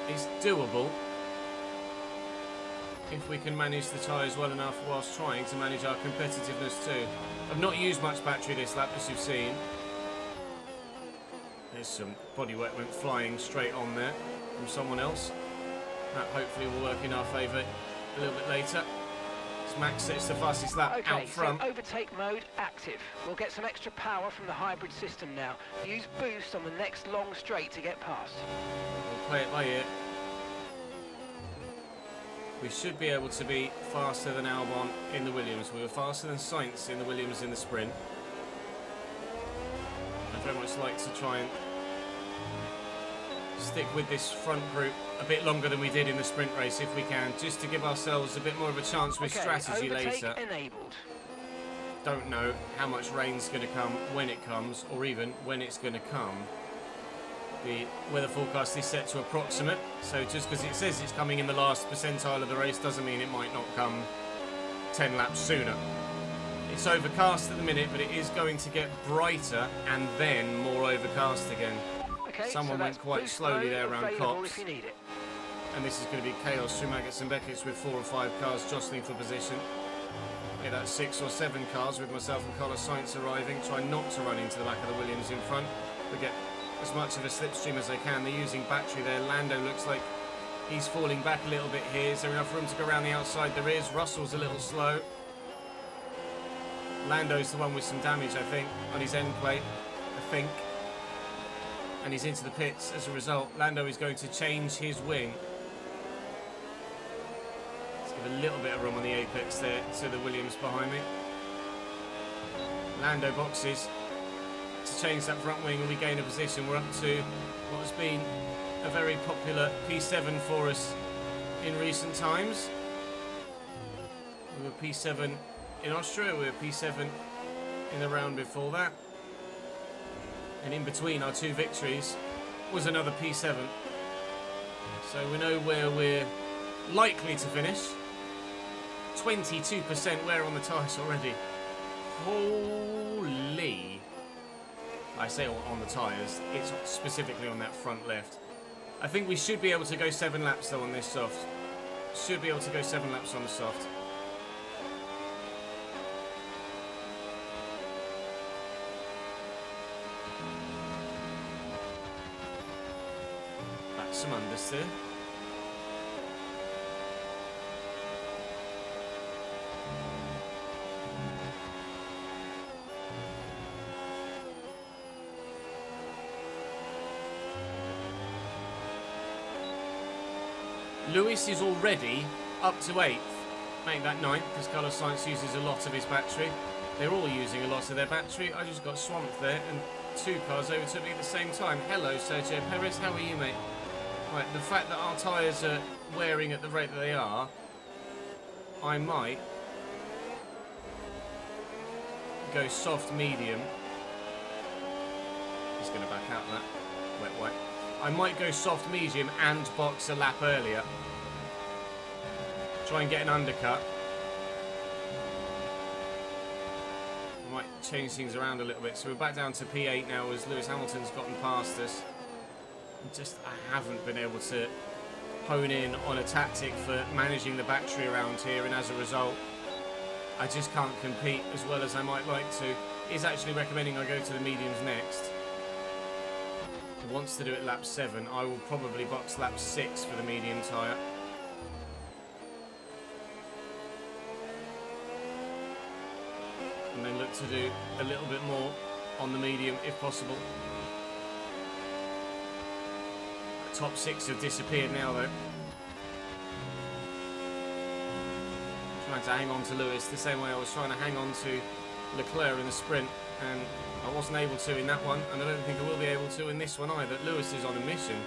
it's doable if we can manage the tyres well enough whilst trying to manage our competitiveness too. I've not used much battery this lap, as you've seen. There's some body wet went flying straight on there from someone else. That hopefully will work in our favour a little bit later. Max sets the fastest lap Okay, out front. so overtake mode active. We'll get some extra power from the hybrid system now. Use boost on the next long straight to get past. We'll play it by ear. We should be able to be faster than Albon in the Williams. We were faster than Sainz in the Williams in the sprint. I'd very much like to try and stick with this front group a bit longer than we did in the sprint race if we can, just to give ourselves a bit more of a chance with strategy later. Enabled. Don't know how much rain's going to come, when it comes, or even when it's going to come. The weather forecast is set to approximate, so just because it says it's coming in the last percentile of the race doesn't mean it might not come 10 laps sooner. It's overcast at the minute, but it is going to get brighter and then more overcast again. Okay, Someone so went that's quite boost slowly mode there around available Cox. if you need it. And this is going to be chaos through Maggots and Beckett's with 4 or 5 cars jostling for position. Yeah, that's 6 or 7 cars with myself and Carlos Sainz arriving. Try not to run into the back of the Williams in front, but get as much of a slipstream as they can. They're using battery there. Lando looks like he's falling back a little bit here. Is there enough room to go around the outside? There is. Russell's a little slow. Lando's the one with some damage, I think, on his end plate. I think. And he's into the pits as a result. Lando is going to change his wing. Let's give a little bit of room on the apex there to the Williams behind me. Lando boxes to change that front wing and we gain a position. We're up to what has been a very popular P7 for us in recent times. We were P7 in Austria, we were P7 in the round before that. And in between our 2 victories was another P7. So we know where we're likely to finish. 22% wear on the tyres already. Holy. I say on the tyres, it's specifically on that front left. I think we should be able to go 7 laps though on this soft. Should be able to go 7 laps on the soft. Some understeer. Lewis is already up to 8th. Make that 9th because Carlos Sainz uses a lot of his battery. They're all using a lot of their battery. I just got swamped there and 2 cars overtook me at the same time. Hello, Sergio Perez. How are you, mate? Right, the fact that our tyres are wearing at the rate that they are, I might go soft medium. He's going to back out that. Wet white. I might go soft medium and box a lap earlier. Try and get an undercut. I might change things around a little bit. So we're back down to P8 now as Lewis Hamilton's gotten past us. I haven't been able to hone in on a tactic for managing the battery around here, and as a result I just can't compete as well as I might like to. He's actually recommending I go to the mediums next. He wants to do it lap 7. I will probably box lap 6 for the medium tyre. And then look to do a little bit more on the medium if possible. Top 6 have disappeared now though. Trying to hang on to Lewis the same way I was trying to hang on to Leclerc in the sprint, and I wasn't able to in that one, and I don't think I will be able to in this one either. Lewis is on a mission.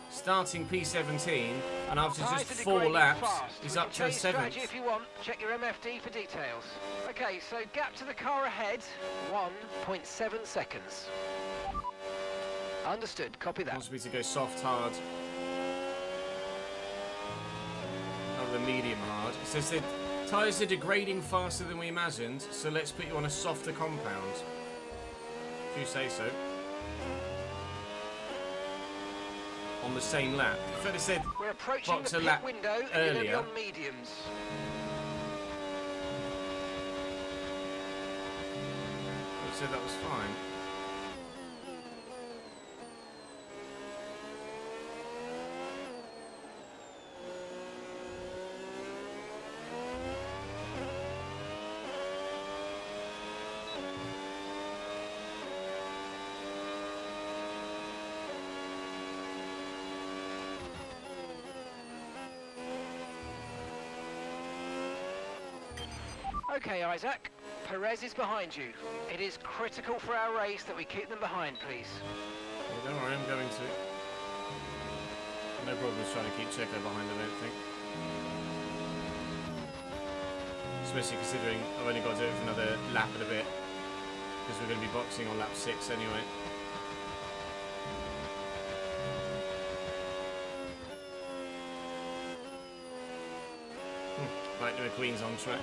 Starting P17, and after just 4 laps, he's up to 7th. If you want, check your MFD for details. Okay, so gap to the car ahead, 1.7 seconds. Understood, copy that. Wants me to go soft hard. Rather than medium hard. It says that tyres are degrading faster than we imagined, so let's put you on a softer compound. If you say so. On the same lap. If I'd have said we're approaching box the a pit lap window and earlier, you're going to be on mediums. I said that was fine. Okay, Isaac. Perez is behind you. It is critical for our race that we keep them behind, please. Yeah, don't worry, I'm going to. No problem with trying to keep Checo behind, I don't think. Especially considering I've only got to do it for another lap and a bit. Because we're going to be boxing on lap 6 anyway. Right, the Queen's on track.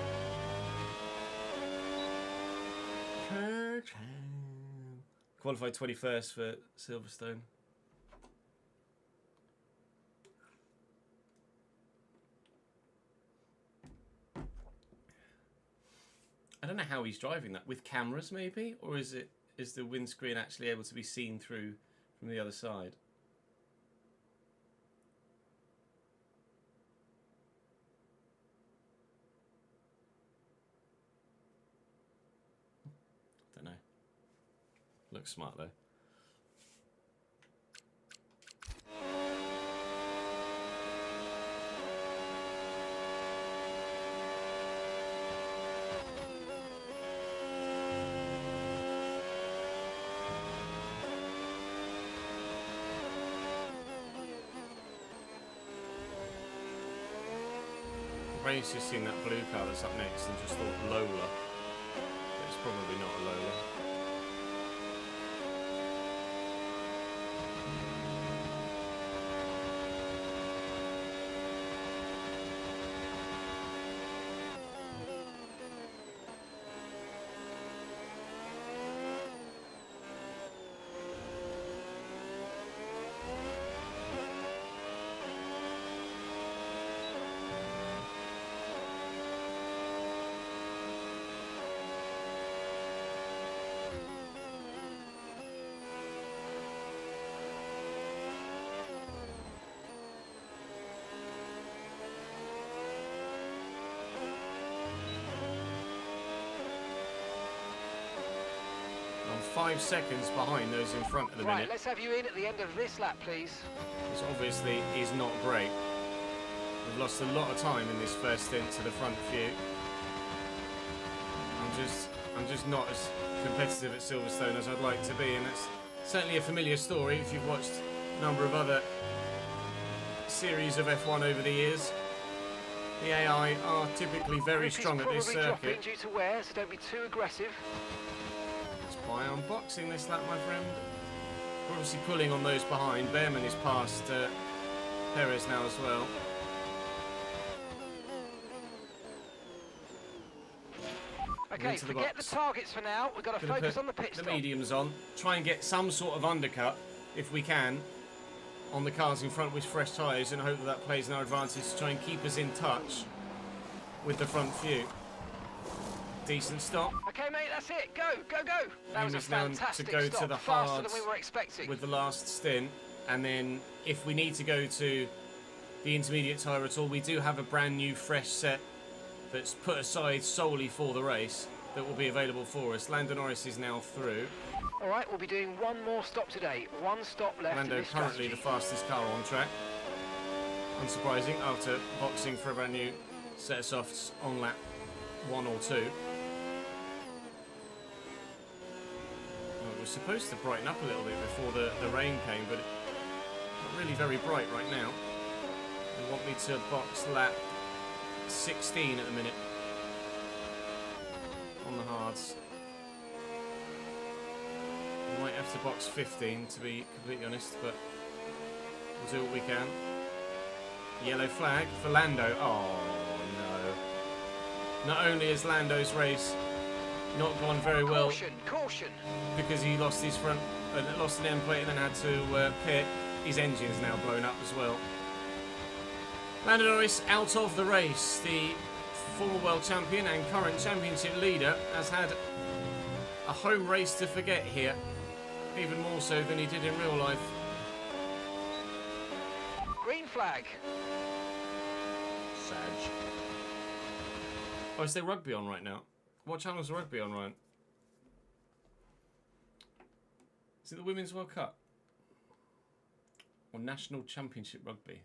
Qualified 21st for Silverstone. I don't know how he's driving that. With cameras maybe? Or is the windscreen actually able to be seen through from the other side? Don't know. Looks smart though. Ray's just seen that blue car that's up next and just thought Lola. But it's probably not a Lola. I'm 5 seconds behind those in front at the Right, minute. let's have you in at the end of this lap, please. Which obviously is not great. We've lost a lot of time in this first stint to the front few. I'm just not as competitive at Silverstone as I'd like to be, and that's certainly a familiar story if you've watched a number of other series of F1 over the years. The AI are typically very strong at this Probably dropping circuit. due to wear, so don't be too aggressive. That's why I'm boxing this lap, my friend. We're obviously pulling on those behind. Behrman is past Perez now as well. Okay, Into the forget box. the targets for now. We've got to Gonna focus put on the pit the stop. mediums on. Try and get some sort of undercut, if we can, on the cars in front with fresh tyres, and hope that that plays in our advantage to try and keep us in touch with the front few. Decent stop. Okay, mate, that's it. Go, go, go. That was Aim a is now fantastic to go stop. to the Faster hards than we were expecting. with the last stint, and then if we need to go to the intermediate tyre at all, we do have a brand new fresh set that's put aside solely for the race that will be available for us. Lando Norris is now through. All right, we'll be doing one more stop today. One stop left. in Lando this currently strategy. the fastest car on track. Unsurprising after boxing for a brand new set of softs on lap 1 or 2. Well, it was supposed to brighten up a little bit before the rain came, but not really very bright right now. They want me to box lap 16 at the minute on the hards. We might have to box 15 to be completely honest, but we'll do what we can. Yellow flag for Lando. Oh no. Not only has Lando's race not gone very well Caution, caution. because he lost his front, lost an end plate and then had to pit, his engine's now blown up as well. Lando Norris out of the race. The former world champion and current championship leader has had a home race to forget here, even more so than he did in real life. Green flag. Sag. Oh, is there rugby on right now? What channel's the rugby on, Ryan? Is it the Women's World Cup? Or National Championship Rugby?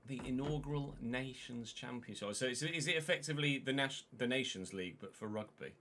The inaugural Nations Championship. So is it effectively the Nations League, but for rugby?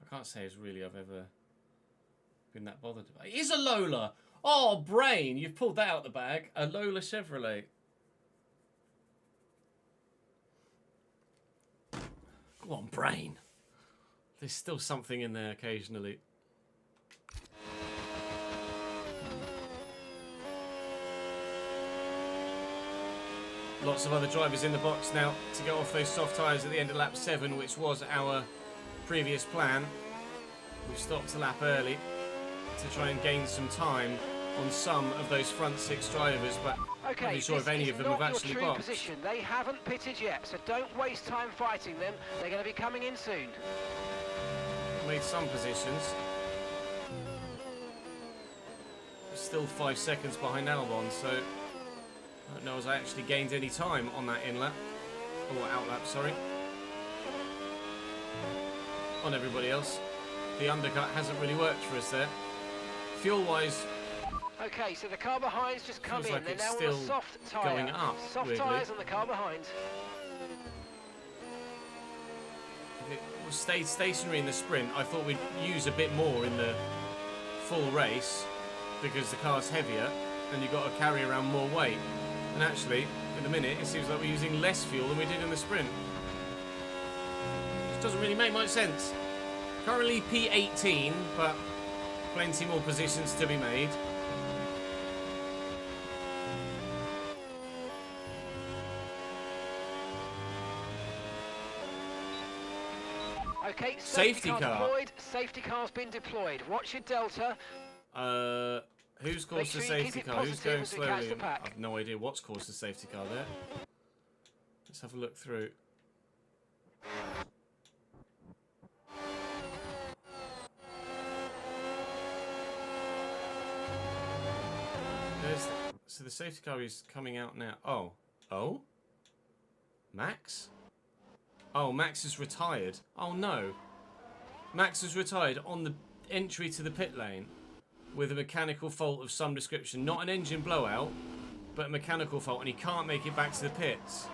I can't say I've ever been that bothered about it. It is a Lola! Oh, brain! You've pulled that out the bag. A Lola Chevrolet. Go on, brain. There's still something in there occasionally. Lots of other drivers in the box now to get off those soft tyres at the end of lap 7, which was our previous plan. We've stopped a lap early to try and gain some time on some of those front 6 drivers, but okay, I'm not sure if any of them have actually boxed. Position. They haven't pitted yet, so don't waste time fighting them. They're going to be coming in soon. Made some positions. Still 5 seconds behind Albon, so I don't know as I actually gained any time on that in-lap. Or out-lap, sorry. On everybody else. The undercut hasn't really worked for us there. Fuel-wise, okay, so the car behind's just come in. like They're it's now on still a soft tyre. going up, Soft weirdly. tyres on the car behind. if it stayed stationary in the sprint, I thought we'd use a bit more in the full race because the car's heavier and you've got to carry around more weight. And actually, in the minute, it seems like we're using less fuel than we did in the sprint. Which doesn't really make much sense. Currently P18, but plenty more positions to be made. Okay, Safety car. deployed. Safety car's been deployed. Watch your delta. Who's Make caused sure the you keep safety it car? Who's positive going as we catch slowly? the pack. I've no idea what's caused the safety car there. Let's have a look through. So the safety car is coming out now. Oh? Max? Oh, Max is retired. Oh no. Max is retired on the entry to the pit lane with a mechanical fault of some description. Not an engine blowout, but a mechanical fault, and he can't make it back to the pits.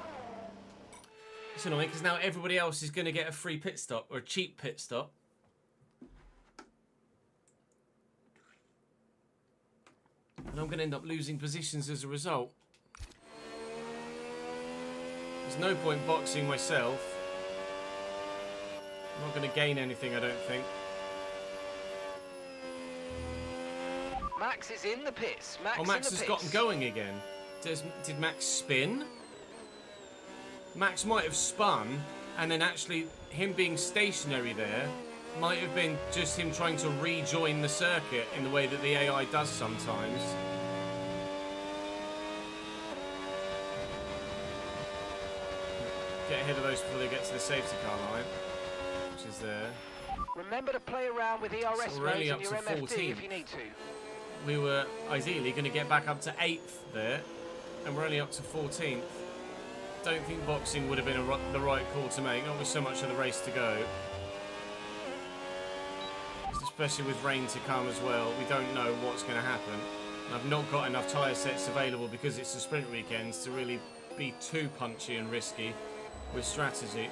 It's annoying because now everybody else is going to get a free pit stop, or a cheap pit stop. And I'm going to end up losing positions as a result. There's no point boxing myself. I'm not going to gain anything, I don't think. Max is in the pits. Max has gotten going again. Did Max spin? Max might have spun, and then actually him being stationary there might have been just him trying to rejoin the circuit in the way that the AI does sometimes. Get ahead of those before they get to the safety car line, which is there. Remember to play around with ERS So we're modes only and up your to MFD 14th. if you need to. We were ideally going to get back up to 8th there, and we're only up to 14th. Don't think boxing would have been the right call to make, not with so much of the race to go. Especially with rain to come as well, we don't know what's going to happen. And I've not got enough tyre sets available because it's the sprint weekends to really be too punchy and risky with strategy.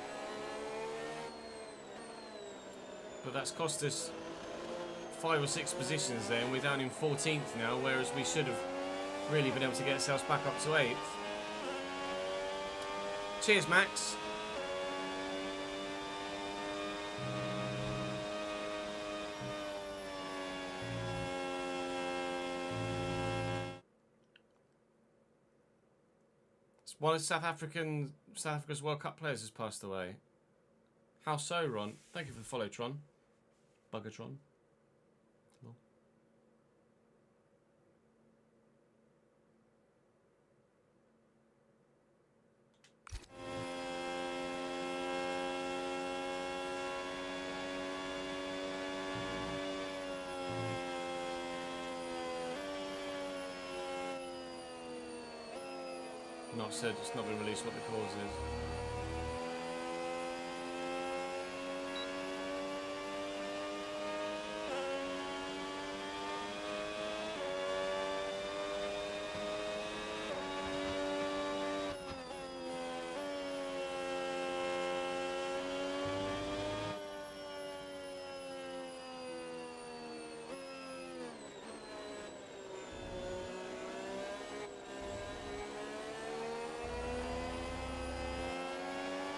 But that's cost us 5 or 6 positions there, and we're down in 14th now, whereas we should have really been able to get ourselves back up to 8th. Cheers, Max. One of South Africa's World Cup players has passed away. How so, Ron? Thank you for the follow, Tron. Buggertron. not said, it's not been released what the cause is.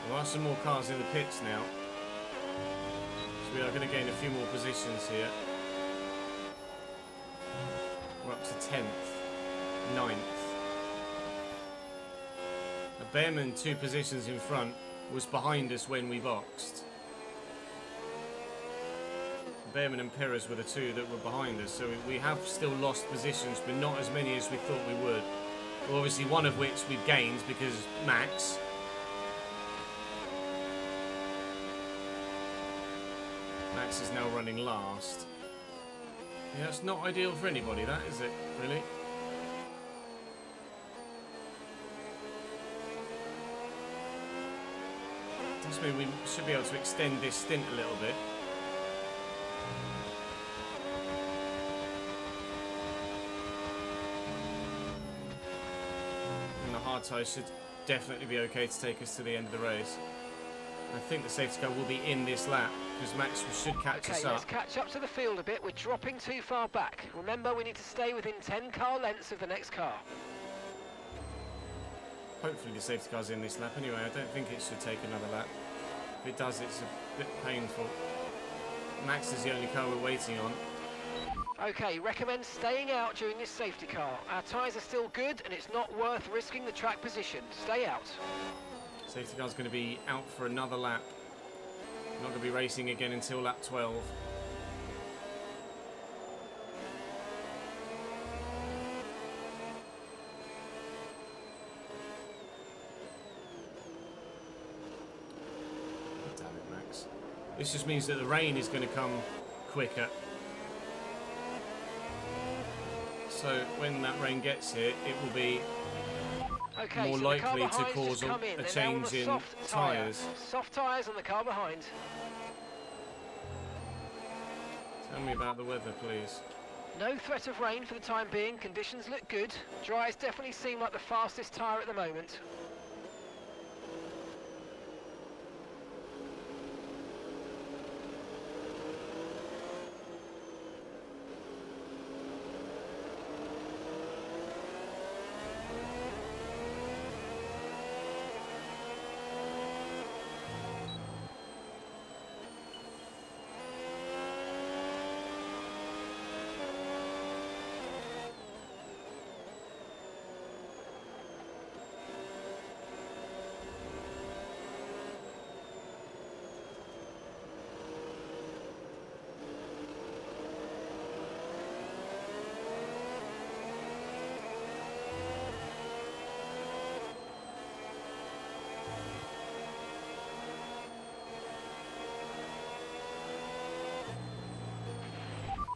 There are some more cars in the pits now, so we are going to gain a few more positions here. We're up to 10th, 9th. A Bearman 2 positions in front was behind us when we boxed. Bearman and Perez were the 2 that were behind us, so we have still lost positions, but not as many as we thought we would. Well, obviously one of which we've gained because Max. Max is now running last. Yeah, it's not ideal for anybody, that, is it? Really? Does mean we should be able to extend this stint a little bit. And the hard tyres should definitely be okay to take us to the end of the race. I think the safety car will be in this lap because Max should catch us up. Let's catch up to the field a bit. We're dropping too far back. Remember, we need to stay within 10 car lengths of the next car. Hopefully the safety car's in this lap anyway. I don't think it should take another lap. If it does, it's a bit painful. Max is the only car we're waiting on. Okay, recommend staying out during this safety car. Our tyres are still good and it's not worth risking the track position. Stay out. Safety car's going to be out for another lap. Not going to be racing again until lap 12. Damn it, Max. This just means that the rain is going to come quicker. So when that rain gets here, it will be okay, more so likely the car to cause a change in tyres. Soft tyres on the car behind. Tell me about the weather, please. No threat of rain for the time being. Conditions look good. Dries definitely seem like the fastest tyre at the moment.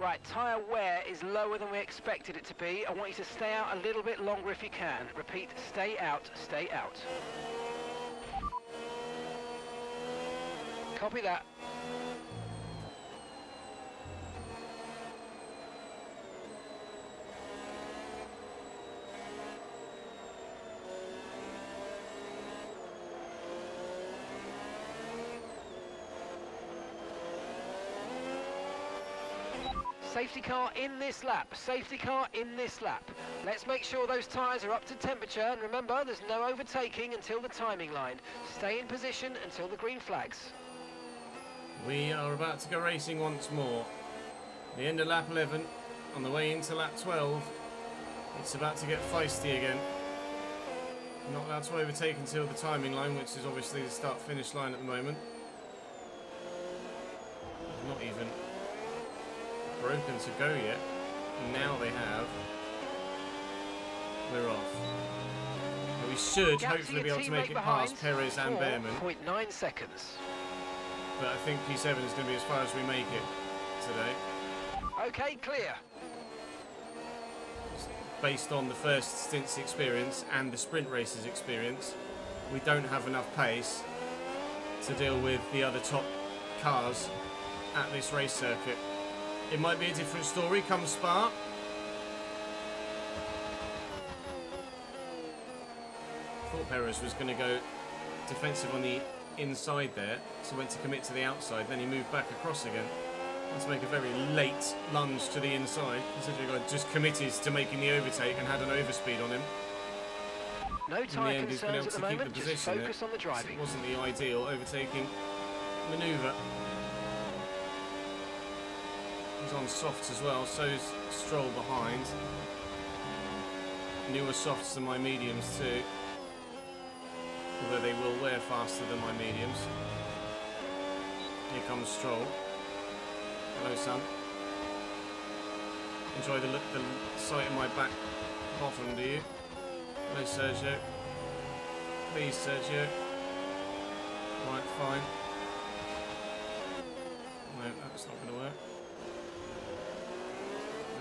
Right, tyre wear is lower than we expected it to be. I want you to stay out a little bit longer if you can. Repeat, stay out, stay out. Copy that. Safety car in this lap, safety car in this lap. Let's make sure those tyres are up to temperature, and remember, there's no overtaking until the timing line. Stay in position until the green flags. We are about to go racing once more. The end of lap 11, on the way into lap 12. It's about to get feisty again. Not allowed to overtake until the timing line, which is obviously the start-finish line at the moment. Not even broken to go yet. Now they have. We're off. But we should hopefully be able to make it past Perez and Bearman. 0.9 seconds. But I think P7 is going to be as far as we make it today. Okay, clear. based on the first stint's experience and the sprint races experience, we don't have enough pace to deal with the other top cars at this race circuit. It might be a different story come Spa. Thought Perez was going to go defensive on the inside there, so went to commit to the outside, then he moved back across again. Let's make a very late lunge to the inside, considering I just committed to making the overtake and had an overspeed on him. No tyre end, he's been able concerns at to the keep the moment, just position focus there. on the driving. It wasn't the ideal overtaking manoeuvre. He's on softs as well, so's Stroll behind. Newer softs than my mediums too, although they will wear faster than my mediums. Here comes Stroll. Hello, son. Enjoy the sight of my back bottom, do you? Hello, Sergio. Please, Sergio. Right, fine. No, that's not going to work.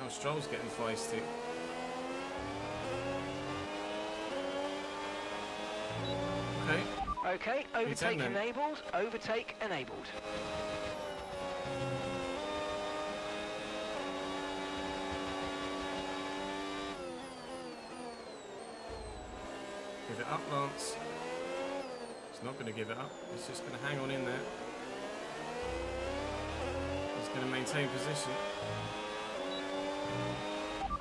Now Stroll's getting feisty. Okay. Okay, overtake then. enabled, overtake enabled. Give it up, Lance. He's not going to give it up. He's just going to hang on in there. He's going to maintain position.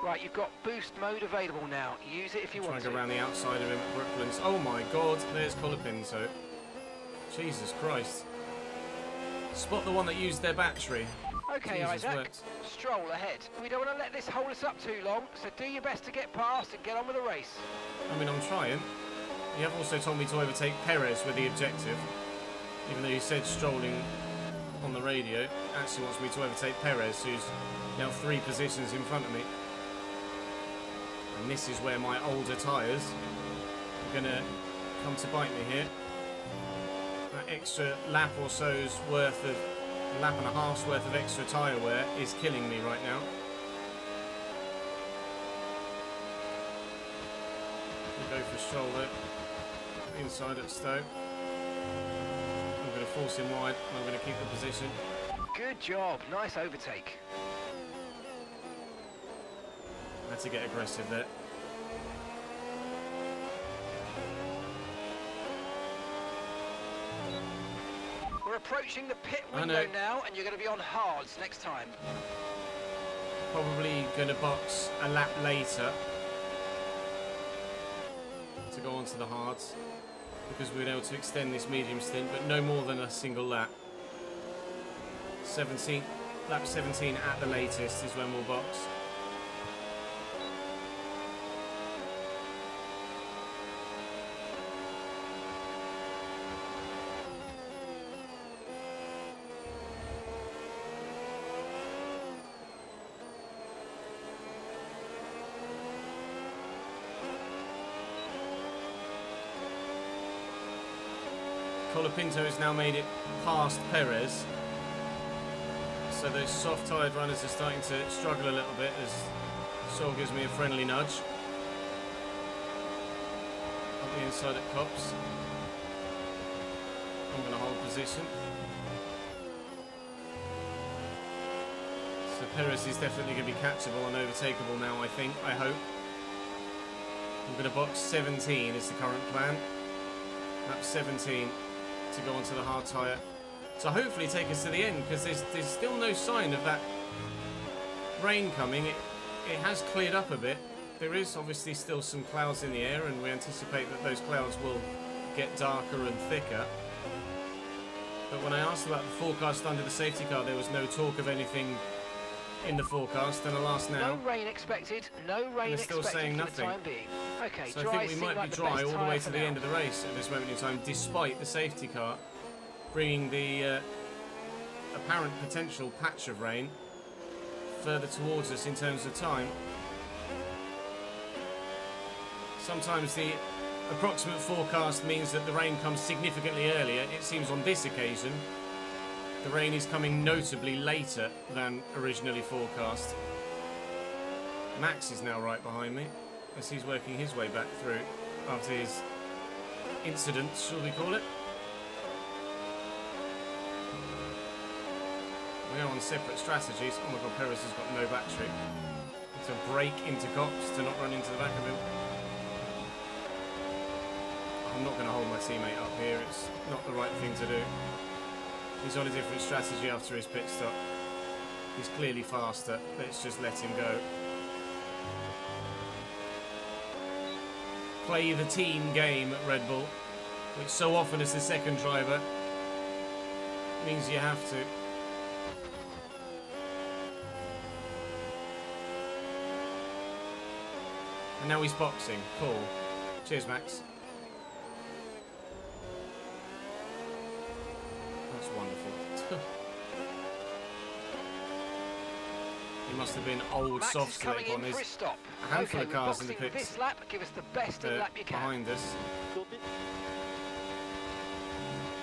Right, you've got boost mode available now. Use it if you Try want and to. go around the outside of him at Brooklands. Oh my God, there's Colapinto. Jesus Christ. Spot the one that used their battery. Okay, Jesus, Isaac. worked. Stroll ahead. We don't want to let this hold us up too long, so do your best to get past and get on with the race. I mean, I'm trying. You have also told me to overtake Perez with the objective. Even though you said strolling on the radio, actually wants me to overtake Perez, who's now 3 positions in front of me. And this is where my older tyres are going to come to bite me here. That extra lap or so's worth of, lap and a half's worth of extra tyre wear is killing me right now. We'll go for Stroll there. Inside at Stowe. I'm going to force him wide. I'm going to keep the position. Good job. Nice overtake. I had to get aggressive there. We're approaching the pit I window know. now, and you're going to be on hards next time. Probably going to box a lap later to go on to the hards, because we're able to extend this medium stint, but no more than a single lap. 17, lap 17 at the latest is when we'll box. Colapinto has now made it past Perez, so those soft-tyred runners are starting to struggle a little bit as Sol gives me a friendly nudge. Up the inside at Cops. I'm going to hold position. So Perez is definitely going to be catchable and overtakeable now, I think, I hope. I'm going to box 17 is the current plan. Lap 17 to go onto the hard tyre. So hopefully take us to the end, because there's still no sign of that rain coming. It has cleared up a bit. There is obviously still some clouds in the air, and we anticipate that those clouds will get darker and thicker. But when I asked about the forecast under the safety car, there was no talk of anything in the forecast, and alas now. No rain expected. No rain they're still expected saying for nothing. the time being. Okay, So I dry think we seem might like be the dry best all the tyre way for to the now. end of the race at this moment in time, despite the safety car bringing the apparent potential patch of rain further towards us in terms of time. Sometimes the approximate forecast means that the rain comes significantly earlier. It seems on this occasion the rain is coming notably later than originally forecast. Max is now right behind me as he's working his way back through after his incident, shall we call it. We are on separate strategies. Oh my god, Perez has got no battery. To brake into Cops to not run into the back of him. I'm not going to hold my teammate up here. It's not the right thing to do. He's on a different strategy after his pit stop. He's clearly faster. Let's just let him go. Play the team game at Red Bull, which so often as the second driver means you have to. And now he's boxing. Cool. Cheers, Max. That's wonderful. He must have been old Max soft is coming slip on in his for his stop. a handful Okay, of cars in the we're boxing pits this lap. Give us the best of lap you can. behind us. Go bit.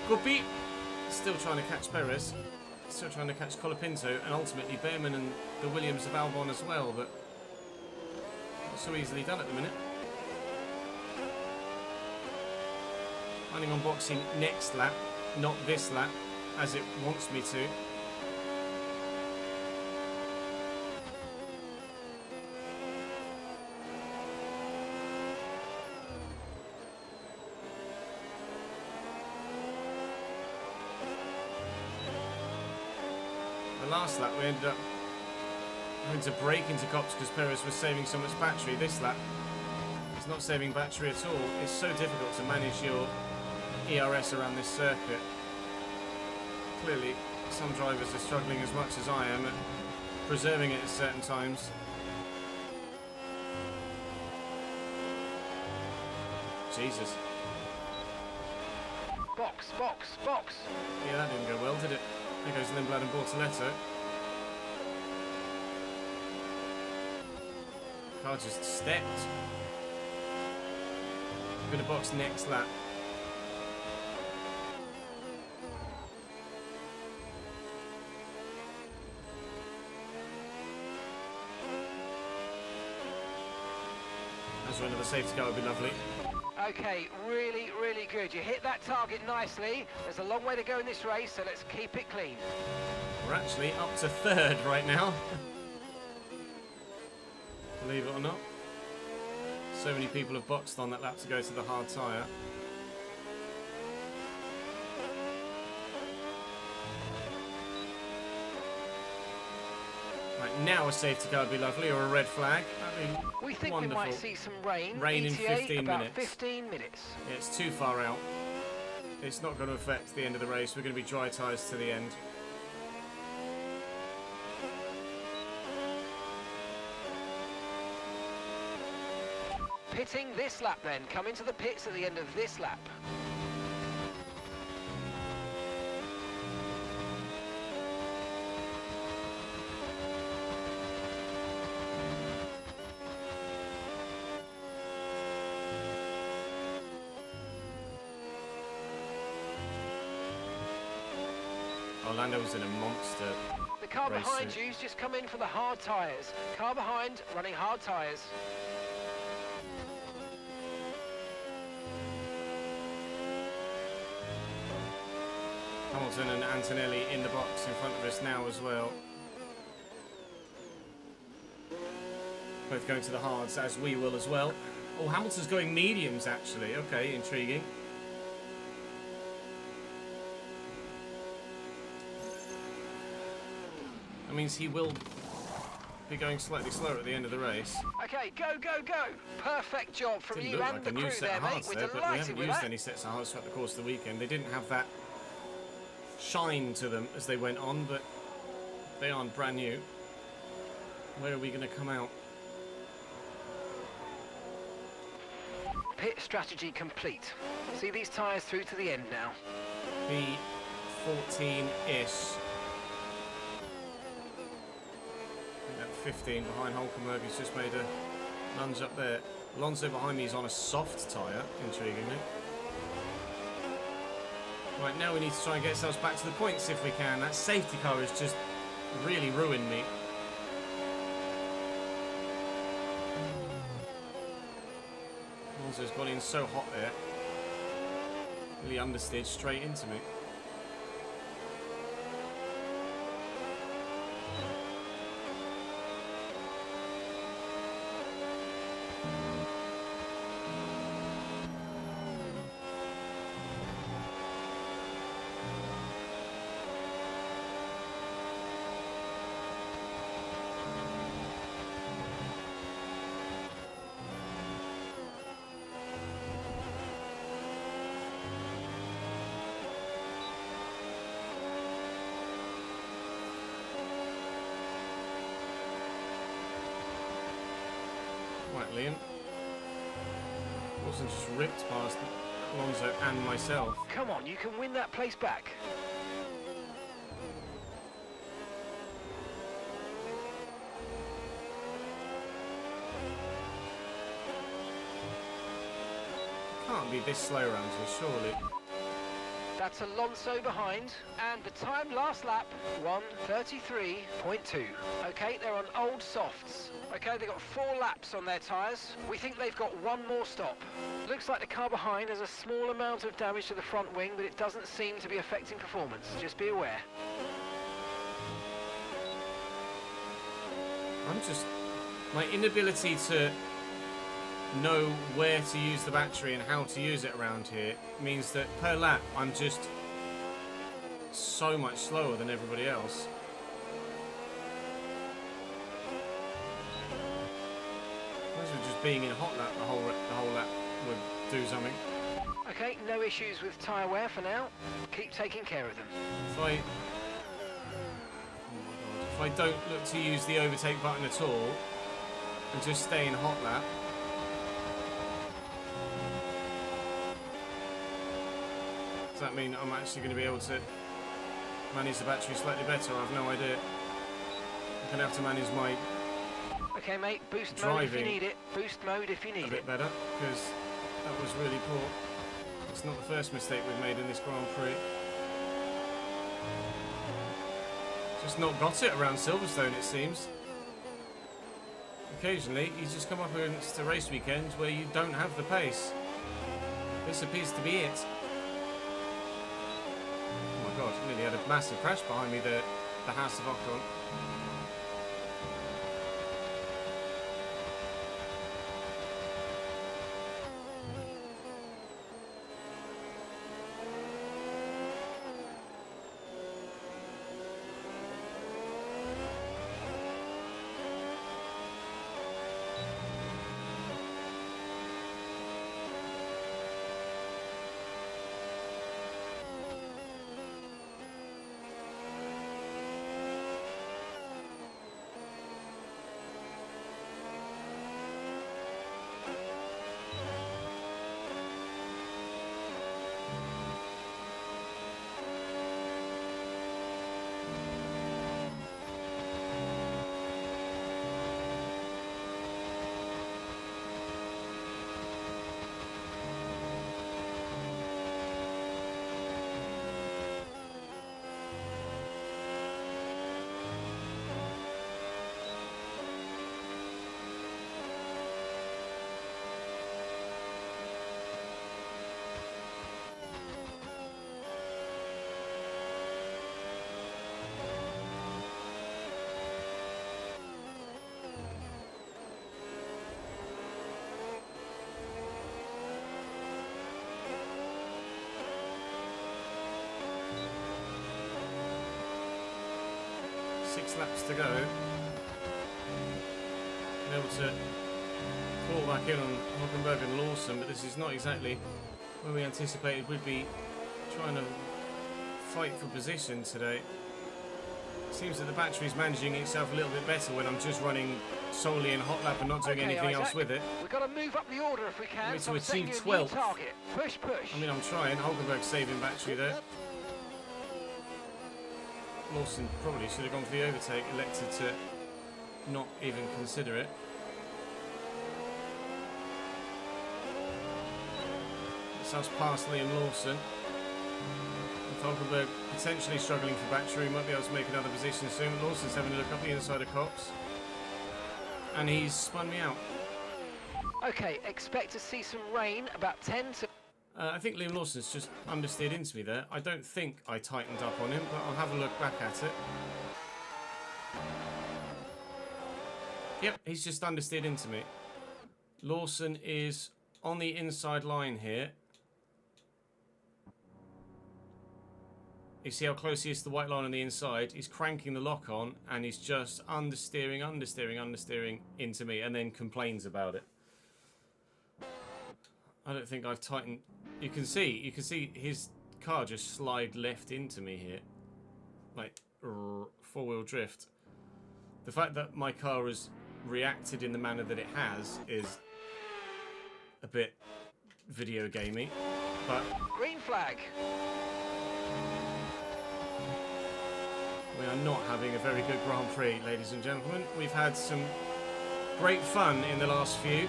Good beat. Still trying to catch Perez. Still trying to catch Colapinto, and ultimately Behrman and the Williams of Albon as well, but not so easily done at the minute. Planning on boxing next lap, not this lap, as it wants me to. The last lap we ended up having to brake into Cops because Perez was saving so much battery. This lap it's not saving battery at all. It's so difficult to manage your ERS around this circuit. Clearly some drivers are struggling as much as I am at preserving it at certain times. Jesus. Box, box, box. Yeah, that didn't go well, did it? There goes Lindblad and Bortoletto. Car just stepped. Going to box next lap. As another safety car would be lovely. Okay, really, really good. You hit that target nicely. There's a long way to go in this race, so let's keep it clean. We're actually up to third right now. Believe it or not. So many people have boxed on that lap to go to the hard tyre. Right, now a safety car would be lovely, or a red flag. That'd be We think wonderful. we might see some rain. Rain in ETA 15 about minutes. 15 minutes. Yeah, it's too far out. It's not going to affect the end of the race. We're going to be dry tyres to the end. Pitting this lap then. Come into the pits at the end of this lap. Orlando was in a monster. The car race behind suit. you's just come in for the hard tyres. Car behind, running hard tyres. Hamilton and Antonelli in the box in front of us now as well. Both going to the hards, as we will as well. Oh, Hamilton's going mediums, actually. Okay, intriguing. That means he will be going slightly slower at the end of the race. Okay, go, go, go. Perfect job from Didn't you look and like the a new crew set there, of mate. hards We're there, but we delighted haven't with used that. any sets of hards throughout the course of the weekend. They didn't have that shine to them as they went on, but they aren't brand new. Where are we going to come out? Pit strategy complete. See these tyres through to the end now. P14-ish. I think that 15 behind Hulkenberg has just made a lunge up there. Alonso behind me is on a soft tyre, intriguingly. Right, now we need to try and get ourselves back to the points if we can. That safety car has just really ruined me. has gone in so hot there. Really understeered straight into me. Right, Liam. Wasn't just ripped past Alonso and myself. Come on, you can win that place back. Can't be this slow around here, surely. That's Alonso behind, and the time last lap, 1:33.2. Okay, they're on old softs. Okay, they've got 4 laps on their tyres. We think they've got 1 more stop. Looks like the car behind has a small amount of damage to the front wing, but it doesn't seem to be affecting performance. Just be aware. I'm just... My inability to know where to use the battery and how to use it around here means that per lap I'm just so much slower than everybody else. Might as well just being in hot lap the whole lap would do something. Okay, no issues with tyre wear for now. Keep taking care of them. If I don't look to use the overtake button at all and just stay in hot lap, does that mean I'm actually going to be able to manage the battery slightly better? I have no idea. I'm going to have to manage my Okay, mate, boost mode if you need it. Boost mode if you need a bit better, because that was really poor. It's not the first mistake we've made in this Grand Prix. Just not got it around Silverstone, it seems. Occasionally, you just come up against a race weekend where you don't have the pace. This appears to be it. Oh my god, I nearly had a massive crash behind me, the House of Ocon. Laps to go. Been able to fall back in on Hockenberg and Lawson, but this is not exactly where we anticipated we'd be trying to fight for position today. It seems that the battery's managing itself a little bit better when I'm just running solely in hot lap and not doing anything else with it. We've got to move up the order if we can. To achieve 12th. Target. Push, push. I mean, I'm trying. Hockenberg's saving battery there. Lawson probably should have gone for the overtake, elected to not even consider it. It's us past Liam Lawson. With Hockenberg potentially struggling for battery, might be able to make another position soon. Lawson's having a look up the inside of Cops. And he's spun me out. Okay, expect to see some rain about 10 to... I think Liam Lawson's just understeered into me there. I don't think I tightened up on him, but I'll have a look back at it. Yep, he's just understeered into me. Lawson is on the inside line here. You see how close he is to the white line on the inside. He's cranking the lock on, and he's just understeering into me, and then complains about it. I don't think I've tightened. You can see his car just slide left into me here, like four-wheel drift. The fact that my car has reacted in the manner that it has is a bit video gamey, but Green flag. we are not having a very good Grand Prix, ladies and gentlemen. We've had some great fun in the last few.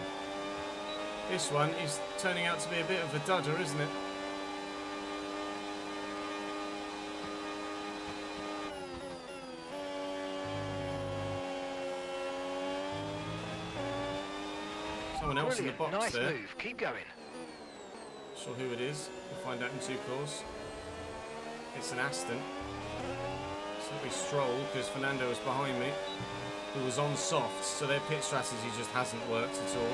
This one is turning out to be a bit of a dudder, isn't it? Someone else in the box nice there. move. Keep going. Not sure who it is. We'll find out in due course. It's an Aston. It's be Stroll, because Fernando was behind me, who was on softs, so their pit strategy just hasn't worked at all.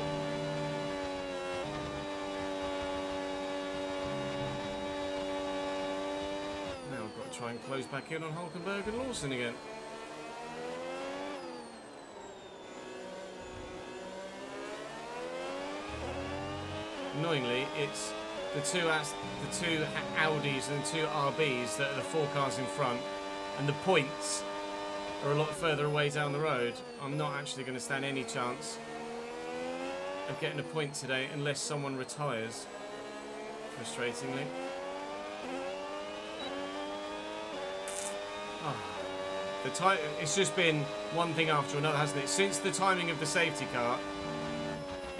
Now I've got to try and close back in on Hulkenberg and Lawson again. Annoyingly, it's the two Audis and the two RBs that are the four cars in front, and the points are a lot further away down the road. I'm not actually going to stand any chance of getting a point today unless someone retires, frustratingly. It's just been one thing after another, hasn't it? Since the timing of the safety car,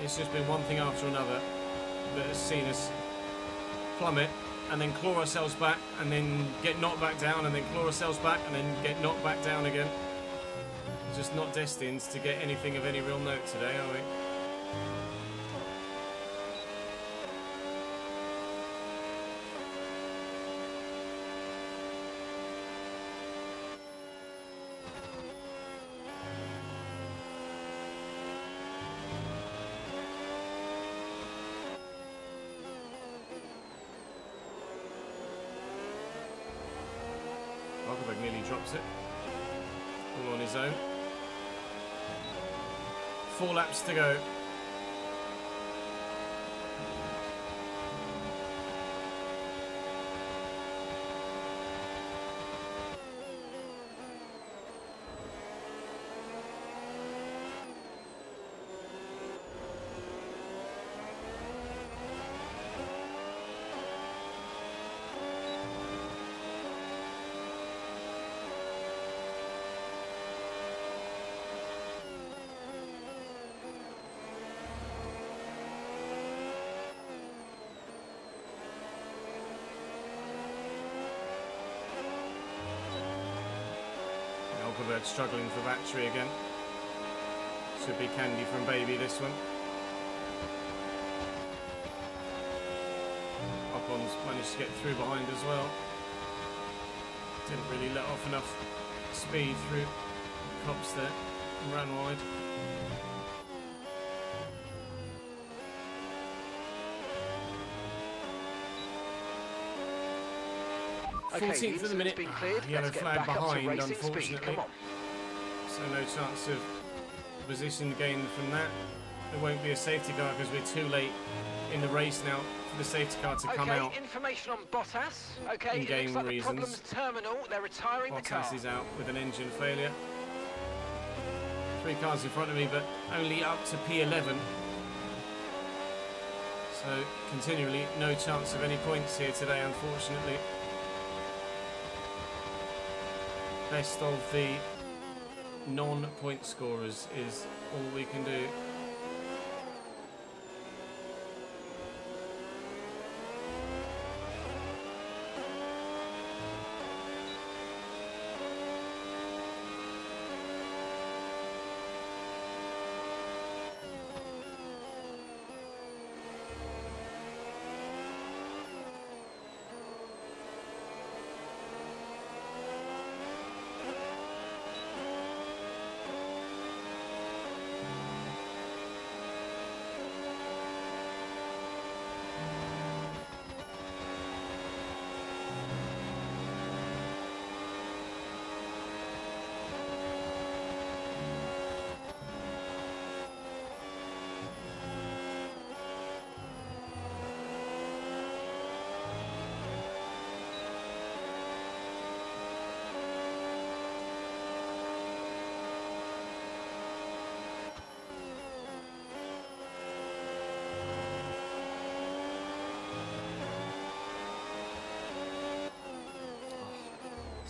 it's just been one thing after another that has seen us plummet and then claw ourselves back and then get knocked back down and then claw ourselves back and then get knocked back down again. We're just not destined to get anything of any real note today, are we? Hulkenberg nearly drops it. All on his own. 4 laps to go. Hulkenberg struggling for battery again. Should be candy from baby, this one. Ocon's managed to get through behind as well. Didn't really let off enough speed through Cops there and ran wide. Okay, 14th of the minute. been cleared. Yellow Let's get flag back up to behind, racing speed. unfortunately. Come on. So no chance of position gain from that. There won't be a safety car because we're too late in the race now for the safety car to come out. Information on Bottas. Okay, In-game it looks like reasons. the problem's terminal. They're retiring the car. Bottas is out with an engine failure. 3 cars in front of me, but only up to P11. So continually no chance of any points here today, unfortunately. Best of the non-point scorers is all we can do.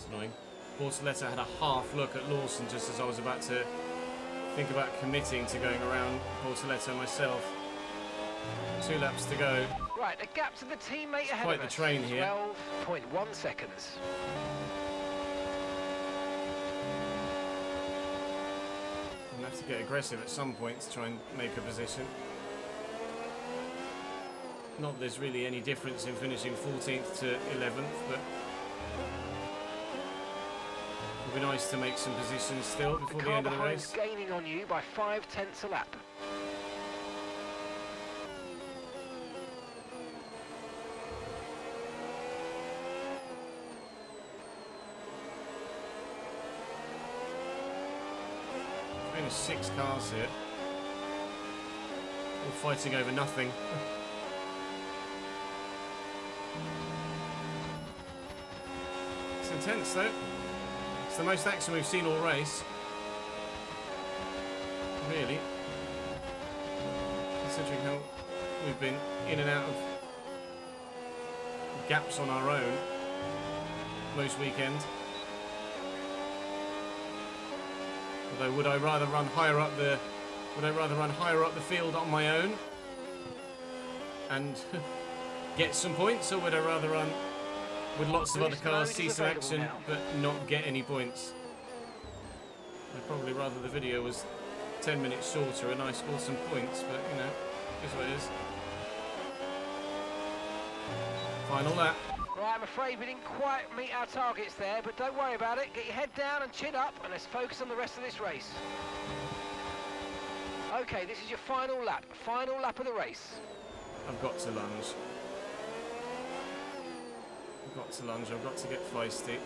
That's annoying. Bortoleto had a half look at Lawson just as I was about to think about committing to going around Bortoleto myself. 2 laps to go. Right, the gap to the teammate ahead Quite of the us. train here. 12.1 seconds. I'm going to have to get aggressive at some point to try and make a position. Not that there's really any difference in finishing 14th to 11th, but it would be nice to make some positions still before the end of the race. Gaining on you by 0.5 a lap. There's 6 cars here, all fighting over nothing. It's intense though. It's the most action we've seen all race. Really. Considering how we've been in and out of gaps on our own most weekend. Although, would I rather run higher up the field on my own and get some points, or would I rather run with lots of other cars, see some action, but not get any points? I'd probably rather the video was 10 minutes shorter and I scored some points, but you know, here's what it is. Final lap. Right, I'm afraid we didn't quite meet our targets there, but don't worry about it. Get your head down and chin up, and let's focus on the rest of this race. Okay, this is your final lap of the race. I've got to lunge. I've got to get feisty.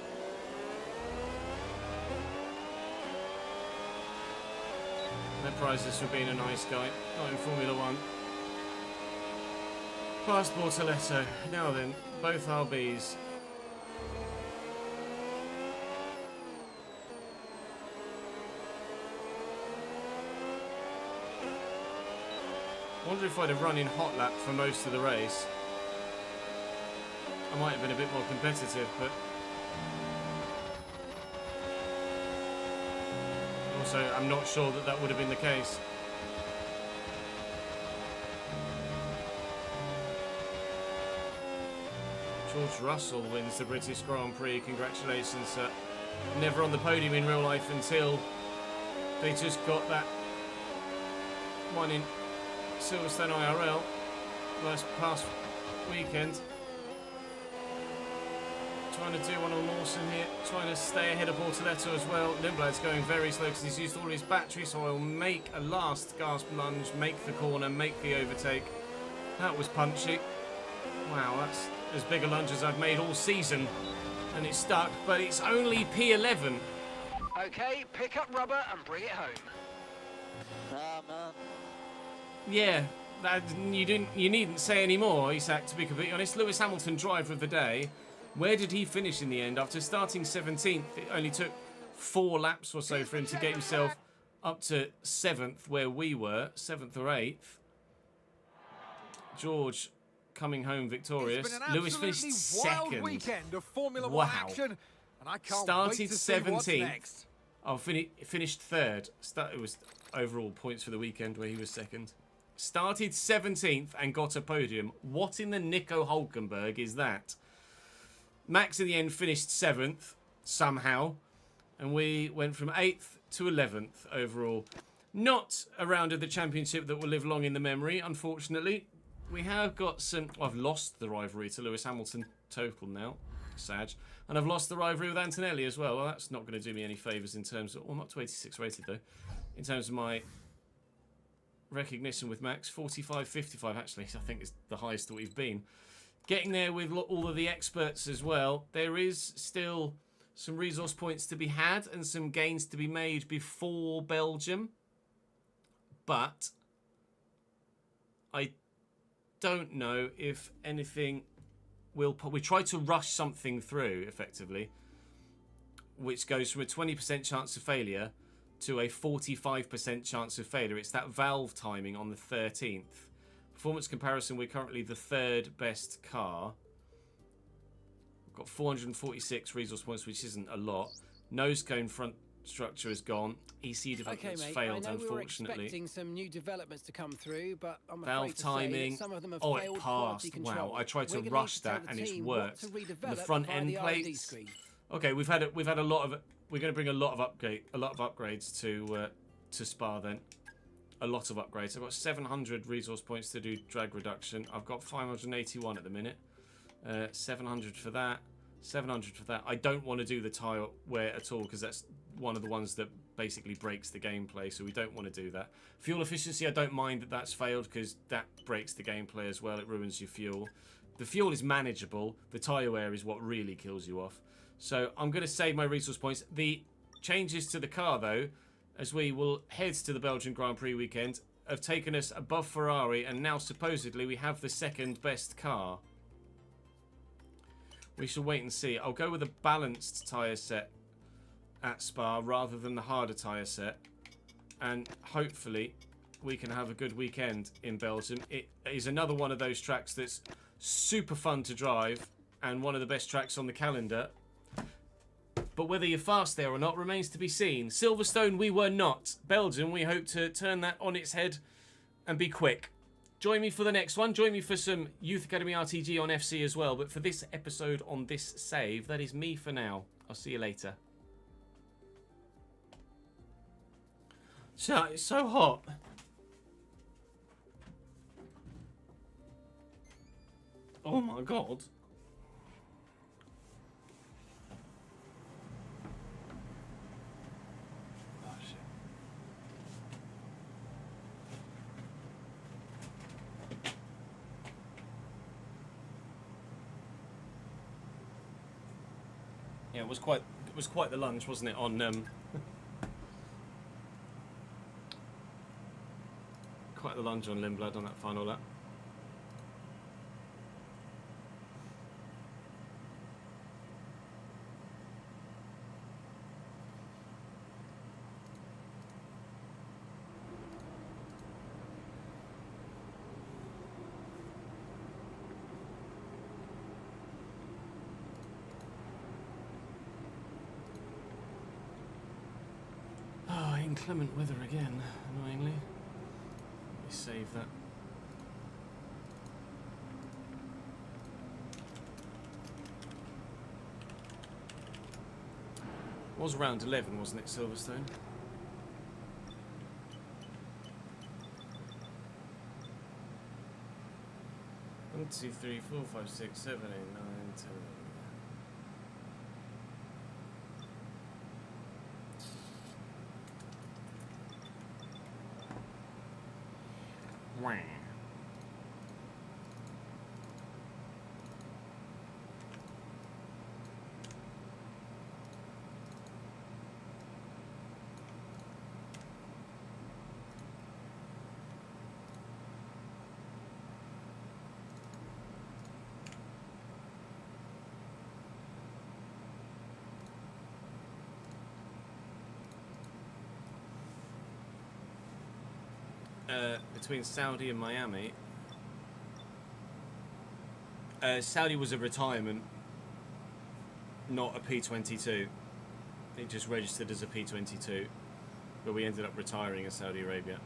No prizes for being a nice guy, not in Formula 1. Past Bortoleto. Now then, both RBs. Wonder if I'd have run in hot lap for most of the race. I might have been a bit more competitive, but also I'm not sure that that would have been the case. George Russell wins the British Grand Prix. Congratulations, sir. Never on the podium in real life until they just got that one in Silverstone IRL last past weekend. Trying to do one on Lawson here, trying to stay ahead of Bortoleto as well. Lindblad's going very slow because he's used all his battery, so I'll make a last gasp lunge, make the corner, make the overtake. That was punchy. Wow, that's as big a lunge as I've made all season, and it's stuck, but it's only P11. Okay, pick up rubber and bring it home. Ah, man. Yeah, that, you needn't say any more, Isak, to be completely honest. Lewis Hamilton, driver of the day. Where did he finish in the end? After starting 17th, it only took 4 laps or so for him to get himself up to 7th, where we were, 7th or 8th. George coming home victorious. Lewis finished second. Weekend of Formula Wow. 1 action, and I can't Started wait to see what's 17th. next. Oh, finished 3rd. It was overall points for the weekend where he was 2nd. Started 17th and got a podium. What in the Nico Hulkenberg is that? Max in the end finished 7th somehow, and we went from 8th to 11th overall. Not a round of the championship that will live long in the memory, unfortunately. We have got some... I've lost the rivalry to Lewis Hamilton total now. Sad. And I've lost the rivalry with Antonelli as well. Well, that's not going to do me any favours in terms of... Well, not to 86 rated, though. In terms of my recognition with Max. 45-55, actually. I think it's the highest that we've been. Getting there with all of the experts as well. There is still some resource points to be had and some gains to be made before Belgium. But I don't know if anything will... We tried to rush something through, effectively, which goes from a 20% chance of failure to a 45% chance of failure. It's that valve timing on the 13th. Performance comparison, we're currently the 3rd best car. I've got 446 resource points, which isn't a lot. Nose cone front structure is gone. ECU development's failed, I know we were unfortunately. expecting some new developments to come through, but I'm Valve afraid to say timing. that some of them have Oh, it failed quality passed. control. Wow, I tried to We're gonna rush need to tell that the and it's team what worked. to And the redevelop front via end the R&D plates. screen. Okay, we've had a lot of. We're going to bring a lot of upgrades to Spa then. A lot of upgrades. I've got 700 resource points to do drag reduction. I've got 581 at the minute. 700 for that. 700 for that. I don't want to do the tire wear at all because that's one of the ones that basically breaks the gameplay, so we don't want to do that. Fuel efficiency, I don't mind that that's failed because that breaks the gameplay as well. It ruins your fuel. The fuel is manageable. The tire wear is what really kills you off. So I'm going to save my resource points. The changes to the car, though, as we will head to the Belgian Grand Prix weekend, have taken us above Ferrari, and now supposedly we have the second best car. We shall wait and see. I'll go with a balanced tyre set at Spa rather than the harder tyre set, and hopefully we can have a good weekend in Belgium. It is another one of those tracks that's super fun to drive and one of the best tracks on the calendar. But whether you're fast there or not remains to be seen. Silverstone, we were not. Belgium, we hope to turn that on its head and be quick. Join me for the next one. Join me for some Youth Academy RTG on FC as well. But for this episode on this save, that is me for now. I'll see you later. So, it's so hot. Oh my god. Yeah, it was quite the lunge, wasn't it? On quite the lunge on Lindblad on that final lap. Inclement weather again, annoyingly. Let me save that. It was round 11, wasn't it, Silverstone? One, 2, 3, 4, 5, 6, 7, 8, 9, 10. Wah. Between Saudi and Miami. Saudi was a retirement, not a P22. It just registered as a P22, but we ended up retiring in Saudi Arabia.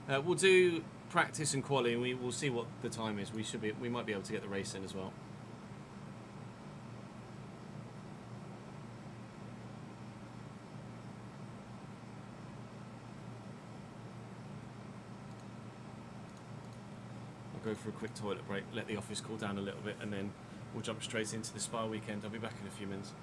We'll do practice and quali, and we'll see what the time is. We might be able to get the race in as well. I'll go for a quick toilet break, let the office cool down a little bit, and then we'll jump straight into the Spa weekend. I'll be back in a few minutes.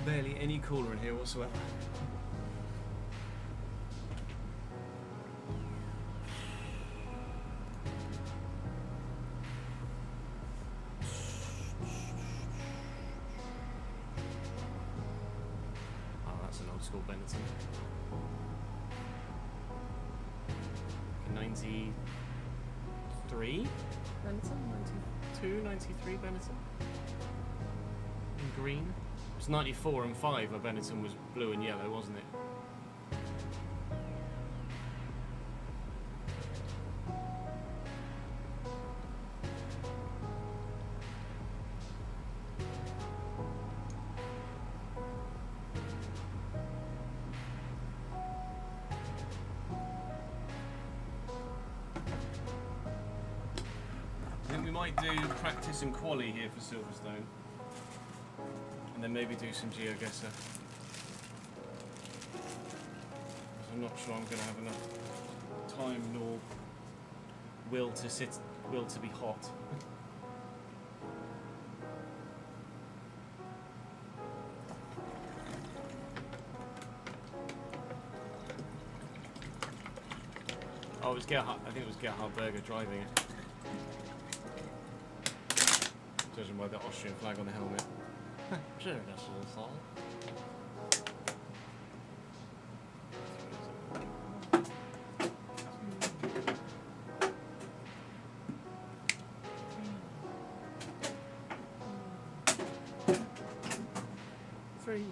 Barely any cooler in here whatsoever. Oh, that's an old school Benetton. 93 Benetton? 92, 93 Benetton? In green? It was 94 and 5 where Benetton was blue and yellow, wasn't it? I think we might do practice and quali here for Silverstone. And then maybe do some GeoGuessr. I'm not sure I'm going to have enough time nor will to be hot. Oh, it was Gerhard. I think it was Gerhard Berger driving it. Judging by the Austrian flag on the helmet. Sure, that's all. Three.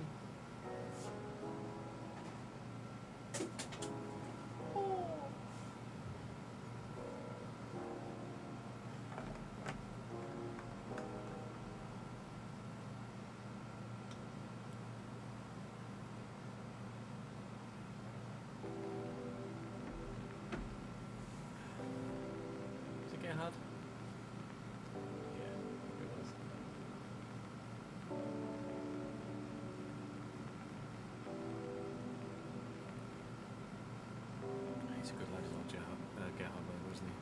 Is it Gerhard? Yeah, it was. He's a good lad as well, Gerhard Berger, isn't he?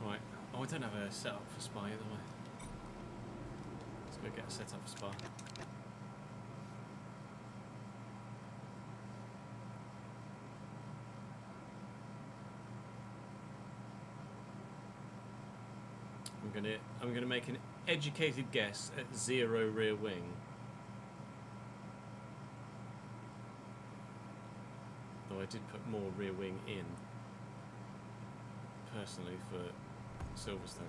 Right. Oh, I don't have a setup for Spa either way. Let's go get a setup for Spa. I'm gonna make an educated guess at 0 rear wing. Though I did put more rear wing in, personally, for Silverstone.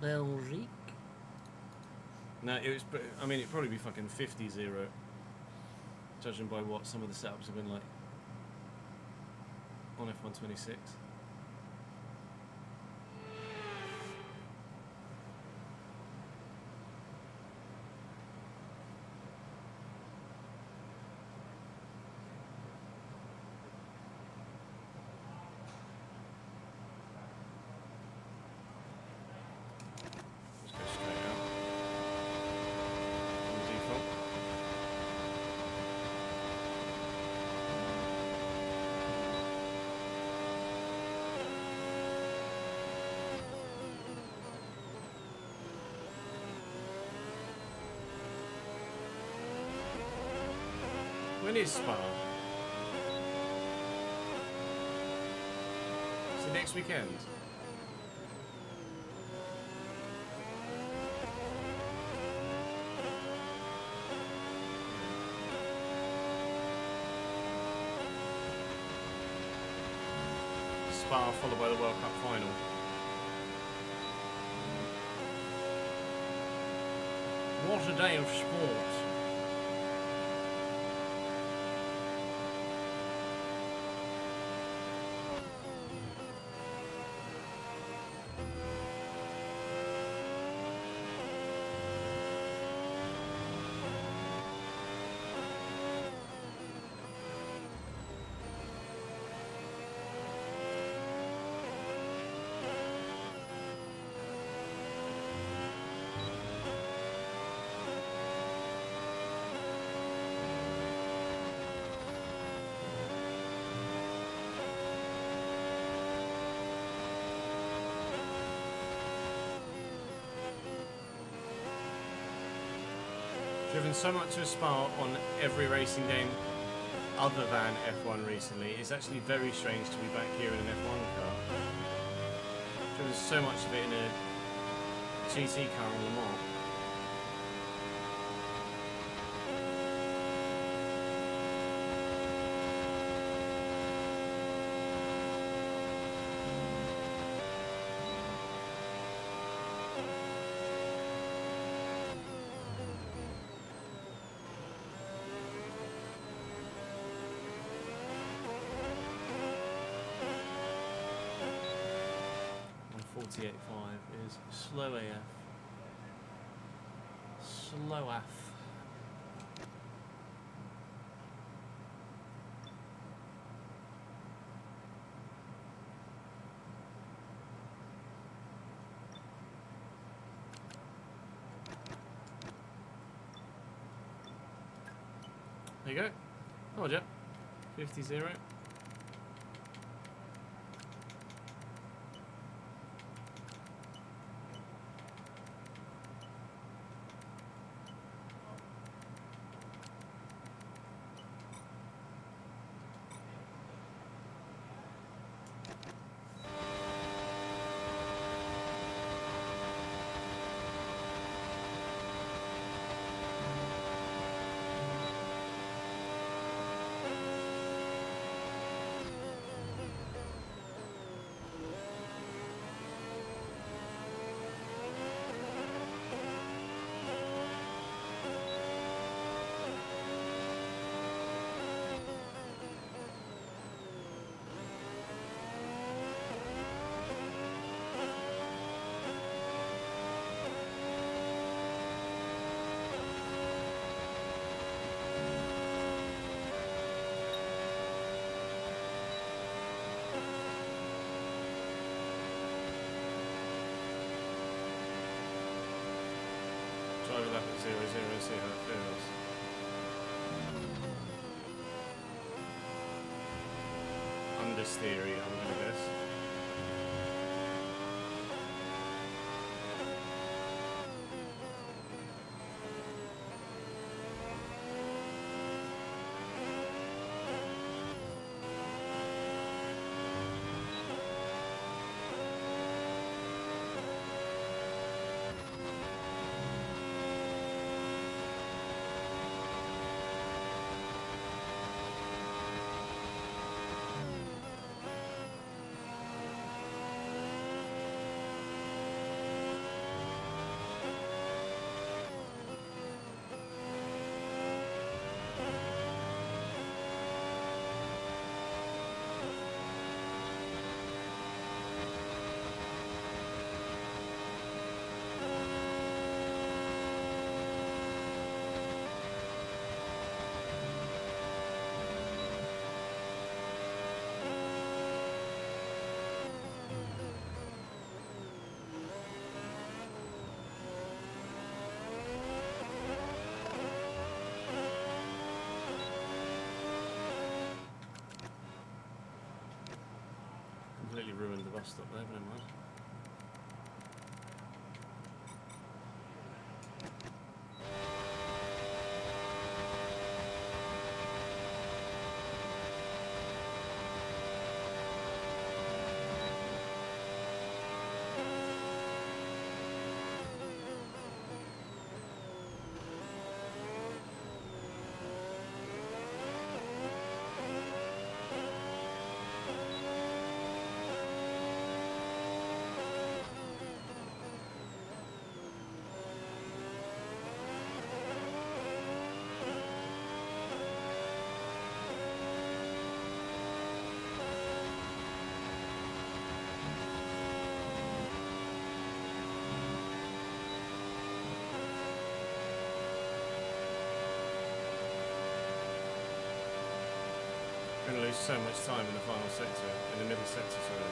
Belgique. No, it was. I mean, it'd probably be fucking 50-0, judging by what some of the setups have been like on F126. Let's go straight out. On the default. When is Spa? Is it next weekend? Spa followed by the World Cup final. What a day of sport. Driven so much of Spa on every racing game other than F1 recently. It's actually very strange to be back here in an F1 car. Driven so much of it in a GT car on Le Mans. .48.5 is slow AF. Slow AF. There you go. Told ya. 50-0. Drive it up at 0-0 and see how it feels. Understeery, I'm going to guess. Completely ruined the bus stop there, but never mind. Going to lose so much time in the final sector, in the middle sector, sorry.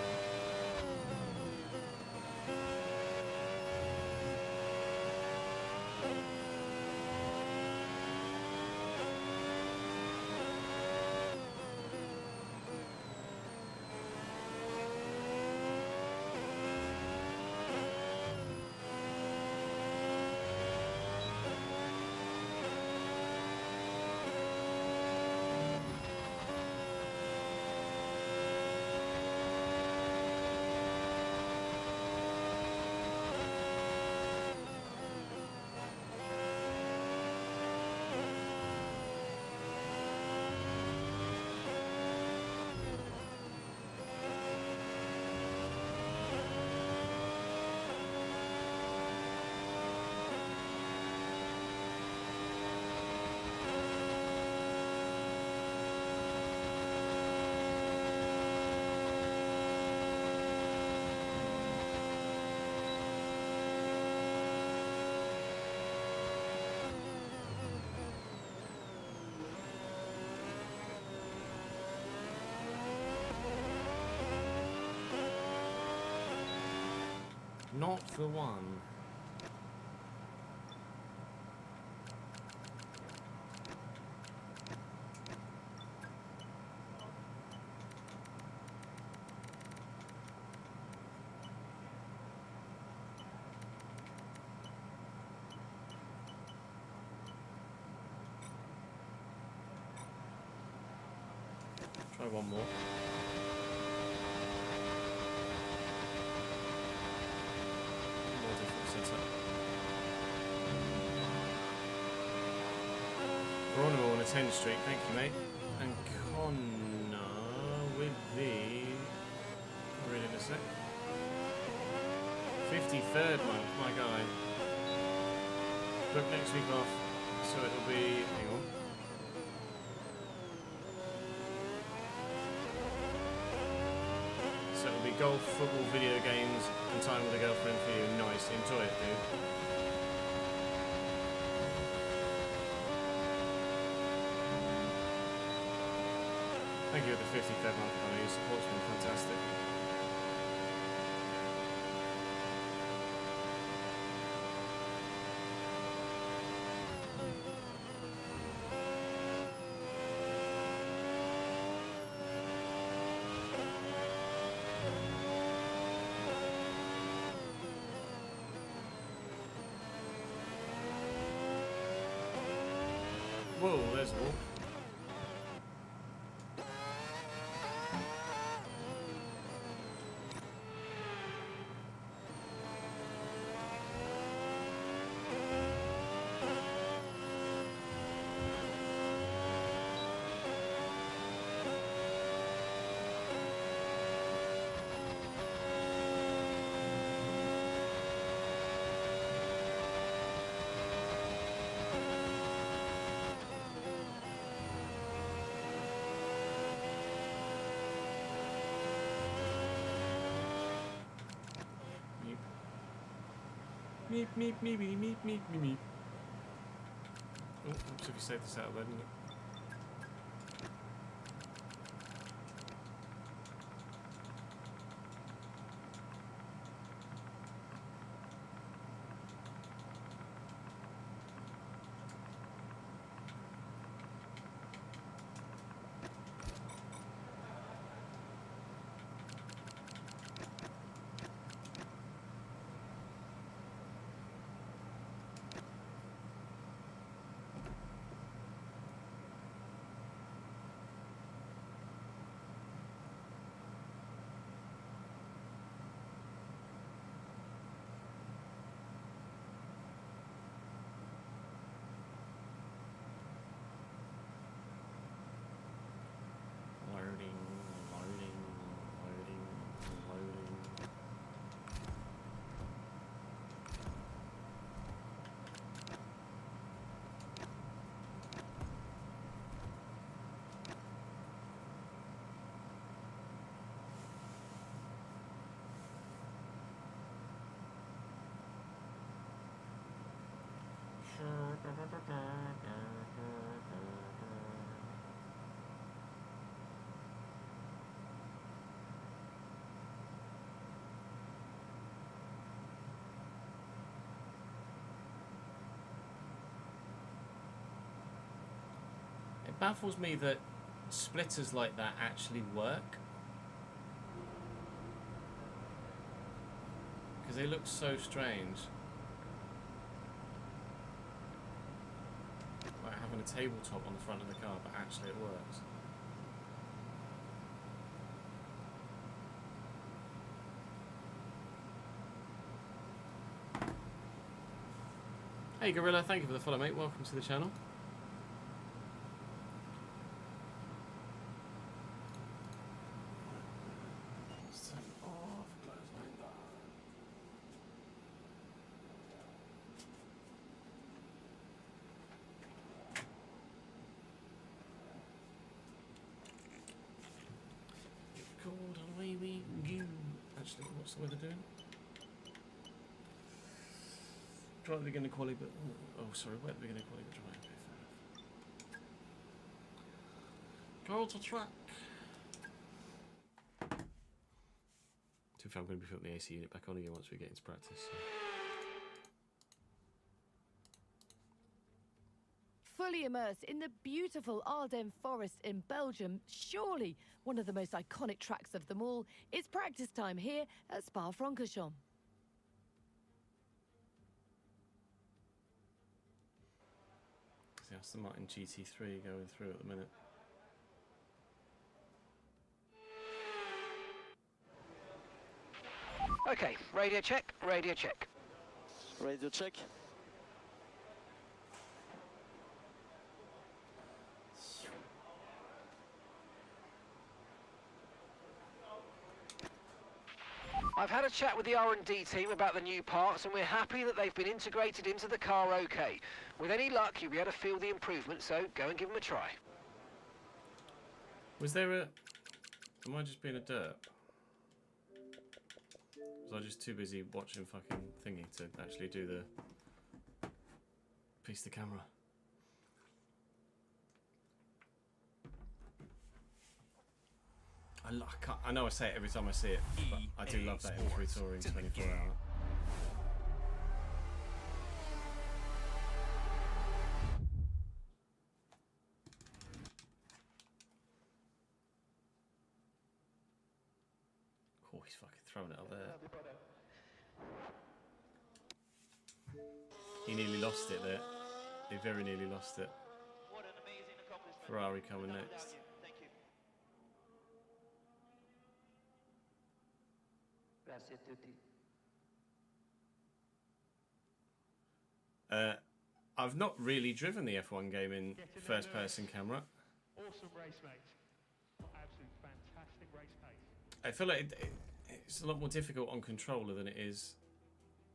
Not for one. Try one more. More different setup. Veronica on a 10 streak, thank you, mate. And Connor with the. Read in a sec. 53rd month, my guy. Book next week off, so it'll be. Hang on. So it'll be golf, football, video games, and time with a girlfriend for you. Nice, enjoy it, dude. Thank you for the 53rd month, Connor. Your support's been fantastic. Whoa, there's all. Meep, meep, meep, meep, meep, meep, meep, meep. Oh, oops, if you save this out of bed, isn't it? It baffles me that splitters like that actually work, because they look so strange. Like having a tabletop on the front of the car, but actually it works. Hey Gorilla, thank you for the follow, mate. Welcome to the channel. Actually, what's the weather doing? Dry at the beginning of quality, but oh, sorry, wet at the beginning of quality, but dry. Okay, fair enough. Go to track. be fair, I'm going to be putting the AC unit back on again once we get into practice. So. Fully immersed in the beautiful Ardennes forest in Belgium, surely one of the most iconic tracks of them all, it's practice time here at Spa-Francorchamps. The Aston Martin GT3 going through at the minute. Okay, radio check, radio check. Radio check. I've had a chat with the R&D team about the new parts, and we're happy that they've been integrated into the car okay. With any luck, you'll be able to feel the improvement, so go and give them a try. Was there a... Am I just being a derp? Was I just too busy watching fucking thingy to actually do the... piece the camera? I know I say it every time I see it, but I do love that M3 Touring 24 hour. Oh, he's fucking throwing it up there. He nearly lost it there. He very nearly lost it. What an amazing accomplishment. Ferrari coming next. Thank you. I've not really driven the F1 game in first-person camera. Awesome race, mate. Absolute fantastic race pace. I feel like it's a lot more difficult on controller than it is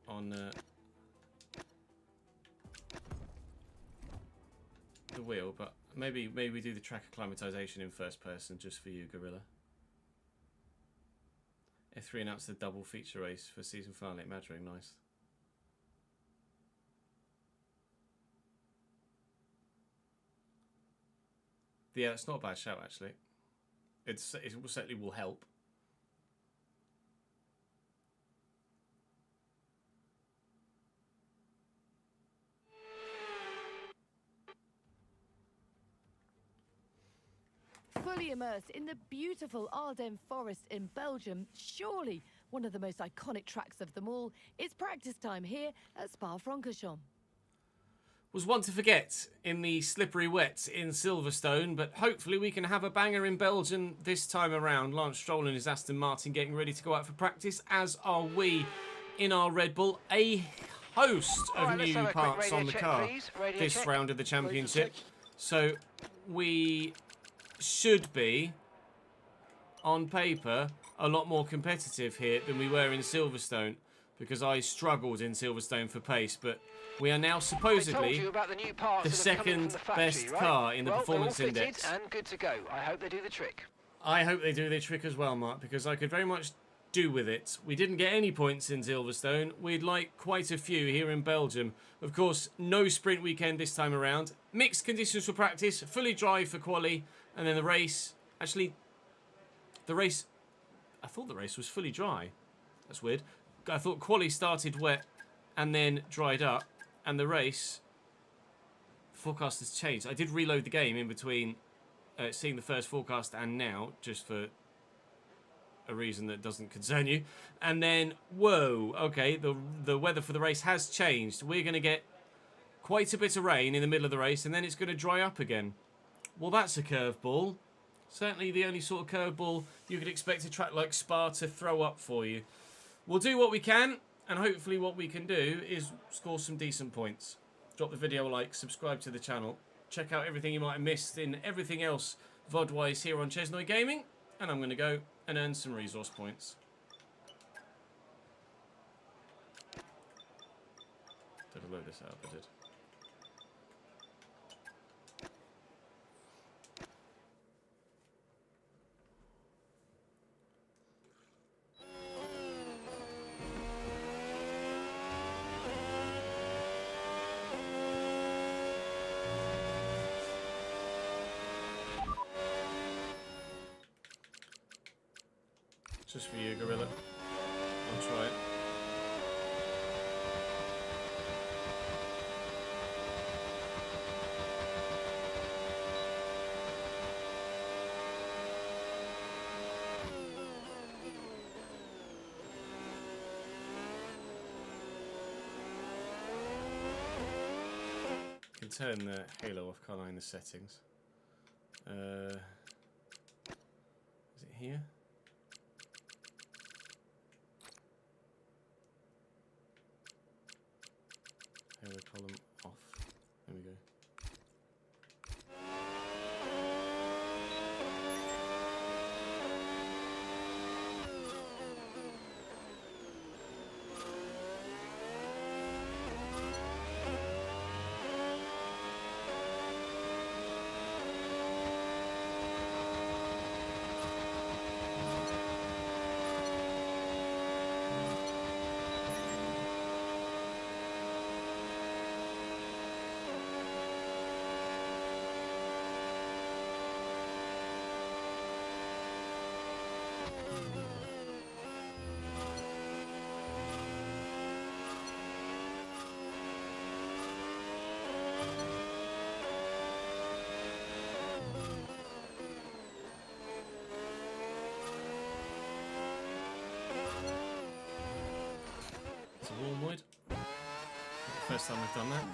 on the wheel, but maybe we do the track acclimatization in first person just for you, Gorilla. F3 announced a double feature race for season finale at Madrid. Nice. Yeah, it's not a bad shout actually. It certainly will help. Fully immersed in the beautiful Ardennes forest in Belgium, surely one of the most iconic tracks of them all, it's practice time here at Spa-Francorchamps. Was one to forget in the slippery wet in Silverstone, but hopefully we can have a banger in Belgium this time around. Lance Stroll and his Aston Martin getting ready to go out for practice, as are we in our Red Bull. A host of new parts on the car this round of the championship. So we should be, on paper, a lot more competitive here than we were in Silverstone, because I struggled in Silverstone for pace, but we are now supposedly the second best car in the performance index. And good to go. I hope they do the trick. I hope they do their trick as well, Mark, because I could very much do with it. We didn't get any points in Silverstone. We'd like quite a few here in Belgium. Of course, no sprint weekend this time around. Mixed conditions for practice, fully dry for quali, and then the race. Actually, I thought the race was fully dry. That's weird. I thought quali started wet and then dried up, and the race forecast has changed. I did reload the game in between seeing the first forecast and now, just for a reason that doesn't concern you. And then, whoa, okay, the weather for the race has changed. We're going to get quite a bit of rain in the middle of the race, and then it's going to dry up again. Well, that's a curveball. Certainly the only sort of curveball you could expect a track like Spa to throw up for you. We'll do what we can, and hopefully what we can do is score some decent points. Drop the video a like, subscribe to the channel, check out everything you might have missed in everything else VOD-wise here on Chesnoy Gaming, and I'm going to go and earn some resource points. Did I load this out? I did. Just for you, Gorilla. I'll try it. Can turn the halo off, can't I, in the settings? Is it here? Halo column off. There we go. It's a Wormwood. First time I've done that.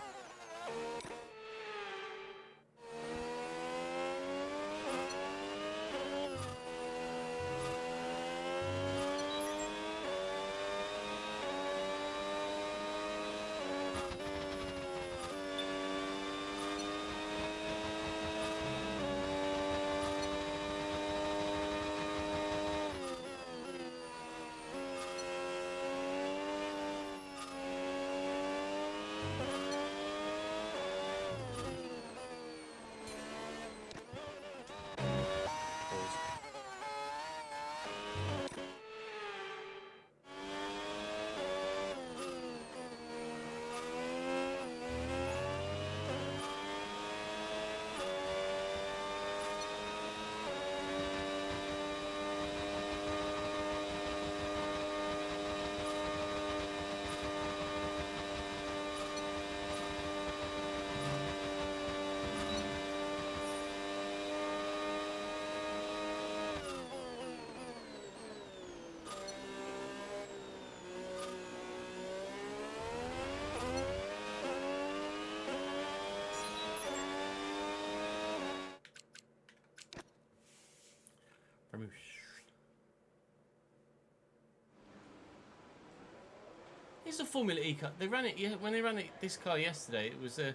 It's a Formula E car. They ran it when they ran it this car yesterday. It was a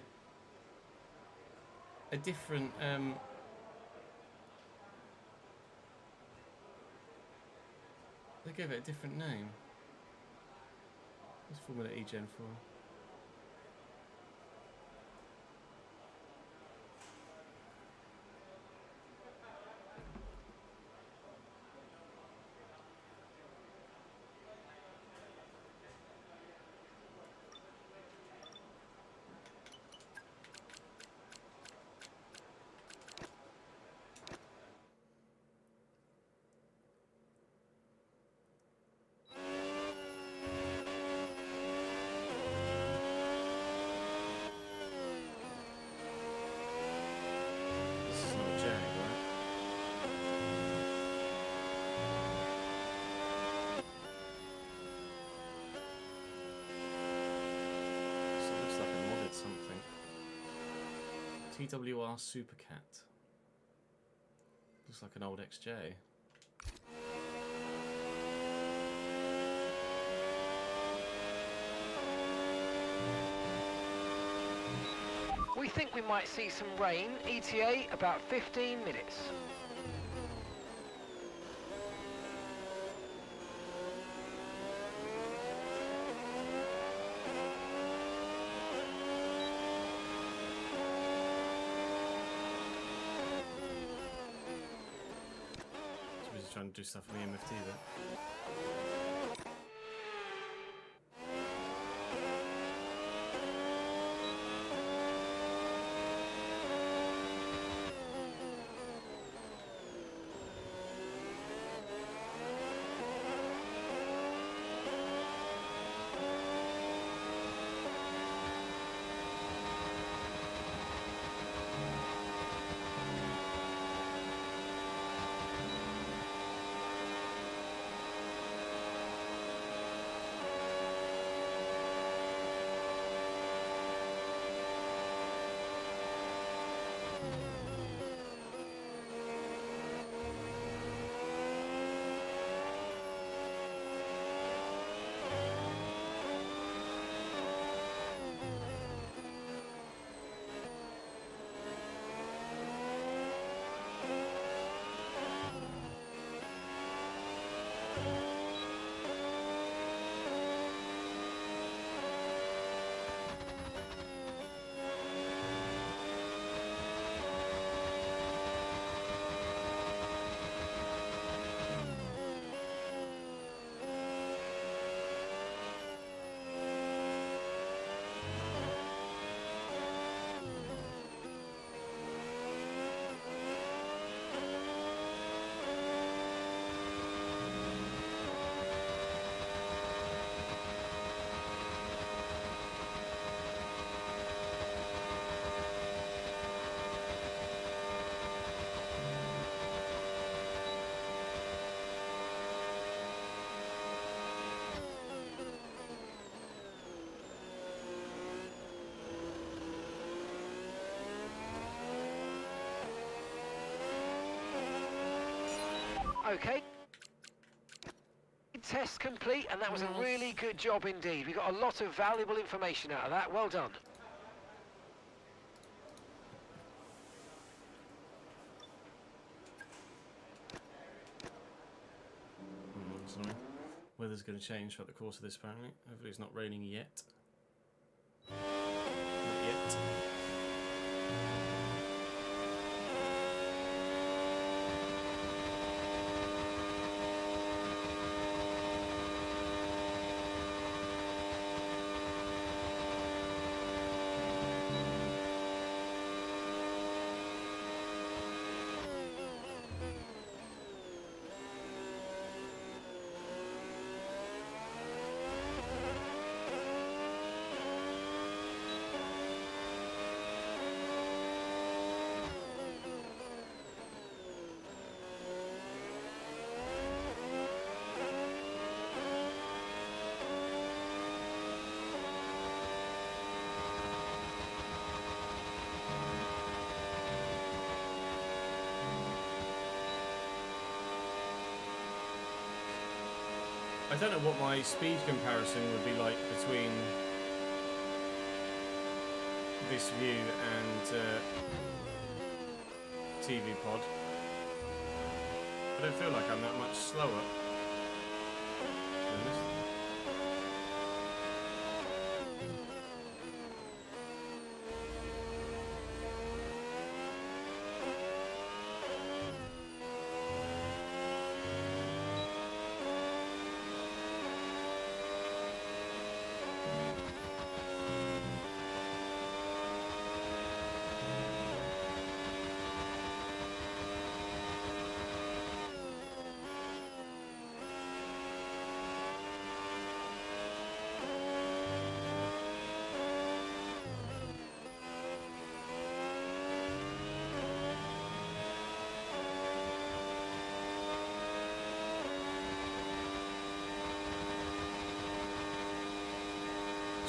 different. They gave it a different name. It's Formula E Gen 4. TWR Supercat. Looks like an old XJ. We think we might see some rain. ETA about 15 minutes. Trying to do stuff on the MFT there. Okay. Test complete, and that was a really good job indeed. We got a lot of valuable information out of that. Well done. Sorry. Weather's going to change throughout the course of this apparently. Hopefully it's not raining yet. Not yet. I don't know what my speed comparison would be like between this view and TV pod. I don't feel like I'm that much slower. To be honest.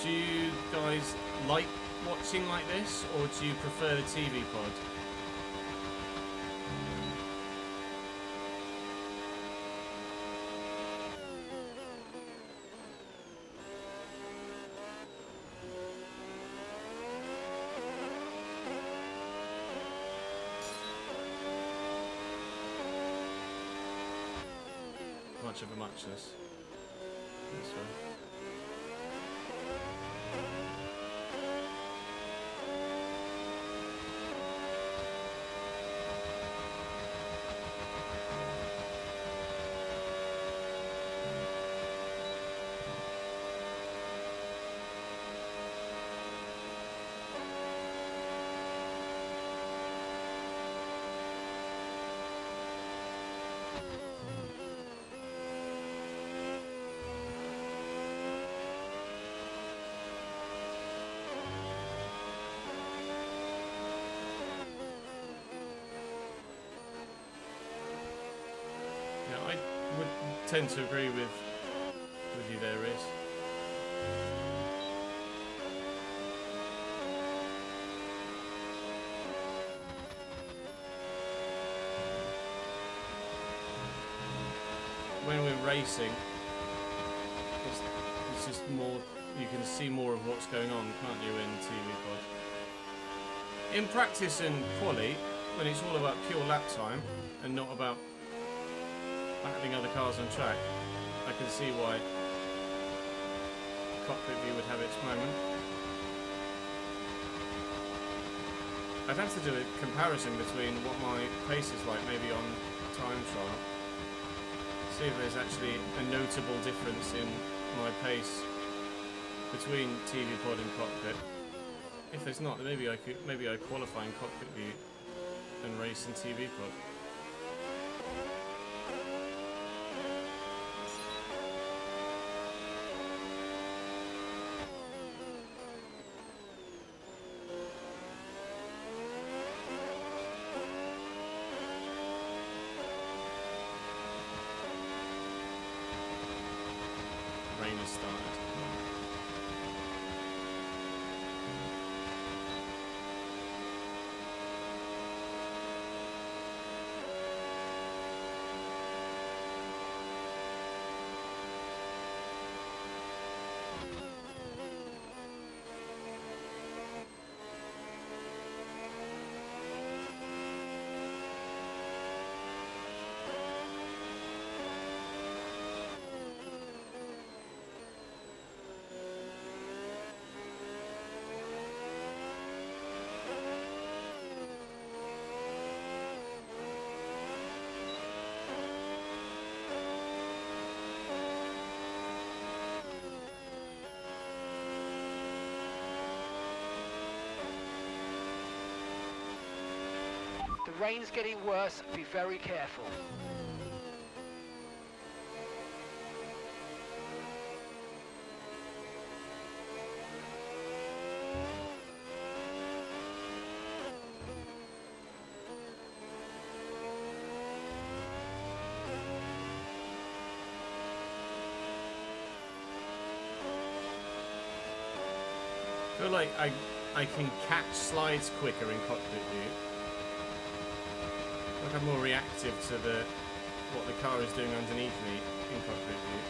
Do you guys like watching like this, or do you prefer the TV pod? Much of a muchness. That's fine. I would tend to agree with you there, Riz. When we're racing, it's just more, you can see more of what's going on, can't you, in TV pod? In practice and quali, when it's all about pure lap time and not about battling other cars on track, I can see why cockpit view would have its moment. I'd have to do a comparison between what my pace is like maybe on time trial. See if there's actually a notable difference in my pace between TV pod and cockpit. If there's not, then maybe I qualify in cockpit view and race in TV pod. Rain has started. rain's getting worse, be very careful. I feel like I can catch slides quicker in cockpit view. Like I'm more reactive to what the car is doing underneath me in cockpit view.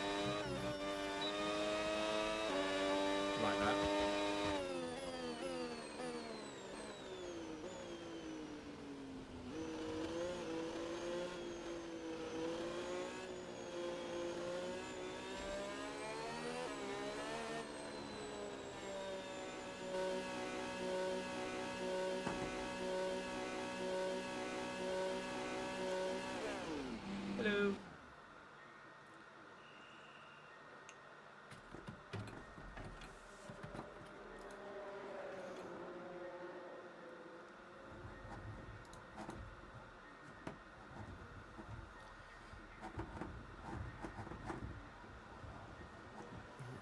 Like that. Hello.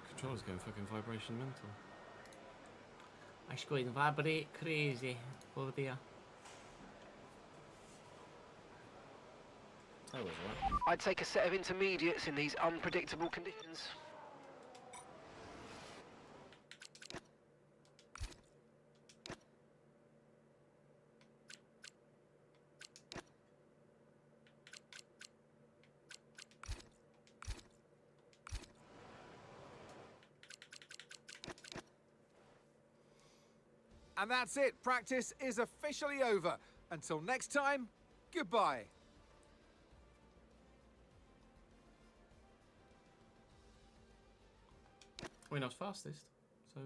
Controller's going fucking vibration mental. I should go and vibrate crazy over there. That was right. I'd take a set of intermediates in these unpredictable conditions. And that's it. Practice is officially over. Until next time, goodbye. I mean, I was fastest, so...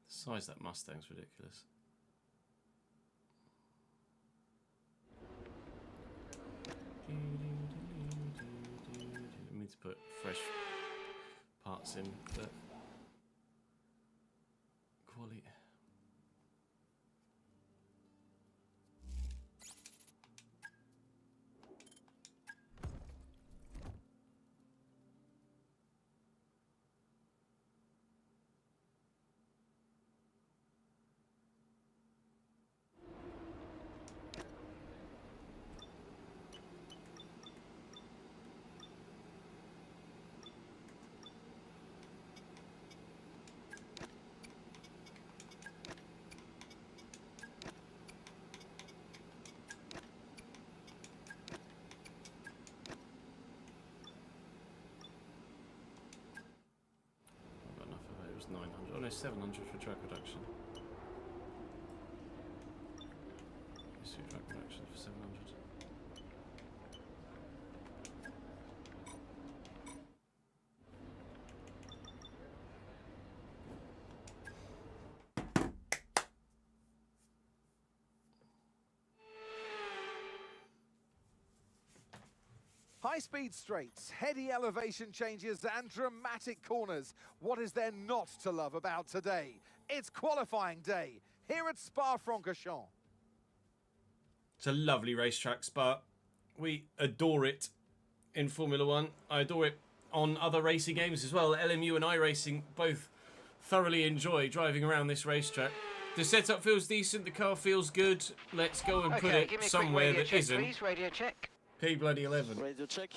The size of that Mustang's ridiculous. I need to put fresh parts in, but quality. Not enough of it. It was 900. Oh no, 700 for track reduction. Let's do track reduction for 700. High-speed straights, heady elevation changes and dramatic corners. What is there not to love about today? It's qualifying day here at Spa-Francorchamps. It's a lovely racetrack, Spa. We adore it in Formula One. I adore it on other racing games as well. LMU and iRacing both thoroughly enjoy driving around this racetrack. The setup feels decent. The car feels good. Let's go and put Okay, give it me a quick somewhere radio that check, isn't please. Radio check. P11. Radio check.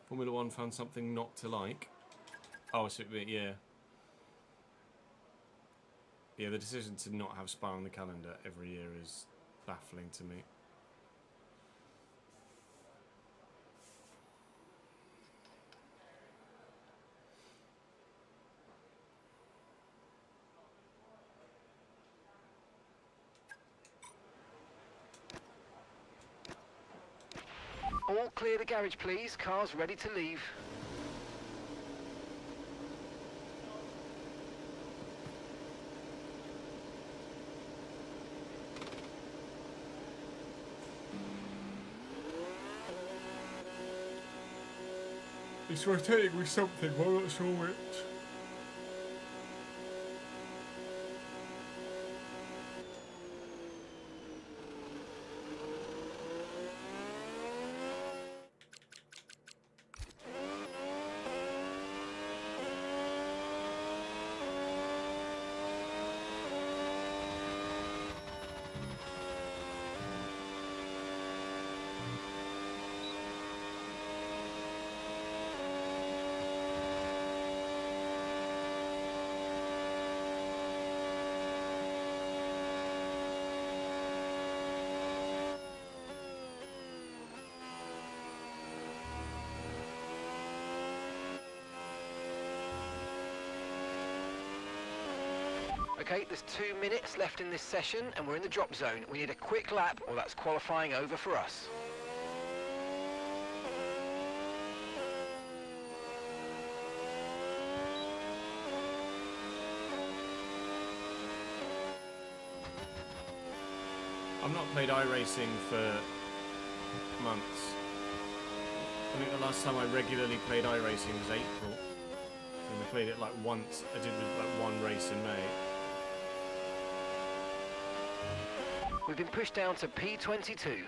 Formula One found something not to like. Oh, so yeah. Yeah, the decision to not have Spa on the calendar every year is baffling to me. All clear the garage, please. Cars ready to leave. It's rotating with something, but I'm not sure which. Okay, there's 2 minutes left in this session and we're in the drop zone. We need a quick lap or that's qualifying over for us. I've not played iRacing for months. I think the last time I regularly played iRacing was April. And I played it like once. I did like one race in May. We've been pushed down to P22.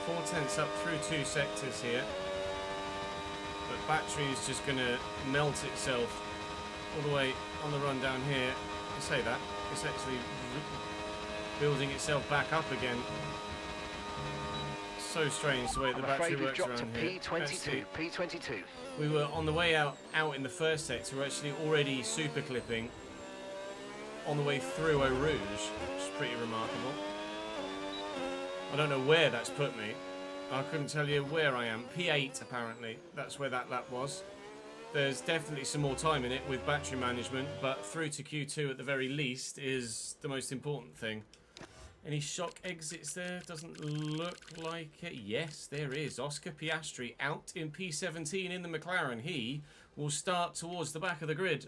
Four tenths up through 2 sectors here. But battery is just going to melt itself all the way on the run down here. I say that. It's actually building itself back up again. So strange the way the I'm battery afraid we've works dropped to around here. P22. P22. We were on the way out in the first sector. We're actually already super clipping on the way through Eau Rouge, which is pretty remarkable. I don't know where that's put me. I couldn't tell you where I am. P8 apparently. That's where that lap was. There's definitely some more time in it with battery management, but through to Q2 at the very least is the most important thing. Any shock exits there? Doesn't look like it. Yes, there is. Oscar Piastri out in P17 in the McLaren. He will start towards the back of the grid.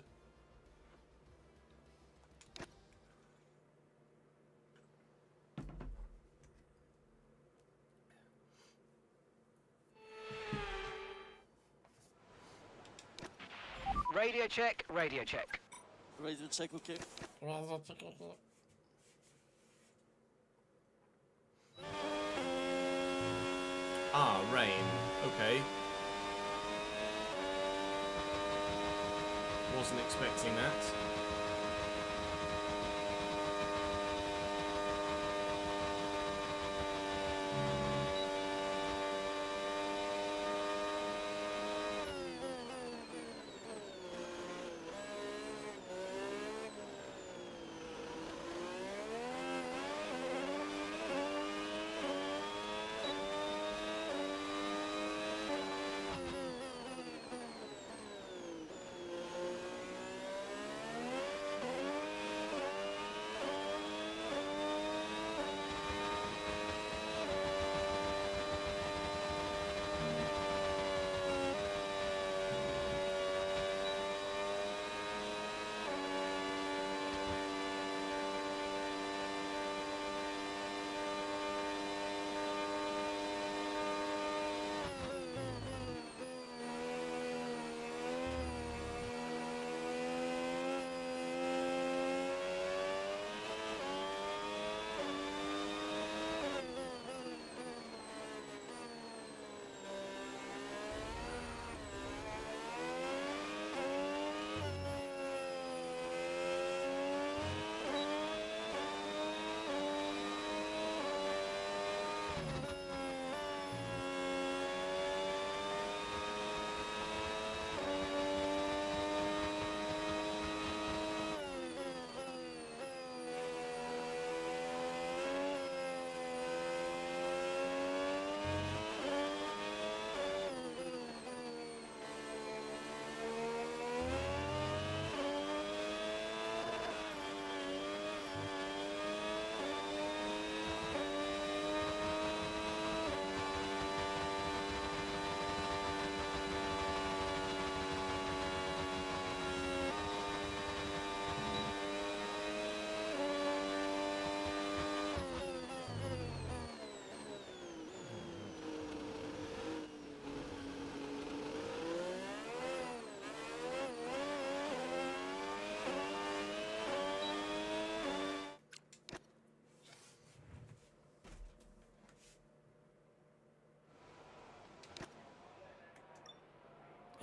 Radio check, radio check. Radio check, okay. Ah, rain. Okay. Wasn't expecting that.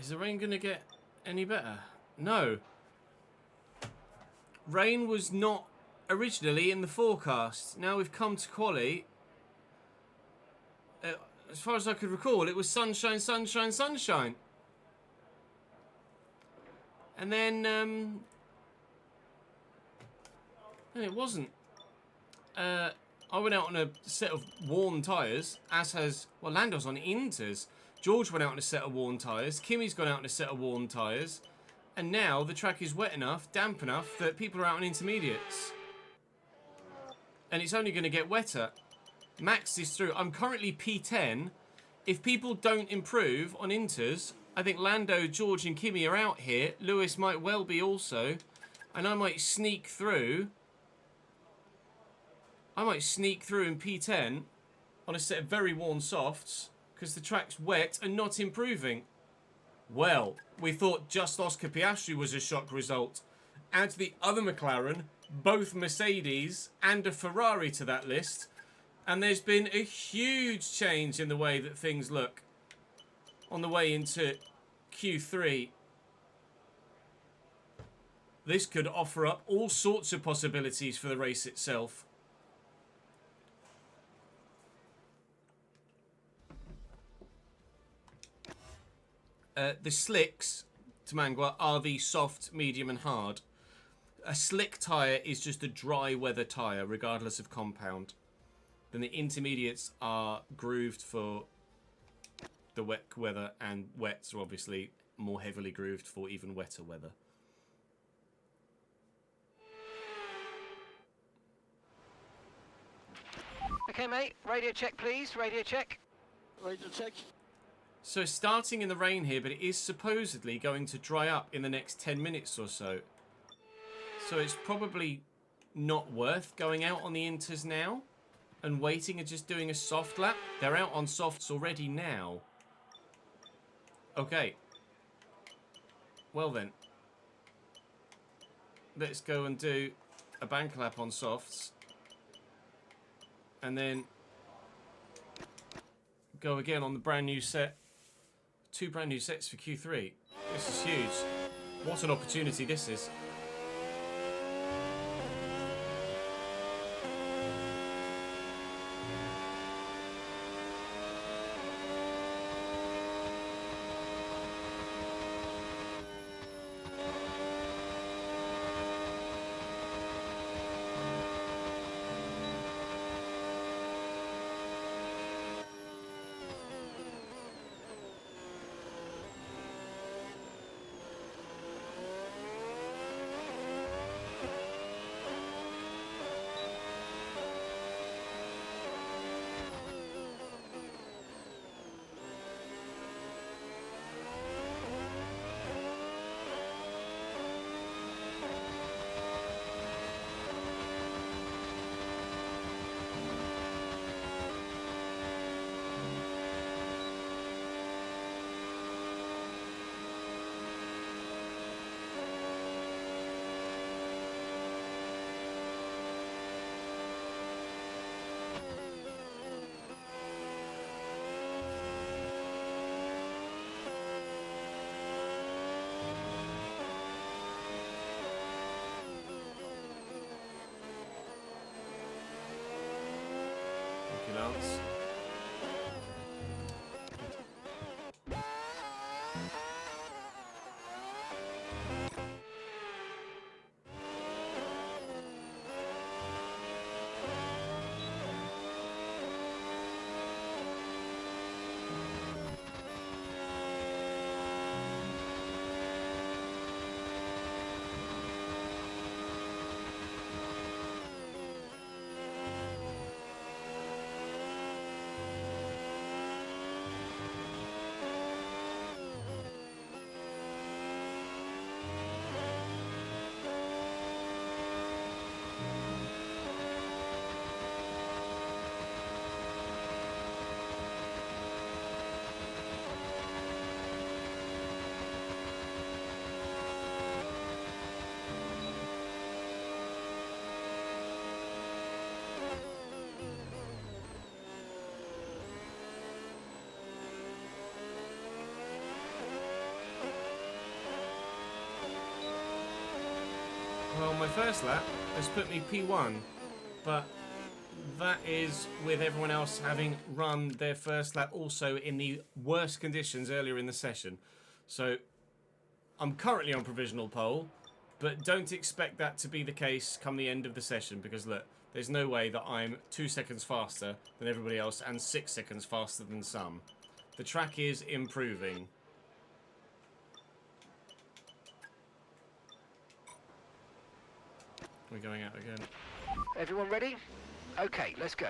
Is the rain going to get any better? No. Rain was not originally in the forecast. Now we've come to quali. As far as I could recall, it was sunshine, sunshine, sunshine. And then it wasn't. I went out on a set of worn tyres, as has, well, Lando's on Inters. George went out on a set of worn tyres. Kimmy's gone out on a set of worn tyres. And now the track is wet enough, damp enough, that people are out on intermediates. And it's only going to get wetter. Max is through. I'm currently P10. If people don't improve on Inters, I think Lando, George and Kimmy are out here. Lewis might well be also. And I might sneak through. I might sneak through in P10 on a set of very worn softs because the track's wet and not improving. Well, we thought just Oscar Piastri was a shock result. Add the other McLaren, both Mercedes and a Ferrari to that list, and there's been a huge change in the way that things look on the way into Q3. This could offer up all sorts of possibilities for the race itself. The slicks, Tamangwa, are the soft, medium and hard. A slick tyre is just a dry weather tyre, regardless of compound. Then the intermediates are grooved for the wet weather, and wets are obviously more heavily grooved for even wetter weather. Okay, mate. Radio check, please. Radio check. Radio check. So it's starting in the rain here, but it is supposedly going to dry up in the next 10 minutes or so. So it's probably not worth going out on the inters now and waiting and just doing a soft lap. They're out on softs already now. Okay. Well then. Let's go and do a bank lap on softs. And then go again on the brand new set. 2 brand new sets for Q3. This is huge. What an opportunity this is. Lance. Well, my first lap has put me P1, but that is with everyone else having run their first lap also in the worst conditions earlier in the session. So I'm currently on provisional pole, but don't expect that to be the case come the end of the session, because look, there's no way that I'm 2 seconds faster than everybody else and 6 seconds faster than some. The track is improving. We're going out again. Everyone ready? Okay, let's go.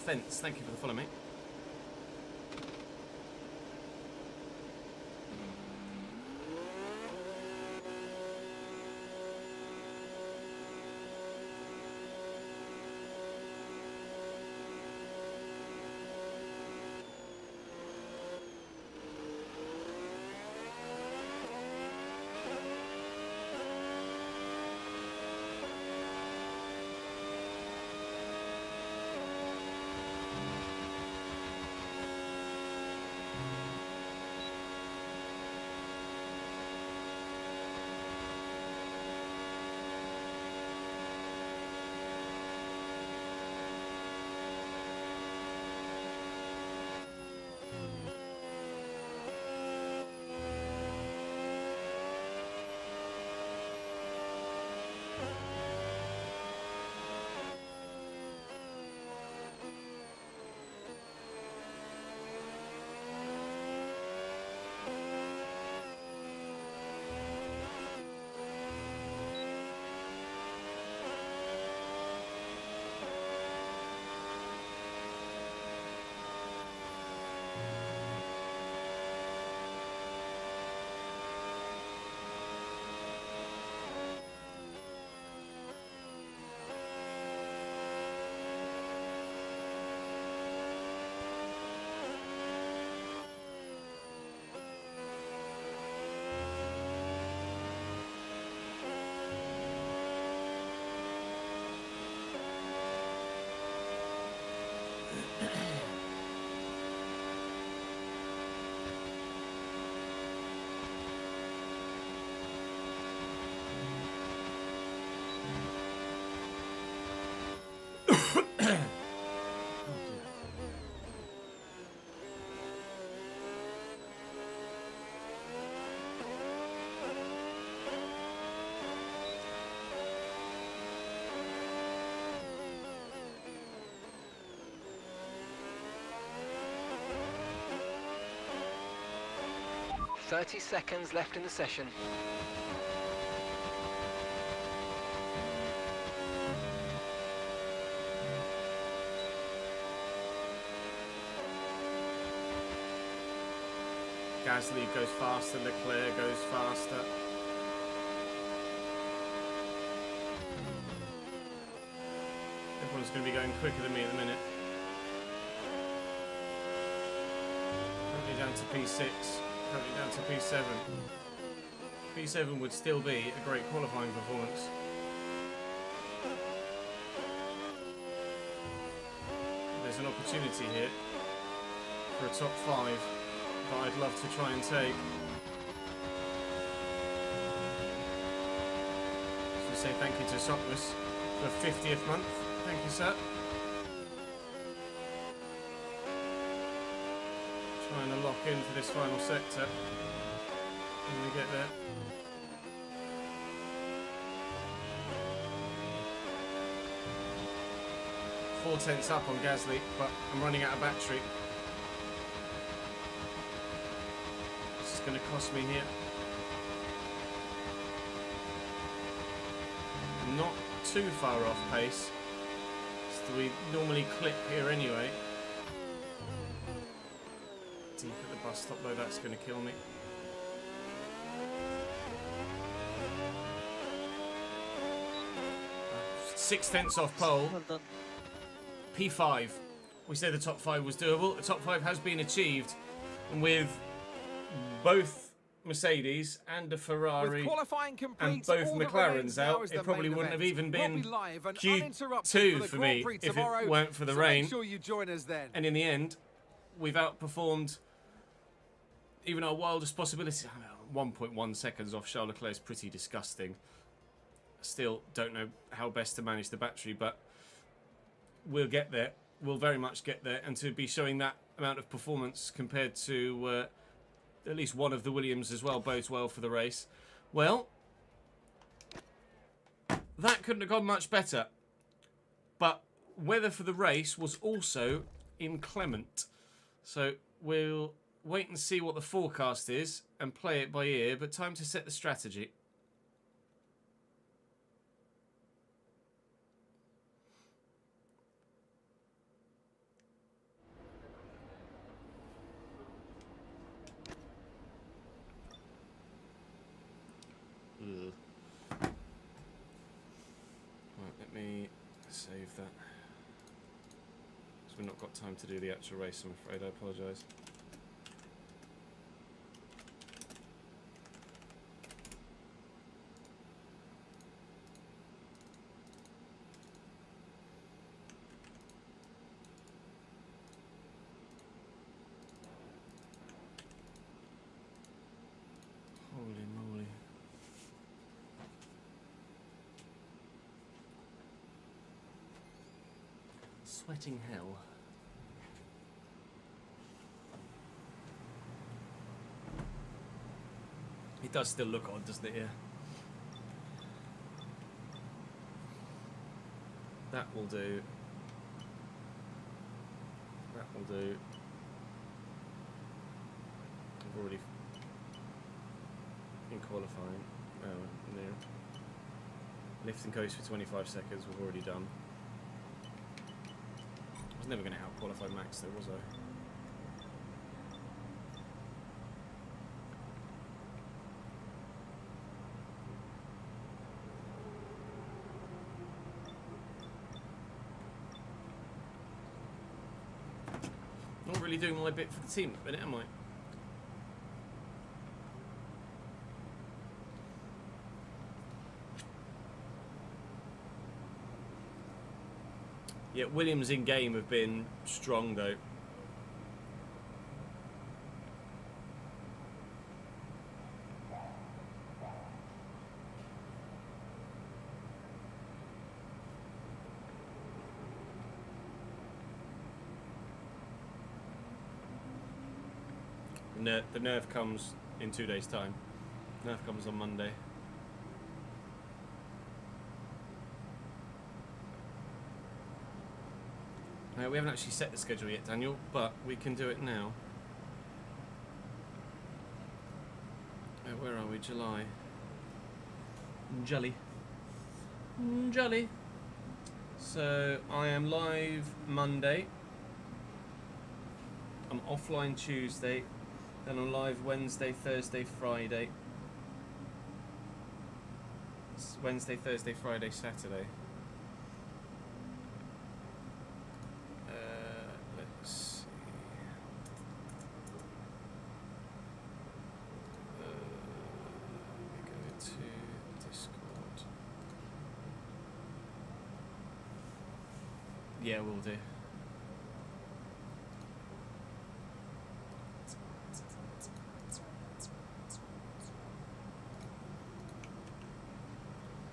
Fence, thank you for the follow, mate. 30 seconds left in the session. Gasly goes faster, Leclerc goes faster. Everyone's going to be going quicker than me at the minute. Currently down to P6, currently down to P7. P7 would still be a great qualifying performance. There's an opportunity here for a top 5 that I'd love to try and take. So say thank you to Sockless for 50th month. Thank you, sir. Trying to lock in for this final sector. When we get there. Four tenths up on Gasly, but I'm running out of battery. This is going to cost me here. Not too far off pace. So we normally clip here anyway. Deep at the bus stop though, that's going to kill me. Six tenths off pole. Well done. P5. We said the top 5 was doable. The top 5 has been achieved. And with both Mercedes and a Ferrari With qualifying complete, and both all that McLarens remains now out, is it the probably main wouldn't have event. even We'll been be live and uninterrupted Q2 the for Grand me Prix if it tomorrow, weren't for the so rain. Make sure you join us then. And in the end, we've outperformed even our wildest possibilities. 1.1 seconds off Charles Leclerc is pretty disgusting. Still don't know how best to manage the battery, but we'll get there. We'll very much get there. And to be showing that amount of performance compared to at least one of the Williams as well bodes well for the race. Well, that couldn't have gone much better. But weather for the race was also inclement. So we'll wait and see what the forecast is and play it by ear, but time to set the strategy. Right, let me save that. We've not got time to do the actual race, I'm afraid. I apologise. Holy moly. Sweating hell. It does still look odd, doesn't it? Yeah. That will do. That will do. I've already in qualifying. Near. Lift and coast for 25 seconds. We've already done. I was never going to out-qualify Max though, was I? Not really doing my bit for the team at the minute, am I? Yeah, Williams in game have been strong though. The nerve comes in 2 days' time. Nerve comes on Monday. We haven't actually set the schedule yet, Daniel, but we can do it now. Where are we? July. Jolly. Jolly. So I am live Monday. I'm offline Tuesday. Then I'm live Wednesday, Thursday, Friday. It's Wednesday, Thursday, Friday, Saturday. Let's see. We go to Discord. Yeah, we'll do.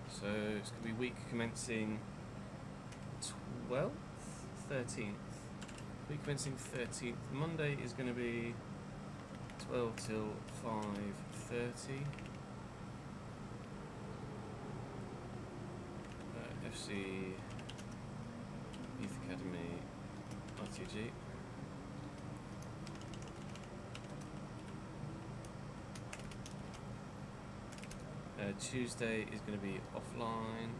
So it's going to be week commencing 12th, 13th. Week commencing 13th. Monday is going to be 12 till 5:30. FC Youth Academy RTG. Tuesday is going to be offline.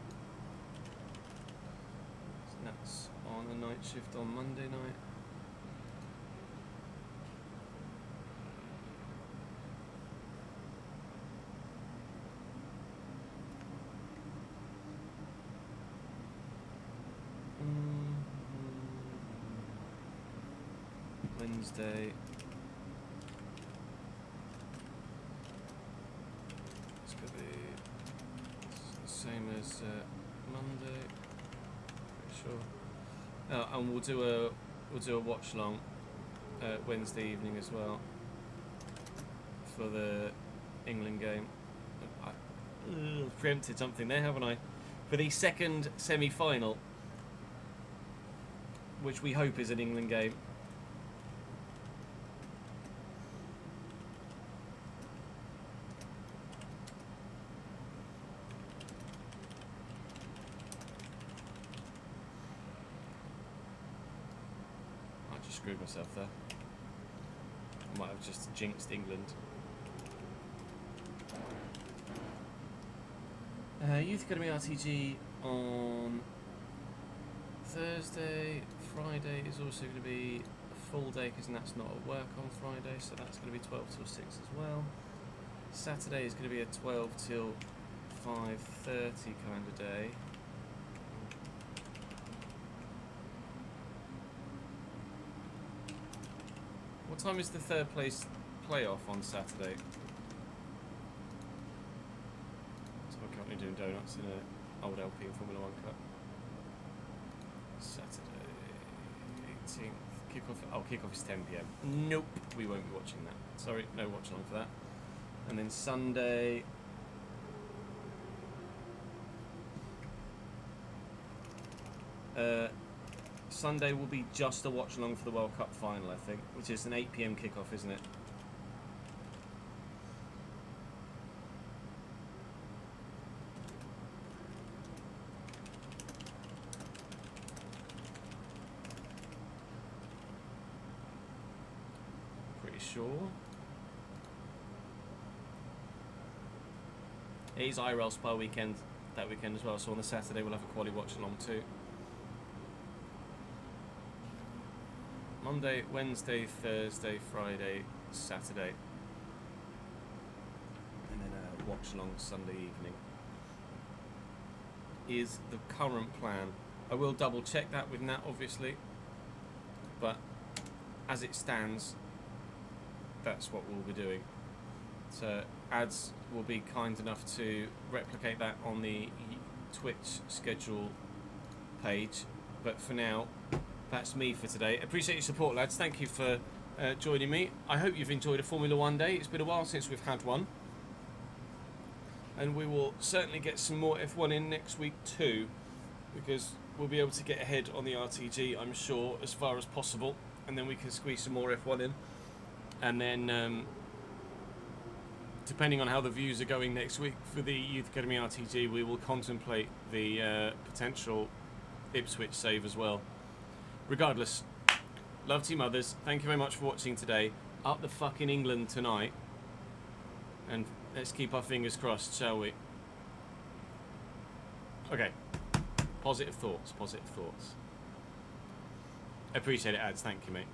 And that's on a night shift on Monday night. Wednesday. It's going to be the same as Monday. Pretty sure. And we'll do a watch along Wednesday evening as well for the England game. I preempted something there, haven't I? For the second semi-final, which we hope is an England game. Screwed myself there. I might have just jinxed England. Youth Academy RTG on Thursday. Friday is also going to be a full day because that's not at work on Friday, so that's going to be 12 till 6 as well. Saturday is going to be a 12 till 5:30 kind of day. What time is the third place playoff on Saturday? So we're currently doing donuts in an old LP in Formula 1 Cup. Saturday 18th. Kickoff. Oh, kickoff is 10 PM. Nope, we won't be watching that. Sorry, no watch along for that. And then Sunday. Sunday will be just a watch along for the World Cup final, I think, which is an 8 PM kickoff, isn't it? Pretty sure. It is IRL Spa weekend that weekend as well, so on the Saturday we'll have a quali watch along too. Monday, Wednesday, Thursday, Friday, Saturday, and then a watch along Sunday evening is the current plan. I will double check that with Nat obviously, but as it stands, that's what we'll be doing. So Ads will be kind enough to replicate that on the Twitch schedule page, but for now that's me for today. Appreciate your support, lads. Thank you for joining me. I hope you've enjoyed a Formula 1 day. It's been a while since we've had one. And we will certainly get some more F1 in next week too, because we'll be able to get ahead on the RTG, I'm sure, as far as possible. And then we can squeeze some more F1 in. And then, depending on how the views are going next week for the Youth Academy RTG, we will contemplate the potential Ipswich save as well. Regardless, love to you mothers. Thank you very much for watching today. Up the fucking England tonight. And Let's keep our fingers crossed, shall we? Okay. Positive thoughts, positive thoughts. I appreciate it, Ads. Thank you, mate.